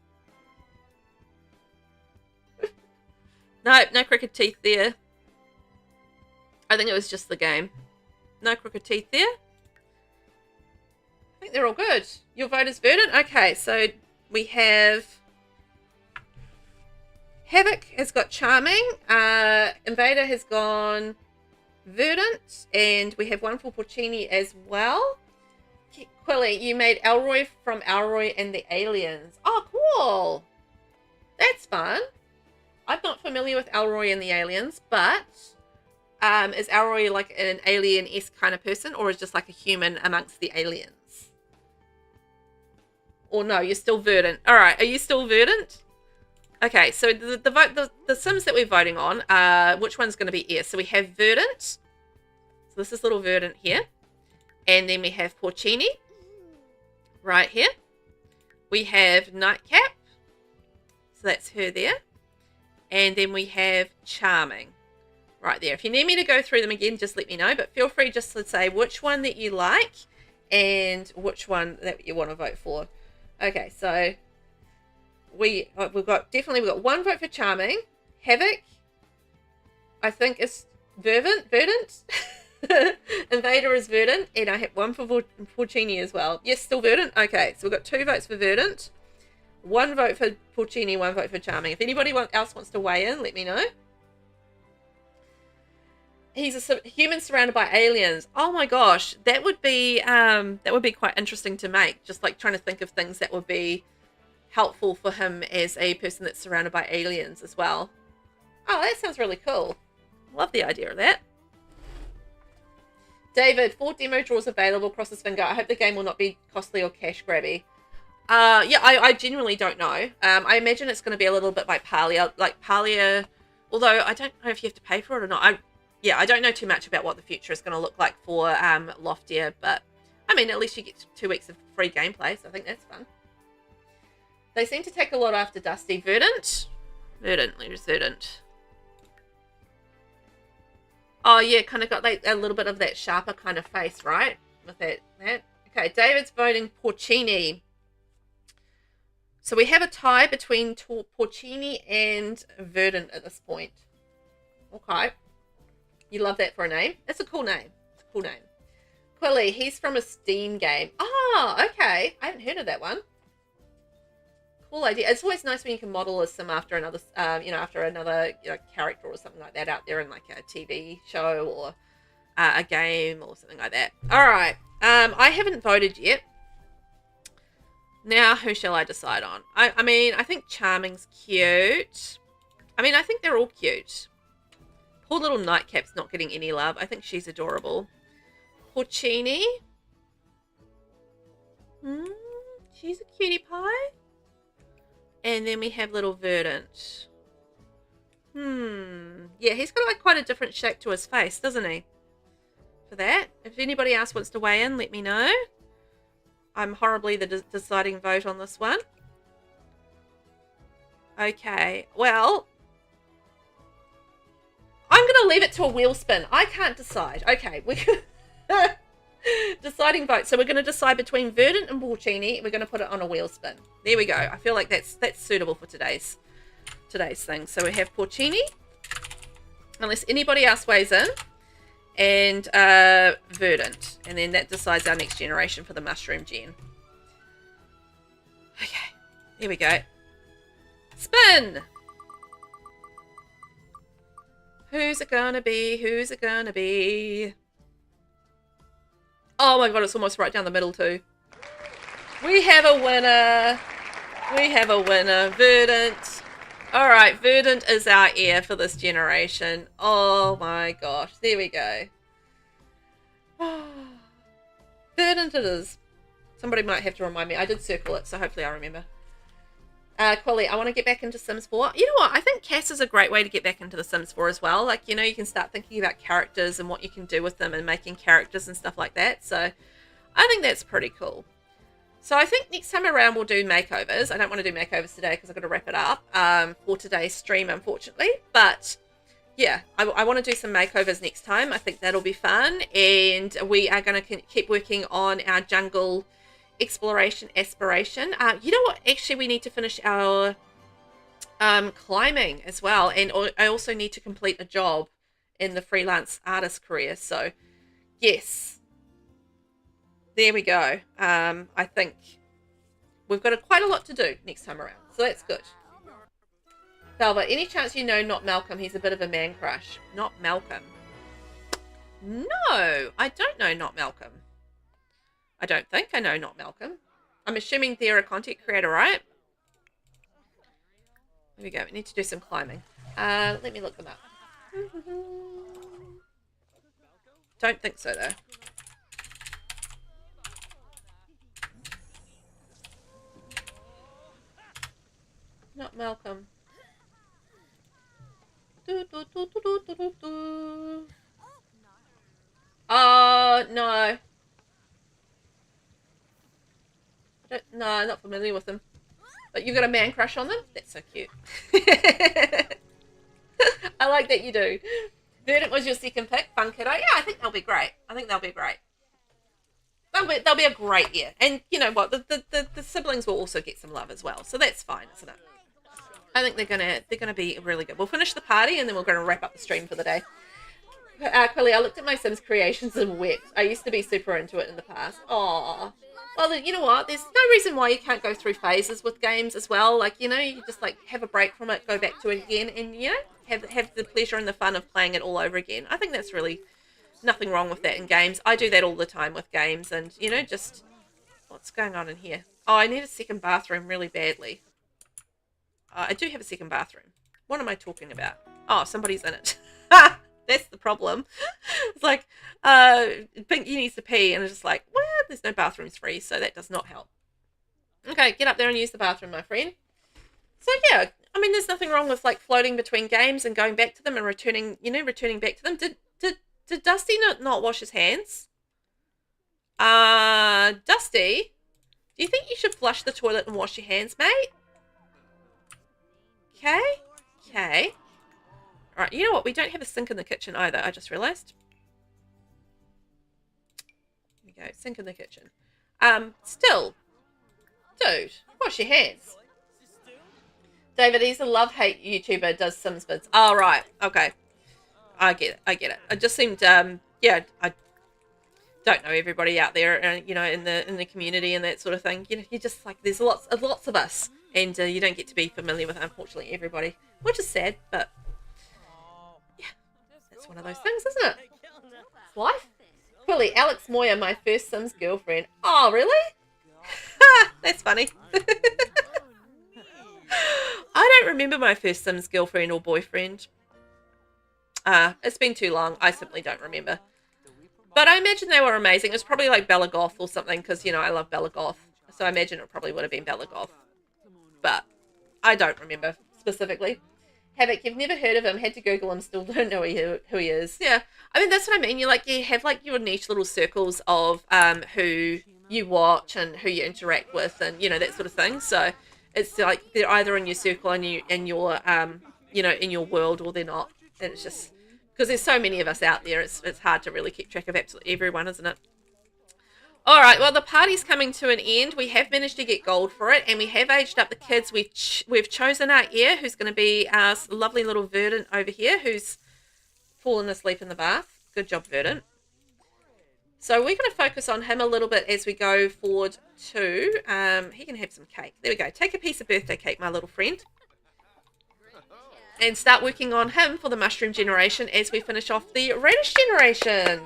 No crooked teeth there. I think it was just the game. No crooked teeth there. I think they're all good. Your vote is Verdant? Okay, so we have... Havoc has got Charming. Invader has gone Verdant. And we have one for Porcini as well. Quilly, you made Elroy from Elroy and the Aliens. Oh, cool. That's fun. I'm not familiar with Elroy and the Aliens, but is Elroy like an alien-esque kind of person, or is just like a human amongst the aliens? Or no, you're still Verdant. All right, are you still Verdant? Okay, so the Sims that we're voting on, which one's going to be Heir? So we have Verdant. So this is little Verdant here. And then we have Porcini right here. We have Nightcap. So that's her there. And then we have Charming right there. If you need me to go through them again, just let me know. But feel free just to say which one that you like and which one that you want to vote for. Okay, so we've got one vote for Charming. Havoc, I think, is Verdant. Invader is Verdant, and I have one for Porcini as well. Yes, still Verdant. Okay, so we've got 2 votes for Verdant, 1 vote for Porcini, 1 vote for Charming. If anybody else wants to weigh in, let me know. He's a human surrounded by aliens. Oh my gosh, that would be quite interesting to make. Just like trying to think of things that would be helpful for him as a person that's surrounded by aliens as well. Oh, that sounds really cool. Love the idea of that. David, 4 demo draws available. Cross his finger. I hope the game will not be costly or cash grabby. Yeah, I genuinely don't know. I imagine it's going to be a little bit like Parlia. Although I don't know if you have to pay for it or not. I don't know too much about what the future is going to look like for Loftier, but I mean, at least you get 2 weeks of free gameplay, so I think that's fun. They seem to take a lot after Dusty. Verdant, where's Verdant? Oh yeah, kind of got like a little bit of that sharper kind of face, right? With that. Okay, David's voting Porcini. So we have a tie between Porcini and Verdant at this point. Okay. You love that for a name? It's a cool name. It's a cool name. Quilly, he's from a Steam game. Oh, okay. I haven't heard of that one. Cool idea. It's always nice when you can model a sim after another, after another character or something like that out there in like a TV show or a game or something like that. All right. I haven't voted yet. Now, who shall I decide on? I mean, I think Charming's cute. I mean, I think they're all cute. Poor little Nightcap's not getting any love. I think she's adorable. Porcini. She's a cutie pie. And then we have little Verdant. Yeah, he's got like quite a different shape to his face, doesn't he? For that. If anybody else wants to weigh in, let me know. I'm horribly the deciding vote on this one. Okay, well, I'm going to leave it to a wheel spin. I can't decide. Okay, we can... Deciding vote. So we're going to decide between Verdant and Porcini. We're going to put it on a wheel spin. There we go. I feel like that's suitable for today's thing. So we have Porcini, unless anybody else weighs in, and Verdant, and then that decides our next generation for the mushroom gen. Okay, here we go. Spin. Who's it gonna be? Who's it gonna be? Oh my god, it's almost right down the middle too. We have a winner. We have a winner. Verdant. Alright, Verdant is our heir for this generation. Oh my gosh. There we go. Verdant it is. Somebody might have to remind me. I did circle it, so hopefully I remember. Quilly, I want to get back into Sims 4. You know what? I think Cass is a great way to get back into the Sims 4 as well. Like, you know, you can start thinking about characters and what you can do with them and making characters and stuff like that. So I think that's pretty cool. So I think next time around we'll do makeovers. I don't want to do makeovers today because I've got to wrap it up for today's stream, unfortunately. But yeah, I want to do some makeovers next time. I think that'll be fun. And we are going to keep working on our jungle exploration aspiration. You know what? Actually, we need to finish our climbing as well. And I also need to complete a job in the freelance artist career. So yes. There we go. I think we've got quite a lot to do next time around. So that's good. Velvet, any chance you know not Malcolm? He's a bit of a man crush. Not Malcolm. No, I don't know not Malcolm. I don't think I know not Malcolm. I'm assuming they're a content creator, right? There we go. We need to do some climbing. Let me look them up. Don't think so, though. Not Malcolm. Oh, no. No, I'm not familiar with them. But you've got a man crush on them? That's so cute. I like that you do. Verdant was your second pick. Fun Kiddo. Yeah, I think they'll be great. I think they'll be great. They'll be a great year. And you know what? The siblings will also get some love as well. So that's fine, isn't it? I think they're gonna be really good. We'll finish the party and then we're gonna wrap up the stream for the day. Quilly, I looked at my Sims creations and wept. I used to be super into it in the past. Aww. Well, you know what? There's no reason why you can't go through phases with games as well. Like, you know, you just like have a break from it, go back to it again, and you know, have the pleasure and the fun of playing it all over again. I think that's really nothing wrong with that in games. I do that all the time with games, and you know, just what's going on in here? Oh, I need a second bathroom really badly. I do have a second bathroom. What am I talking about? Oh, somebody's in it. That's the problem. It's like, Pinky needs to pee, and it's just like, well, there's no bathrooms free, so that does not help. Okay, get up there and use the bathroom, my friend. So yeah, I mean, there's nothing wrong with like floating between games and going back to them and returning back to them. Did Dusty not wash his hands? Dusty, do you think you should flush the toilet and wash your hands, mate? Okay. All right, you know what? We don't have a sink in the kitchen either. I just realised. There we go, sink in the kitchen. Still, dude, wash your hands. David, he's a love-hate YouTuber, does Sims vids. Oh, right, okay. I get it. It just seemed, yeah, I don't know everybody out there, you know, in the community and that sort of thing. You know, you just like, there's lots of us, and you don't get to be familiar with, unfortunately, everybody, which is sad, but yeah, that's one of those things, isn't it? It's life. Quilly, Alex Moyer, my first Sims girlfriend. Oh, really? That's funny. I don't remember my first Sims girlfriend or boyfriend. It's been too long. I simply don't remember. But I imagine they were amazing. It was probably like Bella Goth or something, because, you know, I love Bella Goth. So I imagine it probably would have been Bella Goth. But I don't remember specifically. Havoc, you've never heard of him, had to Google him, still don't know who he is. Yeah, I mean, that's what I mean. You have like your niche little circles of who you watch and who you interact with, and you know, that sort of thing. So it's like they're either in your circle and your you know, in your world, or they're not. And it's just because there's so many of us out there, it's hard to really keep track of absolutely everyone, isn't it? All right, well, the party's coming to an end. We have managed to get gold for it, and we have aged up the kids. We've chosen our heir, who's going to be our lovely little Verdant over here, who's fallen asleep in the bath. Good job, Verdant. So we're going to focus on him a little bit as we go forward too. He can have some cake. There we go. Take a piece of birthday cake, my little friend. And start working on him for the mushroom generation as we finish off the radish generation.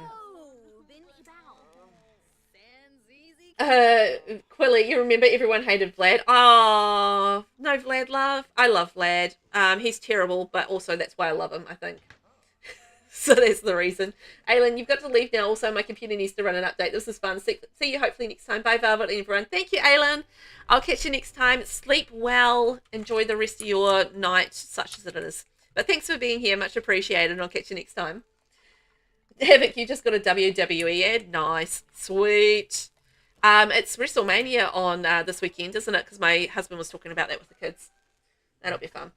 Quilly, you remember everyone hated Vlad. Oh, no Vlad love. I love Vlad. He's terrible, but also that's why I love him, I think. So that's the reason. Aylin, you've got to leave now. Also, my computer needs to run an update. This is fun. See you hopefully next time. Bye, Velvet and everyone. Thank you, Aylin. I'll catch you next time. Sleep well. Enjoy the rest of your night, such as it is. But thanks for being here. Much appreciated. And I'll catch you next time. Havoc, you just got a WWE ad. Nice. Sweet. It's WrestleMania on this weekend, isn't it? Because my husband was talking about that with the kids. That'll be fun.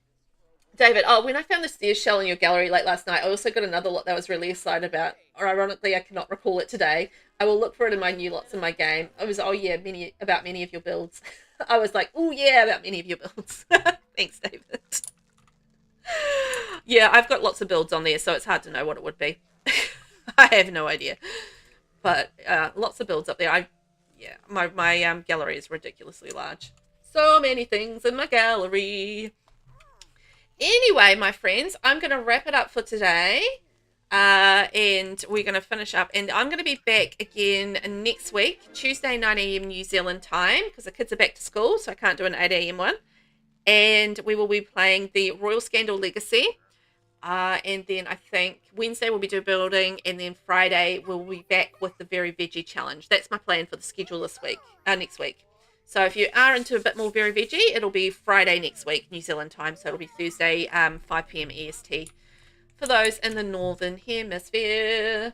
David, when I found the stairs shell in your gallery late last night, I also got another lot that I was really excited about. Or ironically, I cannot recall it today. I will look for it in my new lots in my game. It was, about many of your builds. I was like, oh yeah, about many of your builds. Thanks, David. Yeah, I've got lots of builds on there, so it's hard to know what it would be. I have no idea. But lots of builds up there. My gallery is ridiculously large. So many things in my gallery. Anyway, my friends, I'm going to wrap it up for today. And we're going to finish up. And I'm going to be back again next week, Tuesday, 9 a.m. New Zealand time, because the kids are back to school, so I can't do an 8 a.m. one. And we will be playing the Royal Scandal Legacy. And then I think Wednesday we'll be doing building, and then Friday we'll be back with the Very Veggie Challenge. That's my plan for the schedule next week. So if you are into a bit more Very Veggie, it'll be Friday next week, New Zealand time. So it'll be Thursday, 5 p.m. EST for those in the Northern Hemisphere.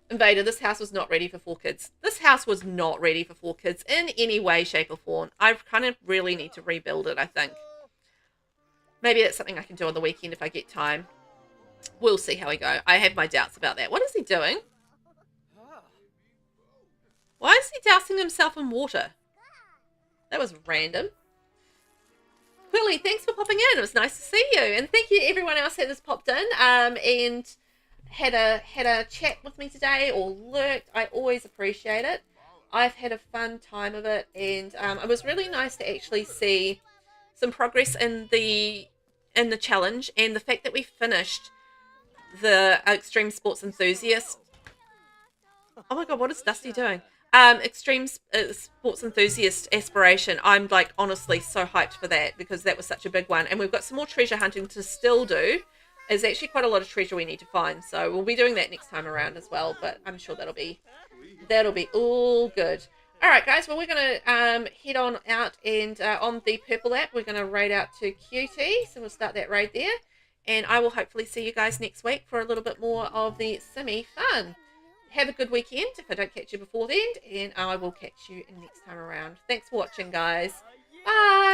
Invader, this house was not ready for 4 kids. This house was not ready for 4 kids in any way, shape, or form. I kind of really need to rebuild it, I think. Maybe that's something I can do on the weekend if I get time. We'll see how we go. I have my doubts about that. What is he doing? Why is he dousing himself in water? That was random. Quilly, thanks for popping in. It was nice to see you. And thank you to everyone else that has popped in and had a chat with me today or lurked. I always appreciate it. I've had a fun time of it. And it was really nice to actually see some progress in the challenge. And the fact that we finished the Extreme Sports Enthusiast. Oh my god, what is Dusty doing? Extreme Sports Enthusiast aspiration. I'm like honestly so hyped for that because that was such a big one, and we've got some more treasure hunting to still do. There's actually quite a lot of treasure we need to find, so we'll be doing that next time around as well. But I'm sure that'll be all good. All right, guys. Well, we're gonna head on out and on the purple app, we're gonna raid out to QT. So we'll start that raid there, and I will hopefully see you guys next week for a little bit more of the Simmy fun. Have a good weekend if I don't catch you before then, and I will catch you next time around. Thanks for watching, guys. Bye.